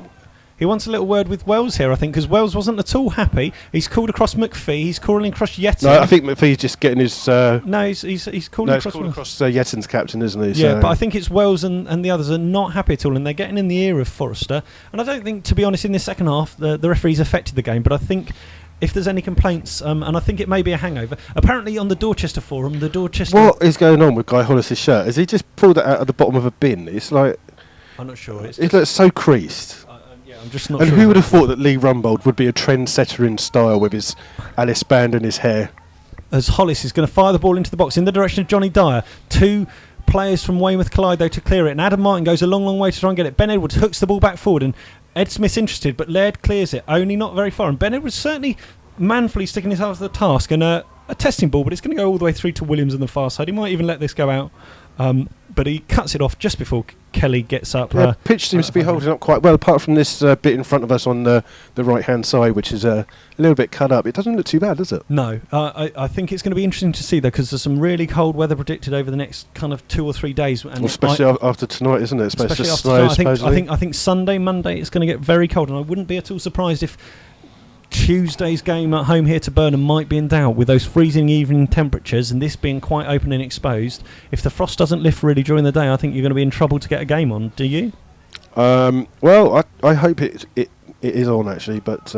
He wants a little word with Wells here, I think, because Wells wasn't at all happy. He's called across McPhee. He's calling across Yeton. No, I think McPhee's just getting his. No, he's calling across. Yeton's captain, isn't he? Yeah, but I think it's Wells and the others are not happy at all, and they're getting in the ear of Forrester. And I don't think, to be honest, in this second half, the referees affected the game. But I think if there's any complaints, and I think it may be a hangover. Apparently, on the Dorchester forum, What is going on with Guy Hollis's shirt? Has he just pulled it out of the bottom of a bin? It's like. I'm not sure. It looks so creased. I'm just not and sure. Who would have thought that Lee Rumbold would be a trendsetter in style with his Alice band and his hair? As Hollis is going to fire the ball into the box in the direction of Johnny Dyer. 2 players from Weymouth collide though to clear it, and Adam Martin goes a long way to try and get it. Ben Edwards hooks the ball back forward, and Ed Smith's interested, but Laird clears it, only not very far. And Ben Edwards certainly manfully sticking his heart to the task, and a testing ball, but it's going to go all the way through to Williams on the far side. He might even let this go out. But he cuts it off just before Kelly gets up. Yeah, pitch seems to be holding up quite well, apart from this bit in front of us on the right-hand side, which is a little bit cut up. It doesn't look too bad, does it? No. I think it's going to be interesting to see, though, because there's some really cold weather predicted over the next kind of 2 or 3 days. And especially after tonight, isn't it? Especially after tonight. I think Sunday, Monday, it's going to get very cold, and I wouldn't be at all surprised if Tuesday's game at home here to Burnham might be in doubt with those freezing evening temperatures and this being quite open and exposed. If the frost doesn't lift really during the day, I think you're going to be in trouble to get a game on. Do you? Well, I hope it is on actually, but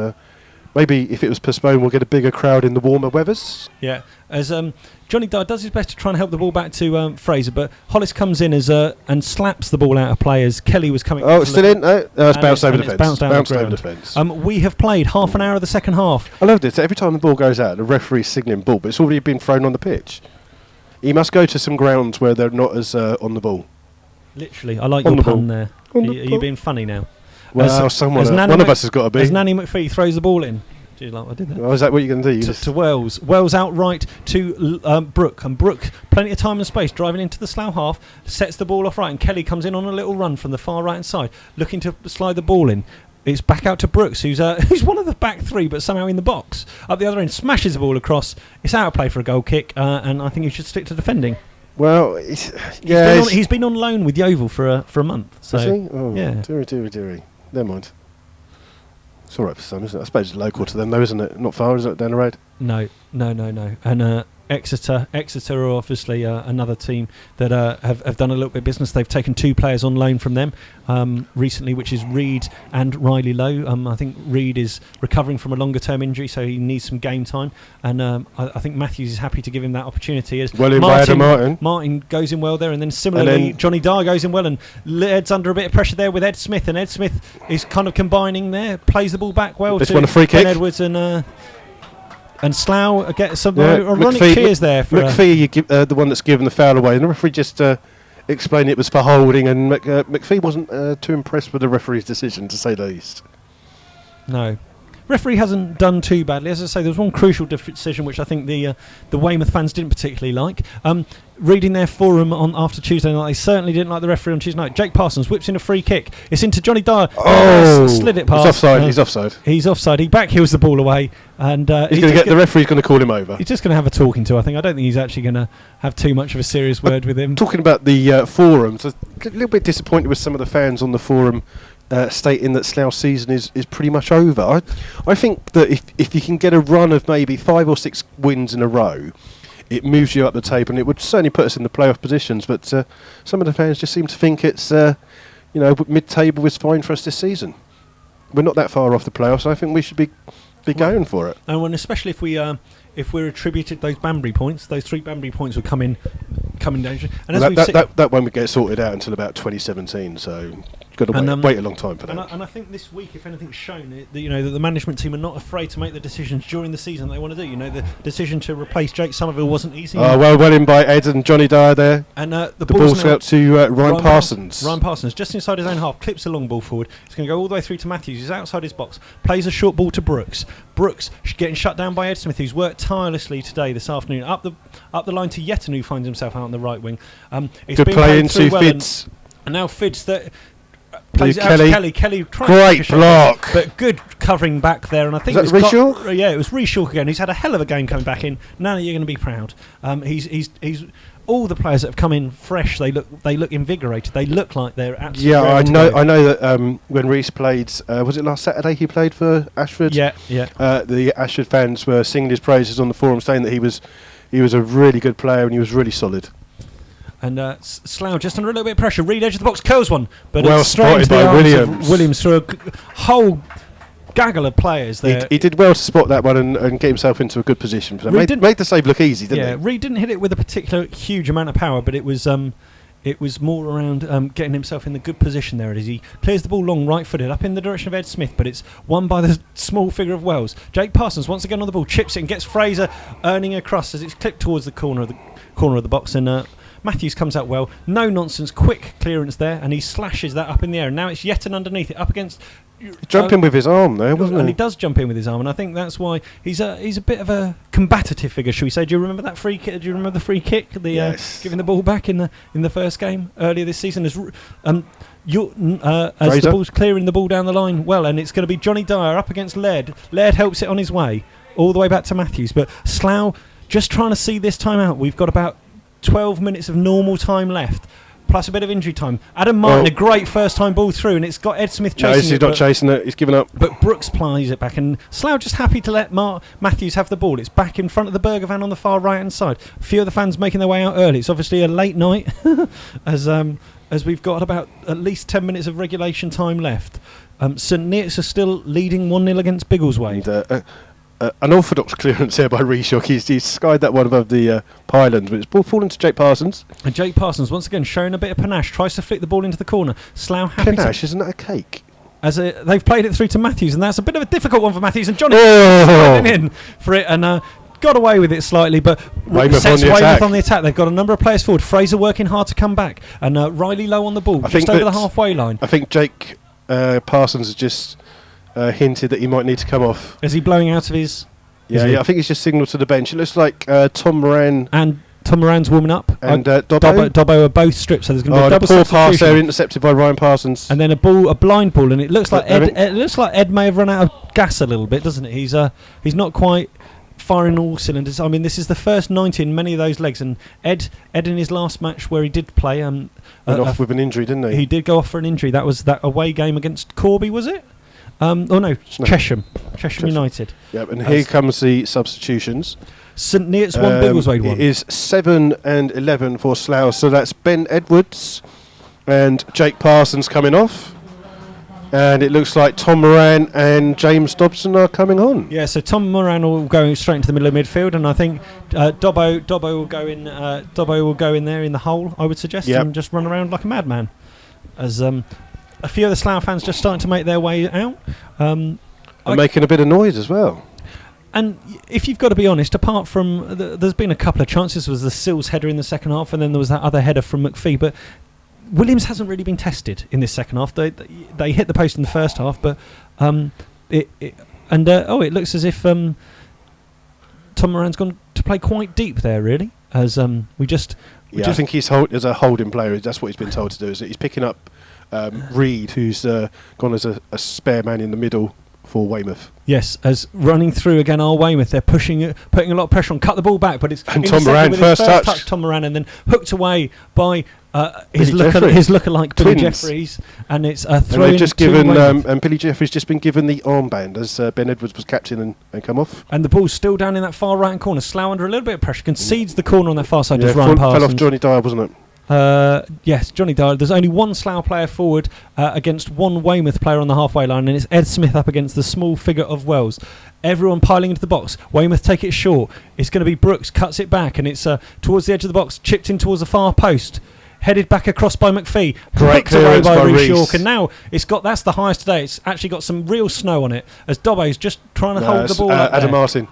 maybe if it was postponed, we'll get a bigger crowd in the warmer weathers. Yeah, as Johnny Dye does his best to try and help the ball back to Fraser, but Hollis comes in as and slaps the ball out of play as Kelly was coming. Oh, it's still in? No, it's bounced over the fence. Bounced over the fence. We have played half an hour of the second half. I loved it. Every time the ball goes out, the referee's signalling ball, but it's already been thrown on the pitch. He must go to some grounds where they're not as on the ball. Literally, I like On your the pun ball. there. On Are the you ball. being funny now? Well, one of us has got to be. As Nanny McPhee throws the ball in. Do you like what I did that? Oh, is that what you're going to do? To Wells. Wells outright to Brooke. And Brooke, plenty of time and space, driving into the Slough half, sets the ball off right. And Kelly comes in on a little run from the far right-hand side, looking to slide the ball in. It's back out to Brooks, who's one of the back three, but somehow in the box. Up the other end, smashes the ball across. It's out of play for a goal kick, and I think he should stick to defending. Well, he's been on loan with Yeovil for a month. So, is he? Oh, yeah. Deary. Never mind. It's all right for some, isn't it? I suppose it's local to them, though, isn't it? Not far, is it, down the road? No. And Exeter are obviously another team that have done a little bit of business. They've taken 2 players on loan from them recently, which is Reed and Riley Lowe. I think Reed is recovering from a longer-term injury, so he needs some game time. And I think Matthews is happy to give him that opportunity. As well in by Adam Martin goes in well there, and then similarly Johnny Dye goes in well, and Ed's under a bit of pressure there with Ed Smith, and Ed Smith is kind of combining there, plays the ball back well This to one a free kick. Ben Edwards and Slough get some ironic cheers there. For McPhee, the one that's given the foul away, and the referee just explained it was for holding, and McPhee wasn't too impressed with the referee's decision, to say the least. No. Referee hasn't done too badly. As I say, there was one crucial decision which I think the Weymouth fans didn't particularly like. Reading their forum on after Tuesday night, they certainly didn't like the referee on Tuesday night. Jake Parsons whips in a free kick. It's into Johnny Dyer. Slid it past. He's offside. He's offside. He backheels the ball away, and he's going to get the referee's going to call him over. He's just going to have a talking to. I think. I don't think he's actually going to have too much of a serious word with him. Talking about the forums, a little bit disappointed with some of the fans on the forum. Stating that Slough season is pretty much over. I think that if you can get a run of maybe 5 or 6 wins in a row, it moves you up the table, and it would certainly put us in the playoff positions. But some of the fans just seem to think it's mid-table is fine for us this season. We're not that far off the playoffs. I think we should be going for it. And when, especially if we're attributed those Banbury points, those 3 Banbury points would come in danger. And that won't get sorted out until about 2017. So. Got to wait a long time for that. And I think this week, if anything's shown, that the management team are not afraid to make the decisions during the season they want to do. The decision to replace Jake Somerville wasn't easy. Well in by Ed and Johnny Dyer there. And the ball's out to Ryan Parsons. Ryan Parsons, just inside his own half, clips a long ball forward. It's going to go all the way through to Matthews. He's outside his box, plays a short ball to Brooks. Brooks getting shut down by Ed Smith, who's worked tirelessly this afternoon. Up the line to Yetton, who finds himself out on the right wing. Good play into Fids. And now Fids plays it Kelly. out to Kelly. Great block. But good covering back there. And I think it was Reeshaw? Yeah, it was Reeshaw again. He's had a hell of a game coming back in. Now you're going to be proud. He's all the players that have come in fresh. They look invigorated. They look like they're absolutely. Yeah, I know that when Reese played, was it last Saturday he played for Ashford? Yeah. The Ashford fans were singing his praises on the forum, saying that he was a really good player and he was really solid. And Slough just under a little bit of pressure. Reed edge of the box, curls one, but well it's straight into spotted the by arms of Williams through a whole gaggle of players there. He did well to spot that one and get himself into a good position. Made the save look easy, didn't he? Yeah, Reed didn't hit it with a particular huge amount of power, but it was more around getting himself in the good position there as he clears the ball long, right-footed, up in the direction of Ed Smith, but it's won by the small figure of Wells. Jake Parsons once again on the ball, chips it and gets Fraser earning a cross as it's clipped towards the corner of the box, and Matthews comes out well. No nonsense, quick clearance there, and he slashes that up in the air. And now it's Yetton underneath it, up against. Jumping with his arm there, wasn't he? And he does jump in with his arm, and I think that's why he's a bit of a combative figure, shall we say? Do you remember that free kick? Do you remember the free kick? Yes. Giving the ball back in the first game earlier this season, as the ball's clearing the ball down the line. Well, and it's going to be Johnny Dyer up against Laird. Laird helps it on his way all the way back to Matthews, but Slough just trying to see this time out. We've got about 12 minutes of normal time left, plus a bit of injury time. Adam Martin, a great first-time ball through, and it's got Ed Smith chasing it. He's not chasing it. He's given up. But Brooks plies it back, and Slough just happy to let Matthews have the ball. It's back in front of the Burger van on the far right-hand side. A few of the fans making their way out early. It's obviously a late night, as as we've got about at least 10 minutes of regulation time left. St Neots are still leading 1-0 against Biggleswade. And, an orthodox clearance there by Reshock. He's skied that one above the pylons, but it's ball fallen to Jake Parsons. And Jake Parsons, once again, showing a bit of panache, tries to flick the ball into the corner. Slough happy Panache, isn't that a cake? they've played it through to Matthews, and that's a bit of a difficult one for Matthews. And Johnny in for it, and got away with it slightly, but Weymouth sets Weymouth on the attack. They've got a number of players forward. Fraser working hard to come back, and Riley low on the ball, just over the halfway line. I think Jake Parsons has just hinted that he might need to come off. Is he blowing out of his... Yeah, I think he's just signalled to the bench. It looks like Tom Moran and Tom Moran's warming up, and Dobbo are both stripped, so there's going to be a double poor substitution. pass there intercepted by Ryan Parsons, and then a blind ball, and it looks like Ed may have run out of gas a little bit, doesn't it? He's not quite firing all cylinders. I mean, this is the first 90 in many of those legs, and Ed in his last match where he did play went off with an injury, didn't he? He did go off for an injury. That was that away game against Corby, was it? Chesham United. Yep, and here comes the substitutions. St Neots 1, Biggleswade 1. It is 7 and 11 for Slough, so that's Ben Edwards and Jake Parsons coming off. And it looks like Tom Moran and James Dobson are coming on. Yeah, so Tom Moran will go straight into the middle of midfield, and I think Dobbo will go in. Dobbo will go in there in the hole, I would suggest, and just run around like a madman. As a few of the Slough fans just starting to make their way out, and making a bit of noise as well. And if you've got to be honest, apart from there's been a couple of chances. There was the Sills header in the second half, and then there was that other header from McPhee, but Williams hasn't really been tested in this second half. They hit the post in the first half, but it looks as if Tom Moran's gone to play quite deep there, really. As I think he's as a holding player. That's what he's been told to do. Is that he's picking up Reed, who's gone as a spare man in the middle for Weymouth. Yes, as running through again are Weymouth. They're putting a lot of pressure on, cut the ball back, but it's and Tom Moran first touch. Tom Moran, and then hooked away by his lookalike Billy Jeffries, and it's a throw. And just given and Billy Jeffries just been given the armband as Ben Edwards was captain and come off. And the ball's still down in that far right corner. Slough under a little bit of pressure, concedes the corner on their far side. Just Ryan Parsons fell off Johnny Dyer, wasn't it? Yes, Johnny Dyer. There's only one Slough player forward against one Weymouth player on the halfway line, and it's Ed Smith up against the small figure of Wells. Everyone piling into the box. Weymouth take it short. It's going to be Brooks, cuts it back, and it's towards the edge of the box, chipped in towards the far post. Headed back across by McPhee. Great clearance by Rees. And now that's the highest today. It's actually got some real snow on it, as Dobbo's just trying to hold the ball up Adam there. Martin.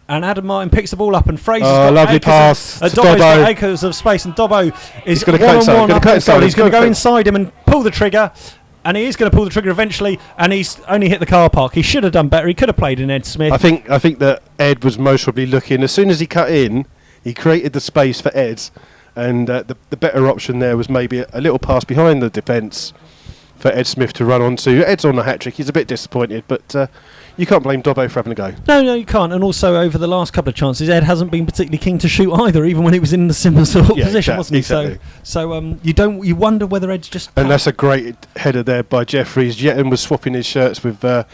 And Adam Martin picks the ball up, and Fraser's got lovely pass. Dobbo's got acres of space, and Dobbo is one-on-one up inside. He's going to go inside him and pull the trigger, and he is going to pull the trigger eventually, and he's only hit the car park. He should have done better. He could have played in Ed Smith. I think that Ed was most probably looking. As soon as he cut in, he created the space for Ed, and the better option there was maybe a little pass behind the defence for Ed Smith to run onto. Ed's on the hat-trick. He's a bit disappointed, but you can't blame Dobbo for having a go. No, you can't. And also, over the last couple of chances, Ed hasn't been particularly keen to shoot either, even when he was in the similar sort of position, wasn't he? Exactly. So you wonder whether Ed's just... And that's a great header there by Jeffries. Yeton was swapping his shirts with 8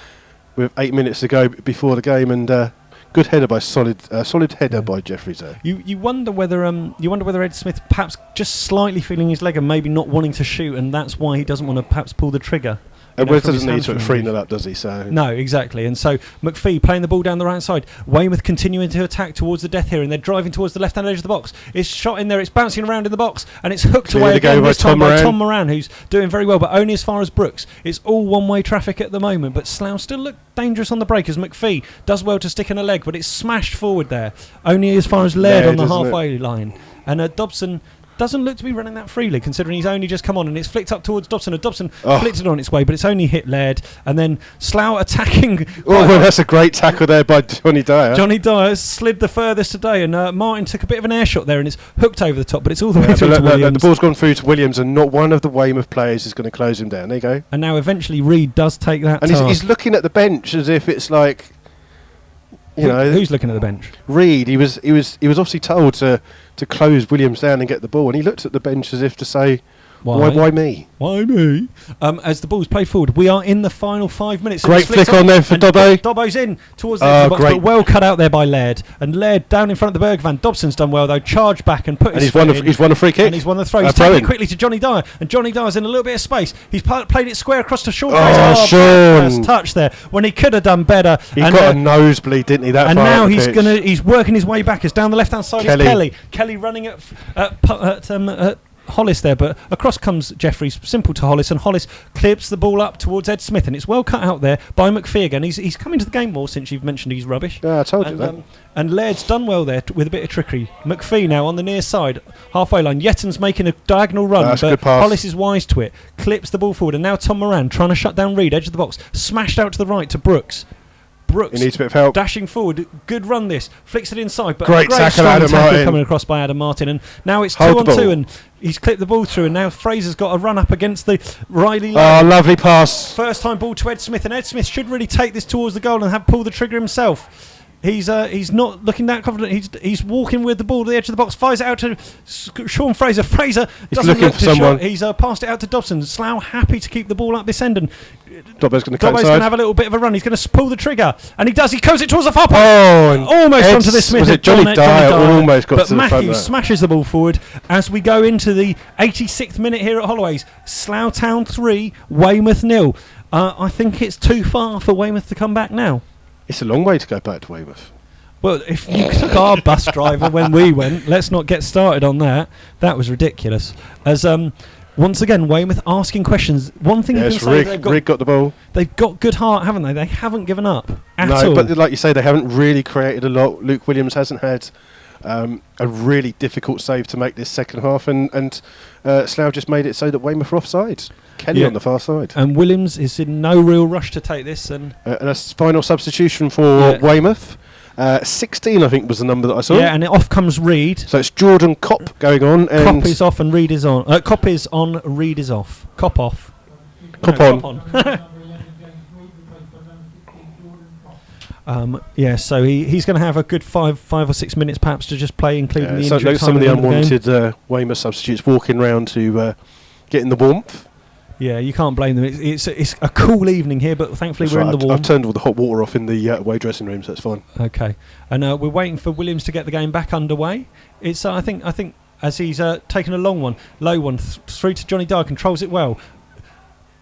minutes to go before the game, and good header by solid header by Jeffries there. You wonder whether Ed Smith perhaps just slightly feeling his leg and maybe not wanting to shoot, and that's why he doesn't want to perhaps pull the trigger. Well, it doesn't need to 3-0 up, does he? So no, exactly. And so McPhee playing the ball down the right side. Weymouth continuing to attack towards the death here, and they're driving towards the left-hand edge of the box. It's shot in there. It's bouncing around in the box, and it's hooked away again this time by Tom Moran, who's doing very well, but only as far as Brooks. It's all one-way traffic at the moment, but Slough still look dangerous on the break as McPhee does well to stick in a leg, but it's smashed forward there, only as far as Laird on the halfway line. And Dobson doesn't look to be running that freely, considering he's only just come on, and it's flicked up towards Dobson, and Dobson flicked it on its way, but it's only hit Laird, and then Slough attacking. That's a great tackle there by Johnny Dyer. Johnny Dyer slid the furthest today, and Martin took a bit of an air shot there, and it's hooked over the top, but it's all the way through to Williams. The ball's gone through to Williams, and not one of the Weymouth players is going to close him down. There you go. And now eventually Reed does take that and he's looking at the bench as if it's like, who's looking at the bench? Reed. He was obviously told to close Williams down and get the ball, and he looked at the bench as if to say, Why me? Why me? As the ball's played forward, we are in the final 5 minutes. Great flick on there for Dobbo. Dobbo's in towards the edge of the box, great. but well cut out there by Laird. And Laird down in front of the Berg van. Dobson's done well though. Charged back and put his foot in. He's won a free kick. And he's won the throw. He's taken it quickly to Johnny Dyer. And Johnny Dyer's in a little bit of space. He's played it square across to Sean Fraser. Sean! First touch there when he could have done better. He got a nosebleed, didn't he? That and far now up the pitch. he's working his way back. It's down the left hand side. Kelly. Kelly running at Hollis there, but across comes Jeffries, simple to Hollis, and Hollis clips the ball up towards Ed Smith, and it's well cut out there by McPhee again. He's come into the game more since you've mentioned he's rubbish. Yeah, I told you that. And Laird's done well there with a bit of trickery. McPhee now on the near side, halfway line. Yetton's making a diagonal run, That's but good pass. Hollis is wise to it, clips the ball forward, and now Tom Moran trying to shut down Reed, edge of the box, smashed out to the right to Brooks. He needs a bit of help. Dashing forward, good run this, flicks it inside, but Great tackle, Adam Martin. coming across by Adam Martin, and now it's Hold 2 on 2, and he's clipped the ball through, and now Fraser's got a run up against the Riley line. Oh, lovely pass. First time ball to Ed Smith, and Ed Smith should really take this towards the goal and pull the trigger himself. He's not looking that confident. He's walking with the ball to the edge of the box. Fires it out to Sean Fraser. Fraser doesn't looking look for to someone. shot. He's passed it out to Dobson. Slough happy to keep the ball up this end, and Dobbo's going to have a little bit of a run. He's going to pull the trigger, and he does. He comes it towards the far post. and Almost onto the Smith. Was it Johnny Dyer? Almost got but to the front there. Matthews smashes the ball forward as we go into the 86th minute here at Holloways. Slough Town 3, Weymouth 0. I think it's too far for Weymouth to come back now. It's a long way to go back to Weymouth. Well, if you took our bus driver when we went, let's not get started on that. That was ridiculous. As once again, Weymouth asking questions. One thing you can say, Rig got the ball. They've got good heart, haven't they? They haven't given up at all. But like you say, they haven't really created a lot. Luke Williams hasn't had a really difficult save to make this second half, and Slough just made it so that Weymouth are offside. Kelly on the far side. And Williams is in no real rush to take this. And a final substitution for Weymouth. 16, I think, was the number that I saw. Yeah, and off comes Reed. So it's Jordan Kopp going on. And Kopp is off and Reed is on. Kopp is on, Reed is off. Kopp off. Kopp on. So he's going to have a good 5 or 6 minutes perhaps to just play, including the injury time. Some of the unwanted Weymouth substitutes walking round to get in the warmth. Yeah, you can't blame them. It's a cool evening here, but thankfully we're in the warm. I've turned all the hot water off in the away dressing room, so it's fine. Okay, and we're waiting for Williams to get the game back underway. It's I think as he's taken a low one through to Johnny Dyer, controls it well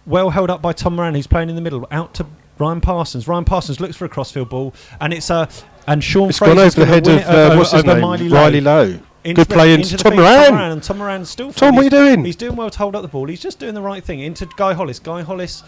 held up by Tom Moran, who's playing in the middle, out to Ryan Parsons. Ryan Parsons looks for a crossfield ball, and it's and Sean Fraser's gone over the head of what's his name, Riley Lowe. Good play into Tom Moran. And Tom Moran still. Tom, what are you doing? He's doing well to hold up the ball. He's just doing the right thing into Guy Hollis. Guy Hollis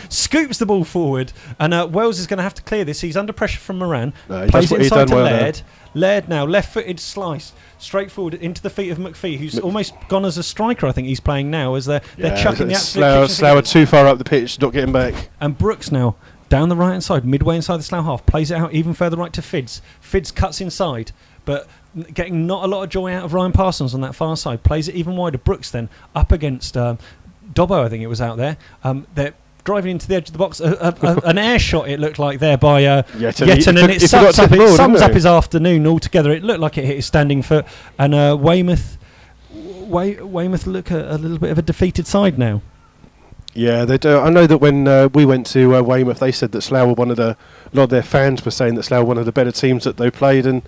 scoops the ball forward, and Wells is going to have to clear this. He's under pressure from Moran. Plays it inside to Laird. Laird now left-footed slice straight forward into the feet of McPhee, who's almost gone as a striker. I think he's playing now as they're chucking the absolute. Slough are too far up the pitch, not getting back. And Brooks now down the right hand side, midway inside the Slough half, plays it out even further right to Fids. Fids cuts inside, but getting not a lot of joy out of Ryan Parsons on that far side. Plays it even wider. Brooks then up against Dobbo, I think it was out there. They're driving into the edge of the box. An air shot, it looked like there by Yetton, and it sums up his afternoon altogether. It looked like it hit his standing foot, and Weymouth look a little bit of a defeated side now. Yeah, they do. I know that when we went to Weymouth, they said that Slough were a lot of their fans were saying that Slough were one of the better teams that they played, and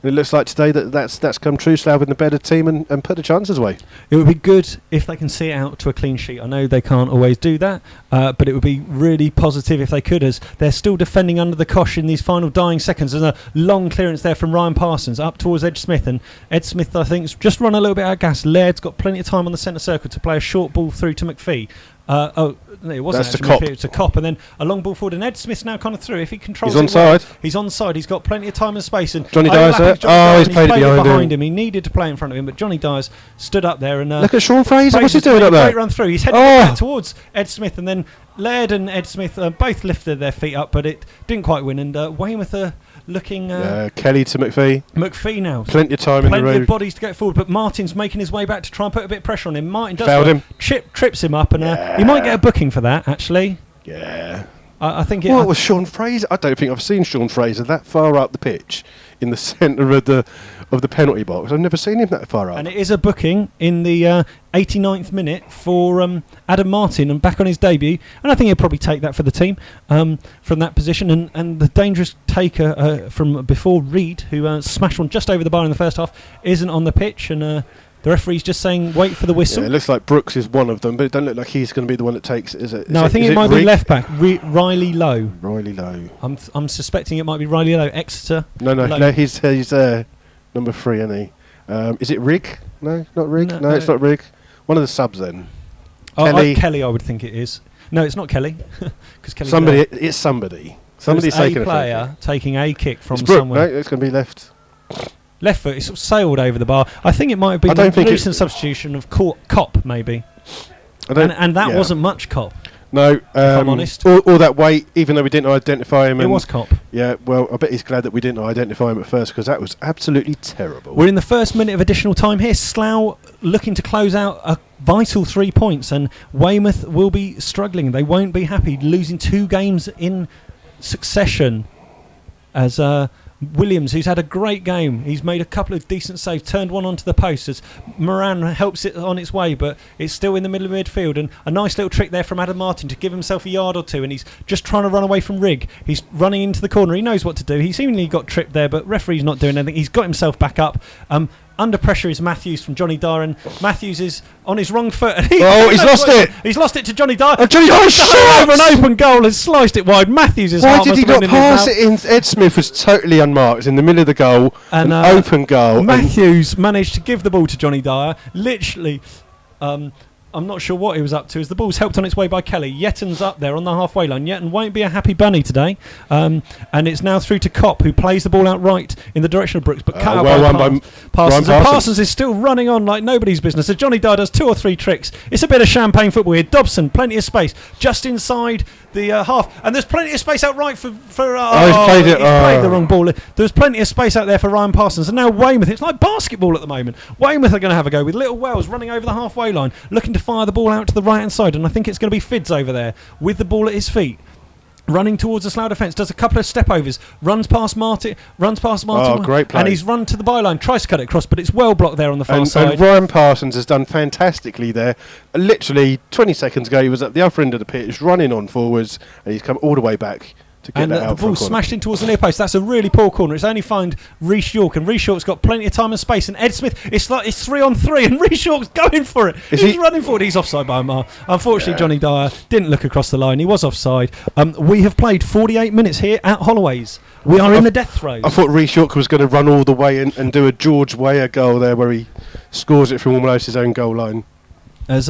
it looks like today that's come true. Slough in the better team and put the chances away. It would be good if they can see it out to a clean sheet. I know they can't always do that, but it would be really positive if they could, as they're still defending under the cosh in these final dying seconds. There's a long clearance there from Ryan Parsons up towards Ed Smith, and Ed Smith, I think, has just run a little bit out of gas. Laird's got plenty of time on the centre circle to play a short ball through to McPhee. It wasn't That's actually it's a Cop, and then a long ball forward, and Ed Smith's now kind of through. If he controls, he's onside. He's onside. He's got plenty of time and space. And Johnny Dyer's there. He's played it behind him. He needed to play in front of him, but Johnny Dyer's stood up there and look at Sean Fraser. What's he doing up there? Great run through. He's heading back towards Ed Smith, and then Laird and Ed Smith both lifted their feet up, but it didn't quite win. And Weymouth are looking. Kelly to McPhee. McPhee now. Plenty of time in the road. Plenty of bodies to get forward, but Martin's making his way back to try and put a bit of pressure on him. Martin does fouled him. Trips him up, and he might get a booking for that, actually. Yeah. I think What was Sean Fraser? I don't think I've seen Sean Fraser that far up the pitch in the centre of the penalty box. I've never seen him that far up. And it is a booking in the 89th minute for Adam Martin, and back on his debut. And I think he'll probably take that for the team from that position. And the dangerous taker from before, Reed, who smashed one just over the bar in the first half, isn't on the pitch. And the referee's just saying, wait for the whistle. Yeah, it looks like Brooks is one of them, but it doesn't look like he's going to be the one that takes it, is it? No, I think it might be left back, Riley Lowe. Riley Lowe. I'm suspecting it might be Riley Lowe, Exeter. No, he's number 3, isn't he? Is it Rig? No, not Rig. No, it's not Rig. One of the subs then. Kelly, I would think it is. No, it's not Kelly. Kelly it's somebody. Somebody's taking a player taking a kick from Brooke, somewhere. No, it's going to be left. Left foot. It's sort of sailed over the bar. I think it might have been a recent substitution of Cop, maybe. And that wasn't much Cop. No, if I'm honest. All that weight, even though we didn't identify him. It was Cop. Yeah, well, I bet he's glad that we didn't identify him at first, because that was absolutely terrible. We're in the first minute of additional time here. Slough looking to close out a vital 3 points, and Weymouth will be struggling. They won't be happy, losing 2 games in succession as Williams, who's had a great game, he's made a couple of decent saves, turned one onto the post as Moran helps it on its way, but it's still in the middle of midfield. And a nice little trick there from Adam Martin to give himself a yard or two, and he's just trying to run away from Rig. He's running into the corner, he knows what to do. He seemingly got tripped there, but referee's not doing anything. He's got himself back up. Under pressure is Matthews from Johnny Dyer, and Matthews is on his wrong foot. And he's lost it! He's lost it to Johnny Dyer. Oh, Johnny Dyer over an open goal has sliced it wide. Matthews is Why did he not pass it in? Ed Smith was totally unmarked in the middle of the goal, an open goal. Matthews managed to give the ball to Johnny Dyer. Literally, I'm not sure what he was up to as the ball's helped on its way by Kelly. Yetton's up there on the halfway line. Yetton won't be a happy bunny today. And it's now through to Kopp, who plays the ball out right in the direction of Brooks, but cut out by Parsons. And Parsons is still running on like nobody's business. So Johnny Dyer does 2 or 3 tricks. It's a bit of champagne football here. Dobson, plenty of space just inside the half, and there's plenty of space out right for he's played the wrong ball. There's plenty of space out there for Ryan Parsons, and now Weymouth, it's like basketball at the moment. Weymouth are going to have a go with Little Wells running over the halfway line, looking to fire the ball out to the right hand side, and I think it's going to be Fids over there with the ball at his feet, running towards the Slough defence, does a couple of step overs, runs past Martin, great play. And he's run to the byline, tries to cut it across, but it's well blocked there on the far side. And Ryan Parsons has done fantastically there. Literally 20 seconds ago he was at the other end of the pitch running on forwards, and he's come all the way back to get that out. The ball smashed in towards the near post. That's a really poor corner. It's only found Reece York, and Reece York's got plenty of time and space, and Ed Smith, it's 3-on-3, and Reece York's going for it. He's running forward. He's offside by a mile. Unfortunately, Johnny Dyer didn't look across the line. He was offside. We have played 48 minutes here at Holloways. We are in the death throes. I thought Reece York was going to run all the way and do a George Weah goal there, where he scores it from almost his own goal line. As